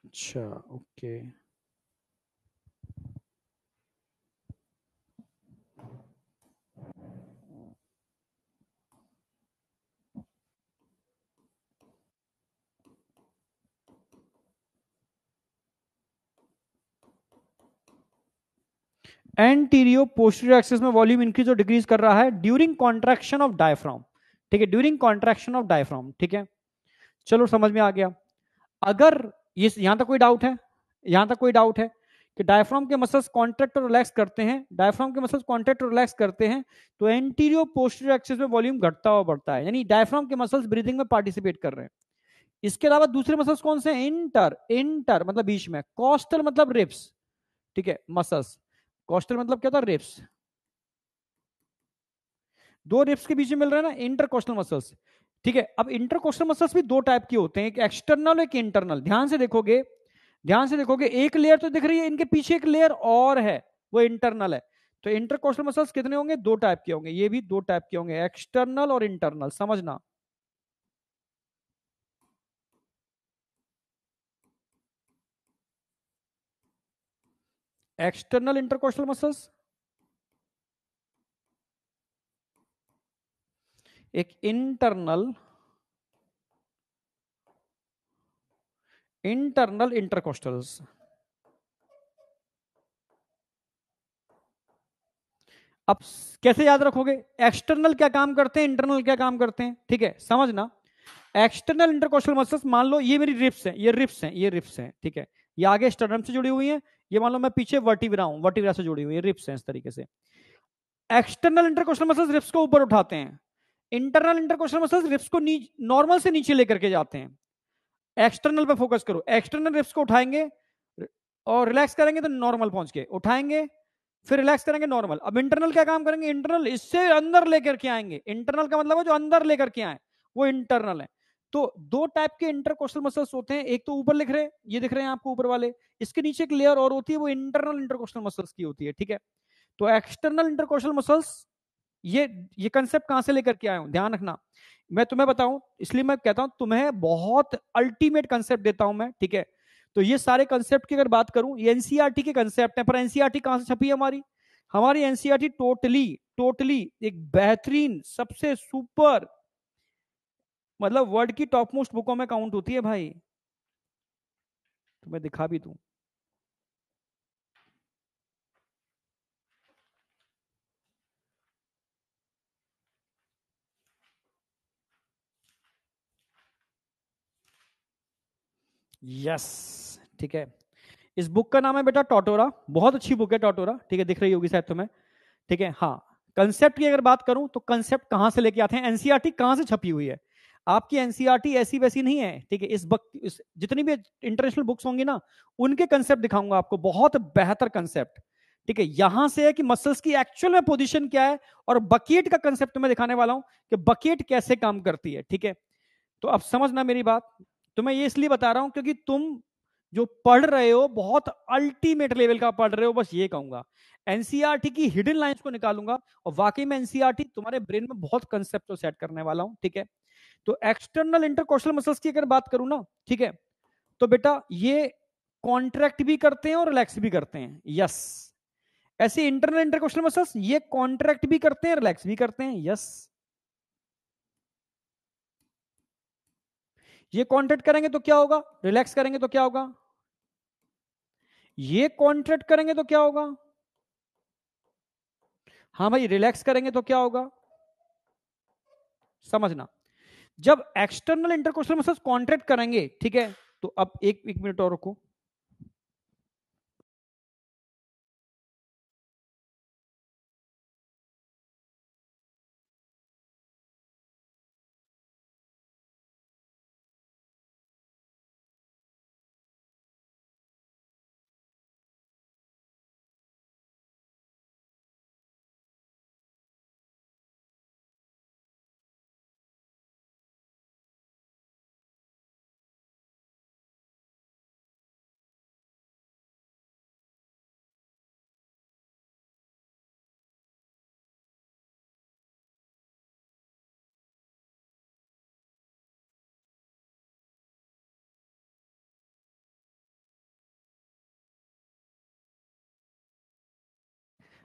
अच्छा, ओके। एंटीरियो पोस्टीरियर एक्सिस में वॉल्यूम इंक्रीज और डिक्रीज कर रहा है ड्यूरिंग कॉन्ट्रैक्शन ऑफ डायफ्राम, ठीक है, ड्यूरिंग कॉन्ट्रैक्शन ऑफ डायफ्राम, ठीक है। चलो समझ में आ गया। अगर ये यहां तक कोई डाउट है, यहां तक कोई डाउट है कि डायफ्राम के मसल्स कॉन्ट्रैक्ट और रिलैक्स करते हैं, डायफ्राम के मसल्स कॉन्ट्रैक्ट और रिलैक्स करते हैं तो एंटीरियो पोस्टीरियर एक्सिस में वॉल्यूम घटता हुआ बढ़ता है, यानी डायफ्राम के मसल्स ब्रीदिंग में पार्टिसिपेट कर रहे हैं। इसके अलावा दूसरे मसल्स कौन से हैं, इंटर, इंटर मतलब बीच में, कॉस्टल मतलब रिब्स, ठीक है, मसल्स। कॉस्टल मतलब क्या था, रिब्स। दो रिब्स के बीच में मिल रहा है ना, इंटरकोस्टल मसल्स, ठीक है। अब इंटरकोस्टल मसल्स भी दो टाइप के होते हैं, एक एक्सटर्नल एक इंटरनल। ध्यान से देखोगे, ध्यान से देखोगे, एक लेयर तो दिख रही है, इनके पीछे एक लेयर और है, वो इंटरनल है। तो इंटरकोस्टल मसल्स कितने होंगे? 2 टाइप के होंगे, ये भी 2 टाइप के होंगे, एक्सटर्नल और इंटरनल, समझना। एक्सटर्नल इंटरकोस्टल मसल्स, एक इंटरनल इंटरकोस्टल्स। अब कैसे याद रखोगे? एक्सटर्नल क्या काम करते हैं, इंटरनल क्या काम करते हैं, ठीक है, समझना। एक्सटर्नल इंटरकोस्टल मसल्स, मान लो ये मेरी रिप्स है, ये रिप्स है, ये रिप्स है, ठीक है, ये आगे स्टर्नम से जुड़ी हुई है, ये मान लो मैं पीछे वर्टिब्रा हूं, वर्टिब्रा से जुड़ी हुई है, रिप्स है इस तरीके से। एक्सटर्नल इंटरकोस्टल मसल्स रिप्स को ऊपर उठाते हैं, इंटरनल इंटरकोस्टल मसल्स रिप्स को नॉर्मल से नीचे लेकर के जाते हैं। एक्सटर्नल पे फोकस करो, एक्सटर्नल रिप्स को उठाएंगे और रिलैक्स करेंगे तो नॉर्मल पहुंच के उठाएंगे, फिर रिलैक्स करेंगे नॉर्मल। अब इंटरनल क्या काम करेंगे? इंटरनल इससे अंदर लेकर के आएंगे, इंटरनल का मतलब है जो अंदर लेकर के आए, वो इंटरनल है। तो 2 टाइप के इंटरकोस्टल मसल्स होते हैं, एक तो ऊपर लिख रहे हैं, ये दिख रहे हैं आपको ऊपर वाले, इसके नीचे एक लेयर और होती है, वो इंटरनल इंटरकोस्टल मसल्स की होती है, ठीक है। तो एक्सटर्नल इंटरकोस्टल मसल्स, ये कंसेप्ट कहां से लेकर के आया हूं, ध्यान रखना, मैं तुम्हें बताऊं, इसलिए मैं कहता हूं तुम्हें बहुत अल्टीमेट कंसेप्ट देता हूं मैं, ठीक है। तो ये सारे कंसेप्ट की अगर बात करूं, ये एनसीईआरटी के कंसेप्ट है, पर एनसीईआरटी कहां से छपी है हमारी? हमारी एनसीईआरटी टोटली टोटली एक बेहतरीन, सबसे सुपर, मतलब वर्ल्ड की टॉप मोस्ट बुकों में काउंट होती है भाई, तो मैं दिखा भी दूं। यस, ठीक है, इस बुक का नाम है बेटा टोटोरा, बहुत अच्छी बुक है टोटोरा, ठीक है, दिख रही होगी शायद तुम्हें, ठीक है। हाँ, कंसेप्ट की अगर बात करूं तो कंसेप्ट कहां से लेके आते हैं, एनसीईआरटी कहां से छपी हुई है? आपकी एनसीईआरटी ऐसी वैसी नहीं है, ठीक है, जितनी भी इंटरनेशनल बुक्स होंगी ना, उनके कंसेप्ट दिखाऊंगा आपको, बहुत बेहतर कंसेप्ट, ठीक है। यहां से है कि मसल्स की एक्चुअल में पोजीशन क्या है, और बकेट का कंसेप्ट मैं दिखाने वाला हूं कि बकेट कैसे काम करती है, ठीक है। तो अब समझना मेरी बात, तो मैं ये इसलिए बता रहा हूं क्योंकि तुम जो पढ़ रहे हो बहुत अल्टीमेट लेवल का पढ़ रहे हो, बस ये कहूंगा। एनसीईआरटी की हिडन लाइंस को निकालूंगा, और वाकई में एनसीईआरटी तुम्हारे ब्रेन में बहुत कंसेप्ट को सेट करने वाला हूं, ठीक है। तो एक्सटर्नल इंटरकोस्टल मसल्स की अगर बात करूं ना, ठीक है, तो बेटा ये कॉन्ट्रैक्ट भी करते हैं और रिलैक्स भी करते हैं, यस। ऐसे इंटरनल इंटरकोस्टल मसल्स ये कॉन्ट्रैक्ट भी करते हैं, रिलैक्स भी करते हैं, यस। ये कॉन्ट्रैक्ट करेंगे तो क्या होगा, रिलैक्स करेंगे तो क्या होगा, ये कॉन्ट्रैक्ट करेंगे तो क्या होगा, हाँ भाई, रिलैक्स करेंगे तो क्या होगा, समझना। जब एक्सटर्नल इंटरकोस्टल मसल्स कॉन्ट्रैक्ट करेंगे, ठीक है, तो अब एक एक मिनट और रुको।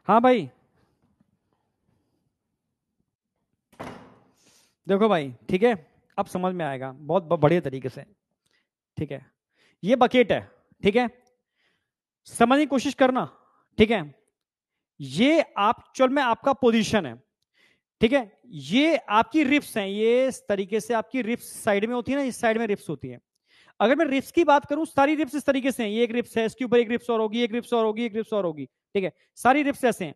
हाँ भाई, देखो भाई, ठीक है, अब समझ में आएगा बहुत बढ़िया तरीके से, ठीक है। ये बकेट है, ठीक है, समझने की कोशिश करना, ठीक है। ये आप चल में आपका पोजीशन है, ठीक है, ये आपकी रिप्स हैं, ये इस तरीके से आपकी रिप्स साइड में होती है ना, इस साइड में रिप्स होती है। अगर मैं रिप्स की बात करूं, सारी रिप्स इस तरीके से हैं, ये एक रिप्स है, इसके ऊपर एक रिप्स और होगी, एक रिप्स और होगी, एक रिप्स और होगी, ठीक है, सारी रिप्स ऐसे हैं।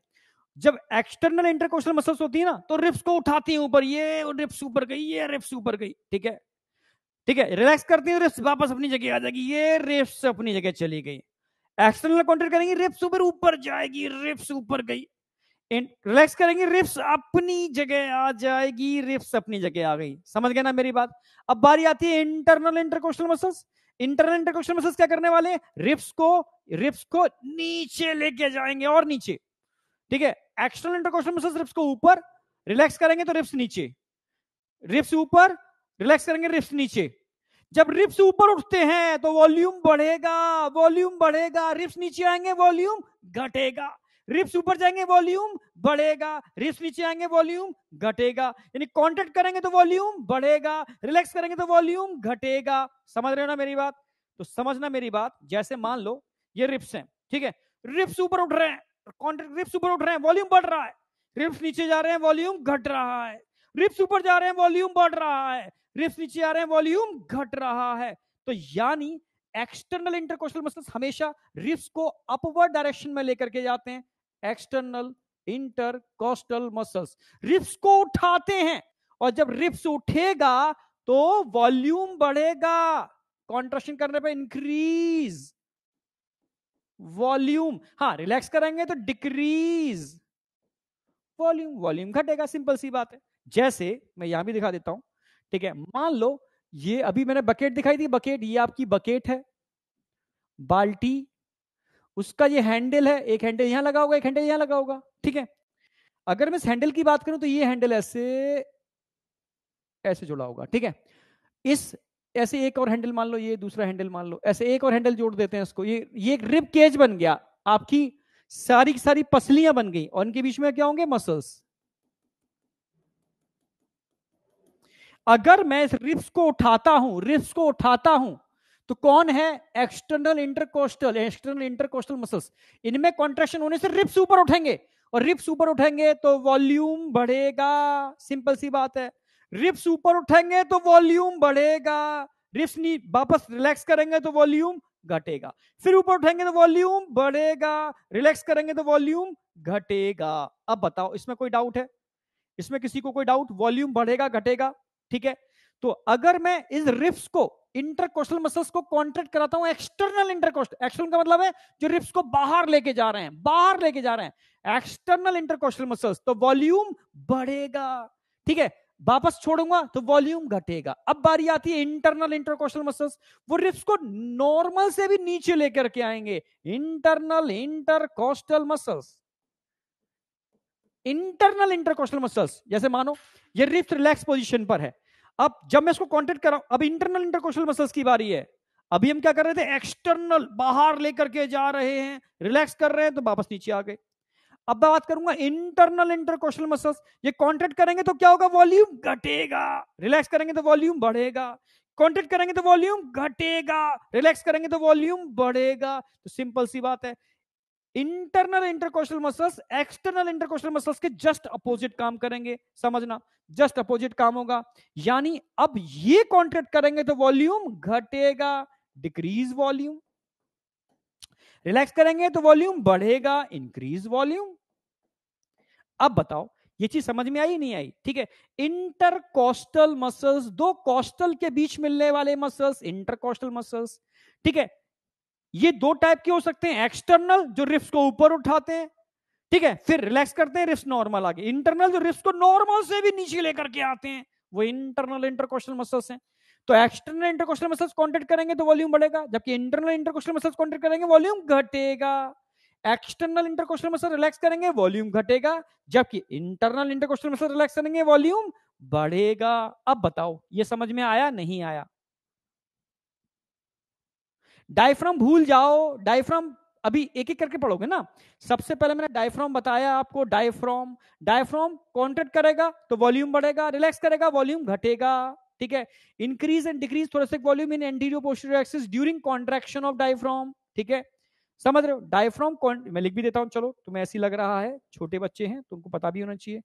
जब एक्सटर्नल इंटरकोस्टल मसल्स होती है ना, तो रिप्स को उठाती है ऊपर, ये रिप्स ऊपर गई, ये रिप्स ऊपर गई, ठीक है, ठीक है, रिलैक्स करती है, रिप्स वापस अपनी जगह आ जाएगी, ये रिप्स अपनी जगह चली गई। एक्सटर्नल कॉन्ट्रैक्ट करेंगे, रिप्स ऊपर ऊपर जाएगी, रिप्स ऊपर गई, रिलैक्स करेंगे, रिप्स अपनी जगह आ जाएगी, रिप्स अपनी जगह आ गई, समझ गए ना मेरी बात। अब बारी आती है internal intercostal muscles. Internal intercostal muscles क्या करने वाले हैं, रिप्स को नीचे लेके जाएंगे, और नीचे, ठीक है। एक्सटर्नल इंटरकोस्टल मसल्स रिब्स को ऊपर, रिलैक्स करेंगे तो रिब्स नीचे, रिब्स ऊपर, रिलैक्स करेंगे रिब्स नीचे। जब रिब्स ऊपर उठते हैं तो वॉल्यूम बढ़ेगा, वॉल्यूम बढ़ेगा, रिब्स नीचे आएंगे वॉल्यूम घटेगा, रिब्स ऊपर जाएंगे वॉल्यूम बढ़ेगा, रिब्स नीचे आएंगे वॉल्यूम घटेगा। यानी कॉन्ट्रैक्ट करेंगे तो वॉल्यूम बढ़ेगा, रिलैक्स करेंगे तो वॉल्यूम घटेगा। समझ रहे हो ना मेरी बात? तो समझना मेरी बात, जैसे मान लो ये रिब्स हैं, ठीक है, रिब्स ऊपर उठ रहे हैं, कॉन्ट्रैक्ट, रिब्स ऊपर उठ रहे हैं, वॉल्यूम बढ़ रहा है, रिब्स नीचे जा रहे हैं वॉल्यूम घट रहा है, रिब्स ऊपर जा रहे हैं वॉल्यूम बढ़ रहा है, रिब्स नीचे आ रहे हैं वॉल्यूम घट रहा है। तो यानी एक्सटर्नल इंटरकोस्टल मसल्स हमेशा रिब्स को अपवर्ड डायरेक्शन में लेकर के जाते हैं। एक्सटर्नल इंटरकोस्टल मसल्स रिब्स को उठाते हैं, और जब रिब्स उठेगा तो वॉल्यूम बढ़ेगा, कॉन्ट्रैक्शन करने पे इंक्रीज वॉल्यूम, हाँ रिलैक्स करेंगे तो डिक्रीज वॉल्यूम, वॉल्यूम घटेगा, सिंपल सी बात है। जैसे मैं यहां भी दिखा देता हूं, ठीक है, मान लो ये अभी मैंने बकेट दिखाई थी, बकेट, ये आपकी बकेट है, बाल्टी, उसका ये हैंडल है, एक हैंडल यहां लगा होगा, एक हैंडल यहां लगा होगा, ठीक है। अगर मैं इस हैंडल की बात करूं तो ये हैंडल ऐसे ऐसे जुड़ा होगा, ठीक है। इस ऐसे एक और हैंडल मान लो, ये दूसरा हैंडल मान लो, ऐसे एक और हैंडल जोड़ देते हैं इसको, ये एक रिब केज बन गया, आपकी सारी की सारी पसलियां बन गई, और इनके बीच में क्या होंगे? मसल्स। अगर मैं इस रिब्स को उठाता हूं, रिब्स को उठाता हूं, तो कौन है? External intercostal, external intercostal muscles. इनमें कॉन्ट्रैक्शन होने से रिब्स ऊपर उठेंगे, और रिब्स ऊपर उठेंगे तो वॉल्यूम बढ़ेगा, सिंपल सी बात है। रिब्स ऊपर उठेंगे तो वॉल्यूम बढ़ेगा, रिब्स वापस रिलैक्स करेंगे तो वॉल्यूम घटेगा, फिर ऊपर उठेंगे तो वॉल्यूम बढ़ेगा, रिलैक्स करेंगे तो वॉल्यूम घटेगा। अब बताओ, इसमें कोई डाउट है? इसमें किसी को कोई डाउट? वॉल्यूम बढ़ेगा घटेगा, ठीक है। तो अगर मैं इस रिब्स को, इंटरकोस्टल मसल्स को कॉन्ट्रैक्ट कराता हूं, एक्सटर्नल इंटरकोस्टल, एक्सटर्नल का मतलब है जो रिब्स को बाहर लेके जा रहे हैं, बाहर लेके जा रहे हैं, एक्सटर्नल इंटरकोस्टल मसल्स, तो वॉल्यूम बढ़ेगा, ठीक है। वापस छोड़ूंगा तो वॉल्यूम घटेगा। अब बारी आती है इंटरनल इंटरकोस्टल मसल्स, वो रिब्स को नॉर्मल से भी नीचे लेकर के आएंगे, internal intercostal muscles. Internal intercostal muscles, जैसे मानो ये रिब्स रिलैक्स पोजीशन पर है, अब जब मैं इसको कॉन्ट्रैक्ट कर रहा हूं, अब इंटरनल इंटरकोस्टल मसल्स की बारी है। अभी हम क्या कर रहे थे? एक्सटर्नल, बाहर लेकर के जा रहे हैं, रिलैक्स कर रहे हैं तो वापस नीचे आ गए। अब मैं बात करूंगा इंटरनल इंटरकोस्टल मसल्स, ये कॉन्ट्रैक्ट करेंगे तो क्या होगा? वॉल्यूम घटेगा, रिलैक्स करेंगे तो वॉल्यूम बढ़ेगा, कॉन्ट्रैक्ट करेंगे तो वॉल्यूम घटेगा, रिलैक्स करेंगे तो वॉल्यूम बढ़ेगा। तो सिंपल सी बात है, internal intercostal muscles external intercostal muscles के जस्ट अपोजिट काम करेंगे, समझना, जस्ट अपोजिट काम होगा। यानी अब ये कॉन्ट्रैक्ट करेंगे तो वॉल्यूम घटेगा, डिक्रीज वॉल्यूम, रिलैक्स करेंगे तो वॉल्यूम बढ़ेगा, इंक्रीज वॉल्यूम। अब बताओ, ये चीज समझ में आई नहीं आई? ठीक है, इंटरकोस्टल मसल्स, दो कोस्टल के बीच मिलने वाले मसल्स, इंटरकोस्टल मसल्स, ठीक है। ये दो टाइप के हो सकते हैं, एक्सटर्नल जो रिब्स को ऊपर उठाते हैं, ठीक है, फिर रिलैक्स करते हैं, रिब्स नॉर्मल आ गए। इंटरनल जो रिब्स को नॉर्मल से भी नीचे लेकर के आते हैं, वो इंटरनल इंटरकोस्टल मसल्स हैं। तो एक्सटर्नल इंटरकोस्टल मसल्स कॉन्ट्रैक्ट करेंगे तो वॉल्यूम बढ़ेगा, जबकि इंटरनल इंटरकोस्टल मसल्स कॉन्ट्रैक्ट करेंगे वॉल्यूम घटेगा। एक्सटर्नल इंटरकोस्टल मसल रिलैक्स करेंगे वॉल्यूम घटेगा, जबकि इंटरनल इंटरकोस्टल मसल रिलैक्स करेंगे वॉल्यूम बढ़ेगा। अब बताओ, ये समझ में आया नहीं आया? डायफ्राम भूल जाओ, डायफ्राम अभी एक एक करके पढ़ोगे ना। सबसे पहले मैंने डायफ्राम बताया आपको, डायफ्राम, डायफ्राम कॉन्ट्रैक्ट करेगा तो वॉल्यूम बढ़ेगा, रिलैक्स करेगा वॉल्यूम घटेगा, ठीक है। Increase and decrease thoracic volume in anterior posterior axis during contraction of diaphragm, ठीक है, समझ रहे हो? डायफ्राम मैं लिख भी देता हूं, चलो तुम्हें ऐसी लग रहा है, छोटे बच्चे हैं तुमको पता भी होना चाहिए।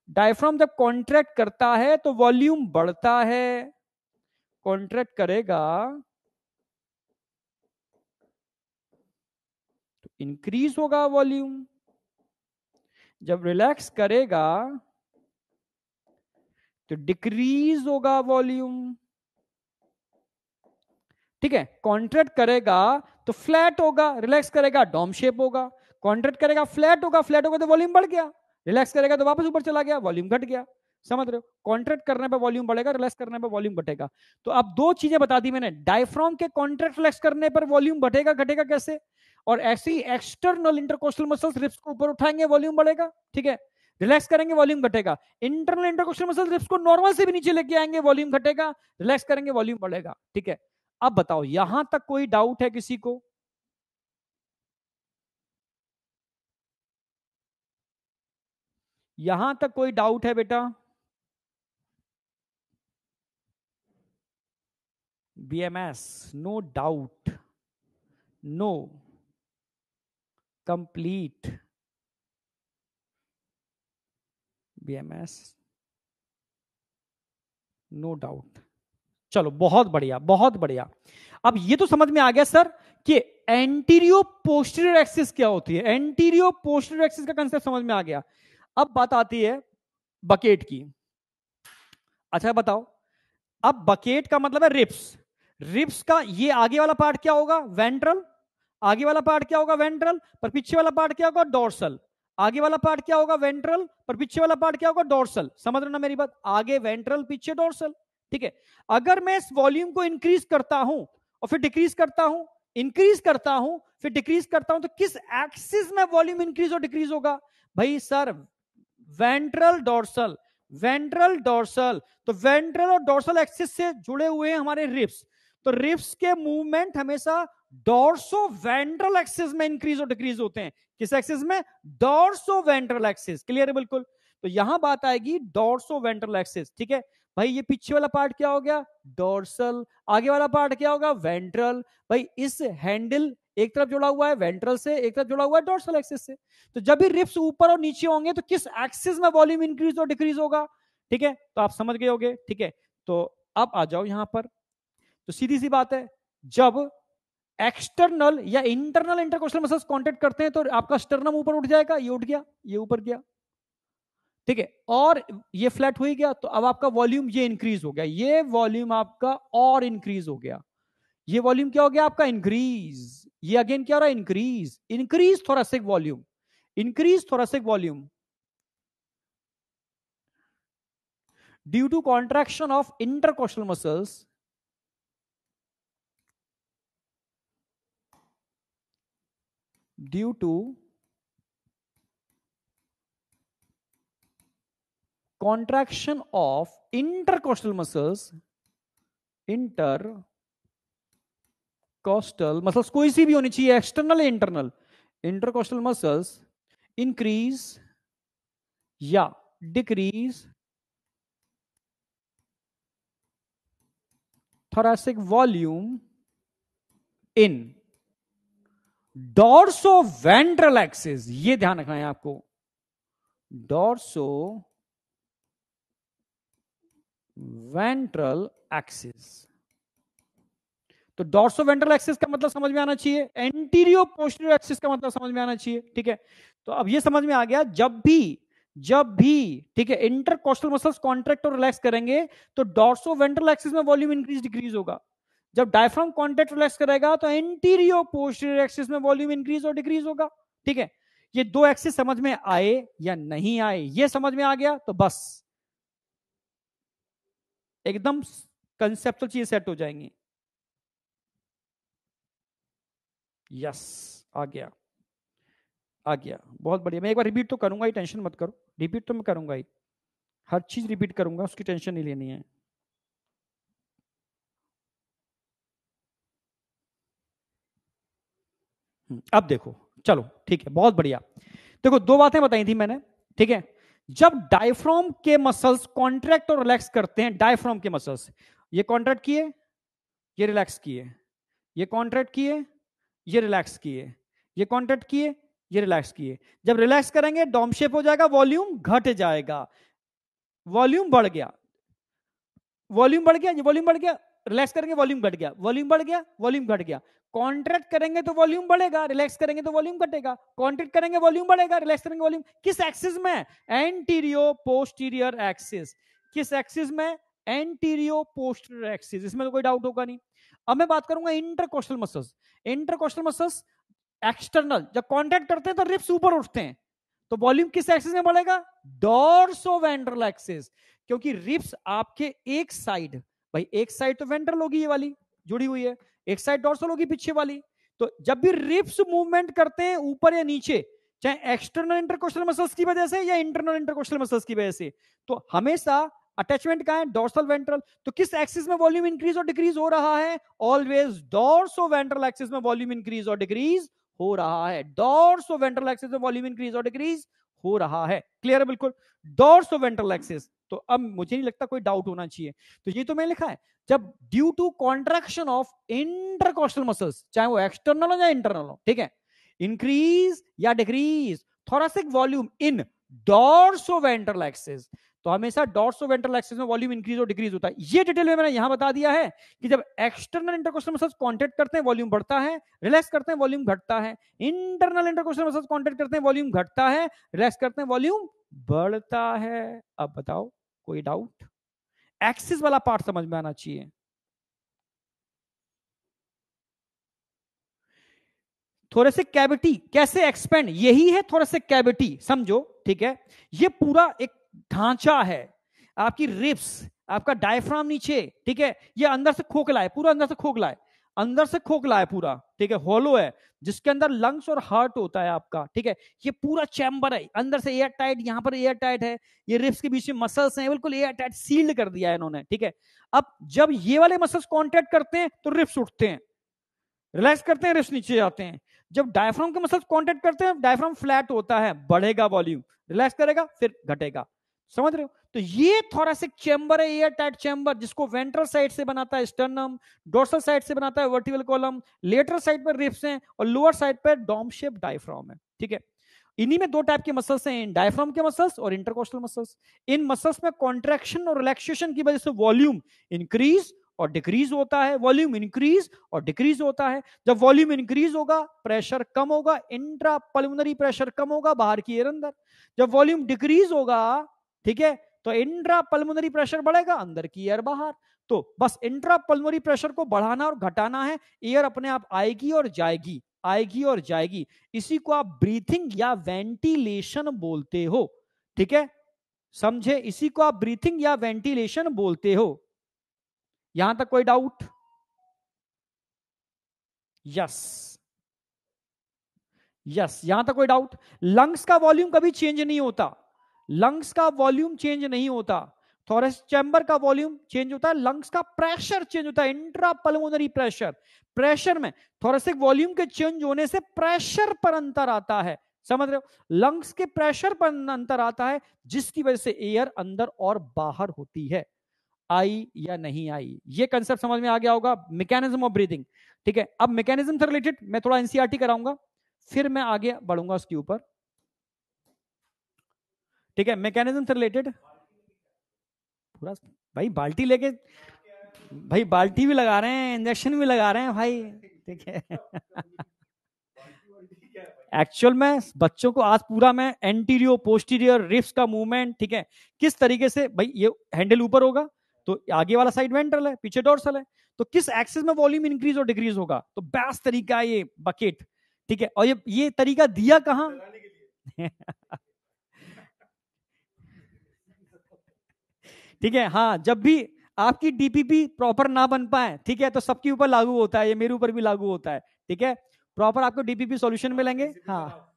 डायफ्राम जब कॉन्ट्रैक्ट करता है तो वॉल्यूम बढ़ता है, कॉन्ट्रैक्ट करेगा इंक्रीज होगा वॉल्यूम, जब रिलैक्स करेगा तो डिक्रीज होगा वॉल्यूम, ठीक है। कॉन्ट्रैक्ट करेगा तो फ्लैट होगा, रिलैक्स करेगा डॉम शेप होगा। कॉन्ट्रैक्ट करेगा फ्लैट होगा, फ्लैट होगा तो वॉल्यूम बढ़ गया, रिलैक्स करेगा तो वापस ऊपर चला गया, वॉल्यूम घट गया। समझ रहे हो? कॉन्ट्रैक्ट करने पे वॉल्यूम बढ़ेगा, रिलैक्स करने पे वॉल्यूम घटेगा। तो अब दो चीजें बता दी मैंने, डायफ्राम के कॉन्ट्रैक्ट रिलैक्स करने पर वॉल्यूम बढ़ेगा घटेगा कैसे, और ऐसे ही एक्सटर्नल इंटरकोस्टल मसल्स रिब्स को ऊपर उठाएंगे, वॉल्यूम बढ़ेगा, ठीक है, रिलैक्स करेंगे वॉल्यूम घटेगा। इंटरनल इंटरकोस्टल मसल्स रिब्स को नॉर्मल से भी नीचे लेके आएंगे, वॉल्यूम घटेगा, रिलैक्स करेंगे वॉल्यूम बढ़ेगा, ठीक है। अब बताओ यहां तक कोई डाउट है किसी को? यहां तक कोई डाउट है बेटा? BMS, no doubt, no, complete BMS, no doubt. चलो बहुत बढ़िया, बहुत बढ़िया। अब ये तो समझ में आ गया सर कि एंटीरियो पोस्टीरियर एक्सिस क्या होती है, एंटीरियो पोस्टीरियर एक्सिस का कंसेप्ट समझ में आ गया। अब बात आती है बकेट की। अच्छा बताओ, अब बकेट का मतलब है रिब्स, रिब्स का ये आगे वाला पार्ट क्या होगा? वेंट्रल। आगे वाला पार्ट क्या होगा? वेंट्रल। पर पीछे वाला पार्ट क्या होगा? डोर्सल। आगे वाला पार्ट क्या होगा? वेंट्रल। पर पीछे वाला पार्ट क्या होगा? डोर्सल। समझ रहे हो ना मेरी बात? आगे वेंट्रल, पीछे डोर्सल, ठीक है। अगर मैं इस वॉल्यूम को इंक्रीज करता हूं और फिर डिक्रीज करता हूं, इंक्रीज करता हूं फिर डिक्रीज करता हूं, तो किस एक्सिस में वॉल्यूम इंक्रीज और डिक्रीज होगा? भाई sir ventral dorsal, ventral dorsal. तो वेंट्रल और डोर्सल एक्सिस से जुड़े हुए हैं हमारे रिब्स, तो रिब्स के मूवमेंट हमेशा डोर्सो वेंट्रल एक्सिस में इंक्रीज और डिक्रीज होते हैं। किस एक्सिस में? Dorso ventral axis. क्लियर है बिल्कुल? तो यहां बात आएगी डोर्सो वेंट्रल एक्सिस, ठीक है। भाई ये पीछे वाला पार्ट क्या हो गया? डोर्सल। आगे वाला पार्ट क्या होगा? वेंट्रल। भाई इस हैंडल एक तरफ जुड़ा हुआ है वेंट्रल से, एक तरफ जुड़ा हुआ है डोर्सल एक्सिस से। तो जब भी रिब्स ऊपर और नीचे होंगे तो किस एक्सिस में वॉल्यूम इंक्रीज और डिक्रीज होगा? ठीक है, तो आप समझ गए होगे, ठीक है। तो अब आ जाओ यहां पर, तो सीधी सी बात है, जब एक्सटर्नल या इंटरनल इंटरकोस्टल मसल्स कांटेक्ट करते हैं तो आपका स्टर्नम ऊपर उठ जाएगा, ये उठ गया, ये ऊपर गया, ठीक है, और ये फ्लैट हो ही गया। तो अब आपका वॉल्यूम ये इंक्रीज हो गया, ये वॉल्यूम आपका और इंक्रीज हो गया, ये वॉल्यूम क्या हो गया आपका? इंक्रीज। ये अगेन क्या हो रहा है? Increase, increase thoracic volume, increase thoracic volume due to contraction of intercostal muscles, due to contraction of intercostal muscles, intercostal muscles कोई सी भी होनी चाहिए, एक्सटर्नल या इंटरनल, इंटरकोस्टल मसल्स इंक्रीज या decrease thoracic volume in dorsoventral axis। ये ध्यान रखना है आपको, dorsoventral axis। तो डॉर्सोवेंट्रल एक्सिस का मतलब समझ में आना चाहिए, एंटीरियो पोस्टीरियर एक्सिस का मतलब समझ में आना चाहिए, ठीक है। तो अब ये समझ में आ गया, जब भी ठीक है इंटरकोस्टल मसल्स कॉन्ट्रैक्ट और रिलैक्स करेंगे तो डॉर्सोवेंट्रल एक्सिस में वॉल्यूम इंक्रीज डिक्रीज होगा। जब डायफ्राम कॉन्ट्रैक्ट रिलैक्स करेगा तो एंटीरियो पोस्टीरियर एक्सिस में वॉल्यूम इंक्रीज और डिक्रीज होगा, ठीक है। ये दो एक्सिस समझ में आए या नहीं आए, ये समझ में आ गया तो बस एकदम कंसेप्चुअल चीज सेट हो जाएंगी। यस, आ गया, आ गया, बहुत बढ़िया। मैं एक बार रिपीट तो करूंगा ही, टेंशन मत करो, रिपीट तो मैं करूंगा ही, हर चीज रिपीट करूंगा, उसकी टेंशन नहीं लेनी है। अब देखो, चलो ठीक है, बहुत बढ़िया। देखो दो बातें बताई थी मैंने, ठीक है। जब डायफ्राम के मसल्स कॉन्ट्रैक्ट और रिलैक्स करते हैं, डायफ्राम के मसल्स ये कॉन्ट्रैक्ट किए, ये रिलैक्स किए, ये कॉन्ट्रैक्ट किए, ये रिलैक्स किए, ये कॉन्ट्रैक्ट किए, ये रिलैक्स किए। जब रिलैक्स करेंगे डॉम शेप हो जाएगा, वॉल्यूम घट जाएगा, वॉल्यूम बढ़ गया, वॉल्यूम बढ़ गया, ये वॉल्यूम बढ़ गया, रिलैक्स करेंगे वॉल्यूम घट गया, वॉल्यूम बढ़ गया, वॉल्यूम घट गया। कॉन्ट्रैक्ट करेंगे तो वॉल्यूम बढ़ेगा, रिलैक्स करेंगे तो वॉल्यूम घटेगा, कॉन्ट्रैक्ट करेंगे वॉल्यूम बढ़ेगा, रिलैक्स करेंगे वॉल्यूम। किस एक्सिस में? एंटीरियो पोस्टीरियर एक्सिस। किस एक्सिस में? एंटीरियो पोस्टीरियर एक्सिस, इसमें तो कोई डाउट होगा नहीं। अब मैं बात करूंगा intercostal muscles. Intercostal muscles external जब कॉन्ट्रैक्ट करते हैं तो रिब्स ऊपर उठते हैं, तो वॉल्यूम किस एक्सिस में बढ़ेगा? डॉर्सोवेंट्रल एक्सिस। क्योंकि रिब्स आपके एक साइड, भाई एक साइड तो वेंट्रल होगी, ये वाली जुड़ी हुई है, एक साइड डॉर्सल होगी पीछे वाली, तो जब भी रिब्स मूवमेंट करते हैं ऊपर या नीचे, चाहे एक्सटर्नल इंटरकोस्टल मसल्स की वजह से या इंटरनल इंटरकोस्टल मसल्स की वजह से, तो हमेशा अटैचमेंट कहां है? Dorsal ventral. तो किस एक्सिस में वॉल्यूम इंक्रीज और डिक्रीज हो रहा है? ऑलवेज डोर्सो वेंट्रल एक्सिस में वॉल्यूम इंक्रीज और डिक्रीज हो रहा है। डोर्सो वेंट्रल एक्सिस में वॉल्यूम इंक्रीज और डिक्रीज हो रहा है। क्लियर है? बिल्कुल, डोर्सो वेंट्रल एक्सिस। तो अब मुझे नहीं लगता कोई डाउट होना चाहिए। तो ये तो मैंने लिखा है, जब due to contraction of intercostal muscles, चाहे वो एक्सटर्नल हो या इंटरनल हो, ठीक है, इंक्रीज या डिक्रीज थोरेसिक वॉल्यूम इन डोर्सो वेंट्रल एक्सिस, तो हमेशा डोर्सो वेंट्रल एक्सिस में वॉल्यूम इंक्रीज और डिक्रीज होता है। ये डिटेल में मैंने यहां बता दिया है कि जब एक्सटर्नल इंटरकोस्टल मसल्स कांटेक्ट करते हैं वॉल्यूम बढ़ता है, रिलैक्स करते हैं वॉल्यूम घटता है। इंटरनल इंटरकोस्टल मसल्स कांटेक्ट करते हैं वॉल्यूम घटता है, रिलैक्स करते हैं वॉल्यूम बढ़ता है। अब बताओ कोई डाउट? एक्सिस वाला पार्ट समझ में आना चाहिए। थोरेसिक कैविटी कैसे एक्सपेंड, यही है थोरेसिक कैविटी, समझो, ठीक है। ये पूरा एक ढांचा है, आपकी रिब्स, आपका डायफ्राम नीचे, ठीक है, ये अंदर से खोखला है, पूरा अंदर से खोखला है, अंदर से खोखला है पूरा, ठीक है, होलो है, जिसके अंदर लंग्स और हार्ट होता है आपका, ठीक है। ये पूरा चैम्बर है, अंदर से एयर टाइट, यहां पर एयर टाइट है, ये रिब्स के बीच में मसल्स हैं, बिल्कुल एयर टाइट सील्ड कर दिया है इन्होंने, ठीक है। अब जब ये वाले मसल्स कॉन्टैक्ट करते हैं तो रिब्स उठते हैं, रिलैक्स करते हैं, रिब्स नीचे जाते हैं। जब डायफ्राम के मसल्स कांटेक्ट करते हैं, डायफ्राम फ्लैट होता है, बढ़ेगा वॉल्यूम, रिलैक्स करेगा, फिर घटेगा। समझ रहे हो? तो ये थोरेसिक चैम्बर है, एयर टाइट चैम्बर, जिसको वेंट्रल साइड से बनाता है स्टर्नम, डोर्सल साइड से बनाता है वर्टिकल कॉलम, लेटरल साइड पर रिब्स हैं और लोअर साइड पर डोम शेप डायफ्राम है, ठीक है। इन्हीं में दो टाइप के मसल्स हैं, डायफ्राम के मसल्स और इंटरकोस्टल मसल्स। इन मसल्स में कॉन्ट्रैक्शन और रिलैक्सेशन की वजह से वॉल्यूम इंक्रीज और डिक्रीज होता है, वॉल्यूम इंक्रीज और डिक्रीज होता है। जब वॉल्यूम इंक्रीज होगा प्रेशर कम होगा, इंट्रा पल्मोनरी प्रेशर कम होगा, बाहर की एयर अंदर। जब वॉल्यूम डिक्रीज होगा, ठीक है, तो इंट्रा पल्मोनरी प्रेशर बढ़ेगा, अंदर की एयर बाहर। तो बस इंट्रा पल्मोनरी प्रेशर को बढ़ाना और घटाना है, एयर अपने आप आएगी और जाएगी, आएगी और जाएगी। इसी को आप ब्रीथिंग या वेंटिलेशन बोलते हो, ठीक है, समझे? इसी को आप ब्रीथिंग या वेंटिलेशन बोलते हो। यहां तक कोई डाउट? यस, यस, यहां तक कोई डाउट? लंग्स का वॉल्यूम कभी चेंज नहीं होता, लंग्स का वॉल्यूम चेंज नहीं होता, थोरेसिक चैम्बर का वॉल्यूम चेंज होता है, लंग्स का प्रेशर चेंज होता है, इंट्रा पल्मोनरी प्रेशर। प्रेशर में थोरेसिक वॉल्यूम के चेंज होने से प्रेशर पर अंतर आता है, समझ रहे हो? लंग्स के प्रेशर पर अंतर आता है, जिसकी वजह से एयर अंदर और बाहर होती है। आई या नहीं आई, ये कंसेप्ट समझ में आ गया होगा, मैकेनिज्म ऑफ ब्रीथिंग, ठीक है। अब मैकेनिज्म से रिलेटेड मैं थोड़ा एनसीईआरटी कराऊंगा, फिर मैं आगे बढ़ूंगा उसके ऊपर, ठीक है। मैकेनिज्म से रिलेटेड पूरा, भाई बाल्टी लेके, भाई बाल्टी भी लगा रहे हैं, इंजेक्शन भी लगा रहे हैं भाई, ठीक है। एक्चुअल में बच्चों को आज पूरा मैं एंटीरियर पोस्टीरियर रिब्स का मूवमेंट, ठीक है, किस तरीके से, भाई ये हैंडल ऊपर होगा तो आगे वाला साइड वेंट्रल है, पीछे डोर्सल है, तो किस एक्सिस में वॉल्यूम इंक्रीज और डिक्रीज होगा, तो बेस्ट तरीका है ये बकेट, ठीक है। और ये तरीका दिया कहां? ठीक है, हाँ, जब भी आपकी डीपीपी प्रॉपर ना बन पाए, ठीक है, तो सबके ऊपर लागू होता है, ये मेरे ऊपर भी लागू होता है, ठीक है। प्रॉपर आपको डीपीपी सॉल्यूशन मिलेंगे, हाँ।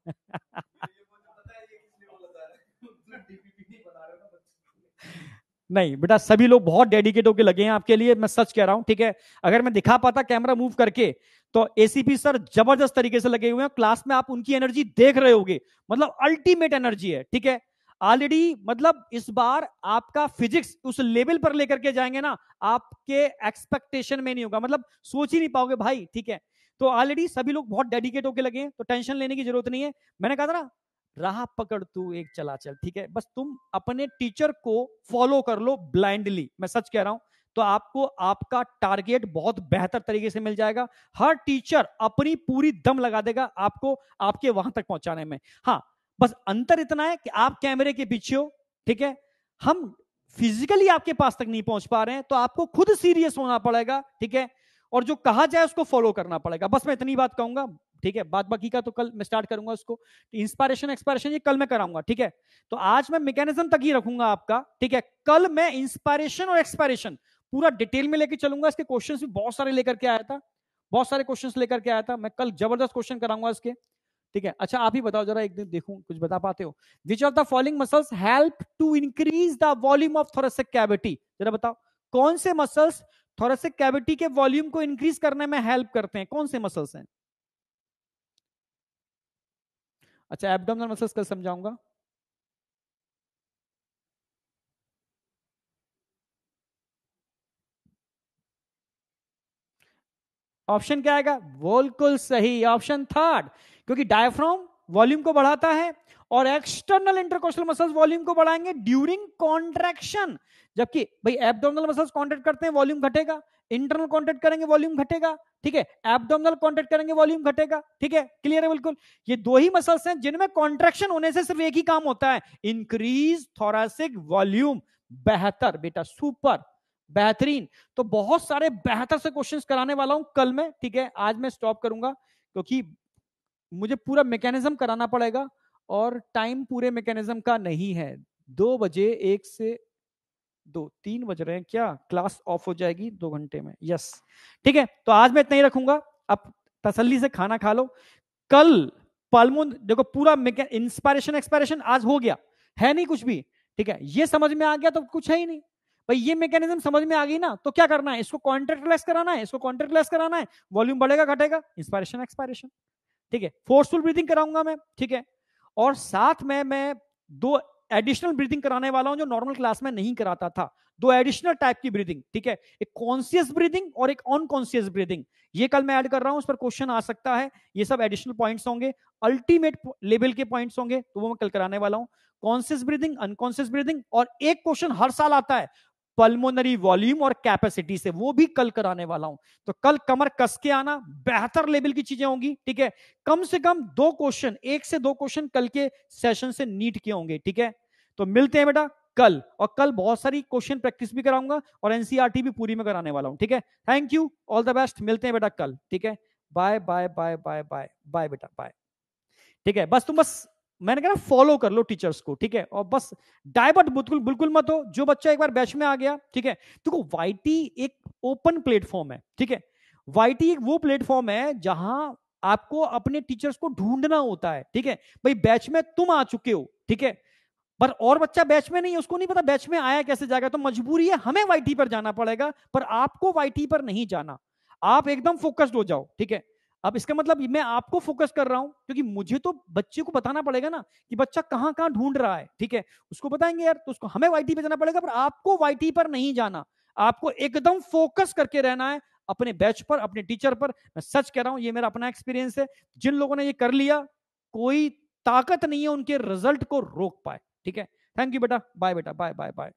नहीं बेटा, सभी लोग बहुत डेडिकेट होकर लगे हैं आपके लिए, मैं सच कह रहा हूं, ठीक है। अगर मैं दिखा पाता कैमरा मूव करके, तो एसीपी सर जबरदस्त तरीके से लगे हुए हैं क्लास में, आप उनकी एनर्जी देख रहे होगे, मतलब अल्टीमेट एनर्जी है, ठीक है। ऑलरेडी मतलब इस बार आपका फिजिक्स उस लेवल पर लेकर के जाएंगे ना, आपके एक्सपेक्टेशन में नहीं होगा, मतलब सोच ही नहीं पाओगे भाई, ठीक है। तो ऑलरेडी सभी लोग बहुत डेडिकेट होकर लगे हैं, तो टेंशन लेने की जरूरत नहीं है। मैंने कहा था ना, राह पकड़ तू एक चला चल, ठीक है, बस तुम अपने टीचर को फॉलो कर लो ब्लाइंडली, मैं सच कह रहा हूं, तो आपको आपका टारगेट बहुत बेहतर तरीके से मिल जाएगा। हर टीचर अपनी पूरी दम लगा देगा आपको आपके वहां तक पहुंचाने में। हाँ, बस अंतर इतना है कि आप कैमरे के पीछे हो, ठीक है, हम फिजिकली आपके पास तक नहीं पहुंच पा रहे हैं, तो आपको खुद सीरियस होना पड़ेगा, ठीक है, और जो कहा जाए उसको फॉलो करना पड़ेगा। बस मैं इतनी बात कहूंगा, ठीक है, बात बाकी का तो कल मैं स्टार्ट करूंगा उसको, इंस्पायरेशन एक्सपायरेशन ये कल मैं कराऊंगा, ठीक है। तो आज मैं मैकेनिज्म तक ही रखूंगा आपका, ठीक है। कल मैं इंस्पायरेशन और एक्सपायरेशन पूरा डिटेल में लेके चलूंगा, इसके क्वेश्चंस भी बहुत सारे लेकर के आया था, बहुत सारे क्वेश्चंस लेकर के आया था मैं, कल जबरदस्त क्वेश्चन कराऊंगा इसके, ठीक है। अच्छा आप ही बताओ जरा, एक दिन देखूं कुछ बता पाते हो। Which of the following muscles help to increase the volume of thoracic cavity, जरा बताओ कौन से मसल्स थोरेसिक कैविटी के वॉल्यूम को इंक्रीज करने में हेल्प करते हैं, कौन से मसल्स हैं? अच्छा एब्डोमिनल मसल्स कल समझाऊंगा। ऑप्शन क्या आएगा? बिल्कुल सही, ऑप्शन थर्ड, क्योंकि डायफ्राम वॉल्यूम को बढ़ाता है और एक्सटर्नल इंटरकोस्टल मसल्स वॉल्यूम को बढ़ाएंगे ड्यूरिंग कॉन्ट्रैक्शन, जबकि भाई एब्डोमिनल मसल्स कॉन्ट्रैक्ट करते हैं वॉल्यूम घटेगा, इंटरनल कॉन्ट्रैक्ट करेंगे वॉल्यूम घटेगा, ठीक है, एब्डोमिनल कॉन्ट्रैक्ट करेंगे वॉल्यूम घटेगा, ठीक है, क्लियर है बिल्कुल। ये दो ही मसल्स हैं जिनमें कॉन्ट्रैक्शन होने से सिर्फ एक ही काम होता है, इंक्रीज थोरेसिक वॉल्यूम। बेहतर बेटा, सुपर, बेहतरीन। तो बहुत सारे बेहतर से क्वेश्चंस कराने वाला हूं कल मैं, ठीक है। आज मैं स्टॉप करूंगा क्योंकि मुझे पूरा मैकेनिज्म कराना पड़ेगा और टाइम पूरे मैकेनिज्म का नहीं है। 2 बजे, 1 से 2, 3 बज रहे हैं क्या, क्लास ऑफ हो जाएगी 2 घंटे में, यस, ठीक है। तो आज मैं इतना ही रखूंगा, अब तसल्ली से खाना खा लो। कल पाल्मोन देखो पूरा इंस्पायरेशन एक्सपायरेशन आज हो गया है, नहीं कुछ भी, ठीक है। ये समझ में आ गया तो कुछ है ही नहीं भाई, ये मैकेनिज्म समझ में आ गई ना, तो क्या करना है, इसको कॉन्ट्रैक्ट लेस कराना है, इसको कॉन्ट्रैक्ट लेस कराना है, वॉल्यूम बढ़ेगा घटेगा, इंस्पायरेशन एक्सपायरेशन, ठीक है। फोर्सफुल ब्रीथिंग कराऊंगा मैं, ठीक है। और साथ में मैं 2 एडिशनल ब्रीथिंग कराने वाला हूं जो नॉर्मल क्लास में नहीं कराता था, 2 एडिशनल टाइप की ब्रीथिंग, ठीक है। एक कॉन्शियस ब्रीथिंग और एक अनकॉन्शियस ब्रीथिंग, ये कल मैं ऐड कर रहा हूं, उस पर क्वेश्चन आ सकता है। ये सब एडिशनल पॉइंट्स होंगे, अल्टीमेट लेवल के पॉइंट्स होंगे, तो वो मैं कल कराने वाला हूं। कॉन्शियस ब्रीथिंग, अनकॉन्शियस ब्रीथिंग, और एक क्वेश्चन हर साल आता है पल्मोनरी वॉल्यूम और कैपेसिटी से, वो भी कल कराने वाला हूं। तो कल कमर कस के आना, बेहतर लेवल की चीजें होंगी, ठीक है। कम से कम 2 क्वेश्चन, 1 से 2 क्वेश्चन कल के सेशन से नीट के होंगे, ठीक है। तो मिलते हैं बेटा कल, और कल बहुत सारी क्वेश्चन प्रैक्टिस भी कराऊंगा और एनसीईआरटी भी पूरी में कराने वाला हूं, ठीक है। Thank you, all the best, मिलते हैं बेटा कल, ठीक है। Bye bye bye bye bye bye बेटा, बाय, ठीक है। बस तुम बस मैंने कहा फॉलो कर लो टीचर्स को, ठीक है, और बस डाइवर्ट बिल्कुल बिल्कुल मत हो। जो बच्चा एक बार बैच में आ गया, ठीक है, देखो वाईटी एक ओपन प्लेटफॉर्म है, ठीक है। वाईटी एक वो प्लेटफॉर्म है जहां आपको अपने टीचर्स को ढूंढना होता है, ठीक है। भाई बैच में तुम आ चुके हो, ठीक है, पर और बच्चा बैच में नहीं है, उसको नहीं पता बैच में आया कैसे जाएगा, तो मजबूरी है हमें वाईटी पर जाना पड़ेगा, पर आपको वाईटी पर नहीं जाना, आप एकदम फोकस्ड हो जाओ, ठीक है। अब इसका मतलब मैं आपको फोकस कर रहा हूं क्योंकि मुझे तो बच्चे को बताना पड़ेगा ना कि बच्चा कहां कहां ढूंढ रहा है, ठीक है। उसको बताएंगे यार, तो उसको हमें वाईटी पे जाना पड़ेगा, पर आपको वाईटी पर नहीं जाना, आपको एकदम फोकस करके रहना है अपने बैच पर, अपने टीचर पर। मैं सच कह रहा हूं, ये मेरा अपना एक्सपीरियंस है, जिन लोगों ने ये कर लिया, कोई ताकत नहीं है उनके रिजल्ट को रोक पाए, ठीक है। थैंक यू बेटा, बाय बेटा, बाय बाय बाय।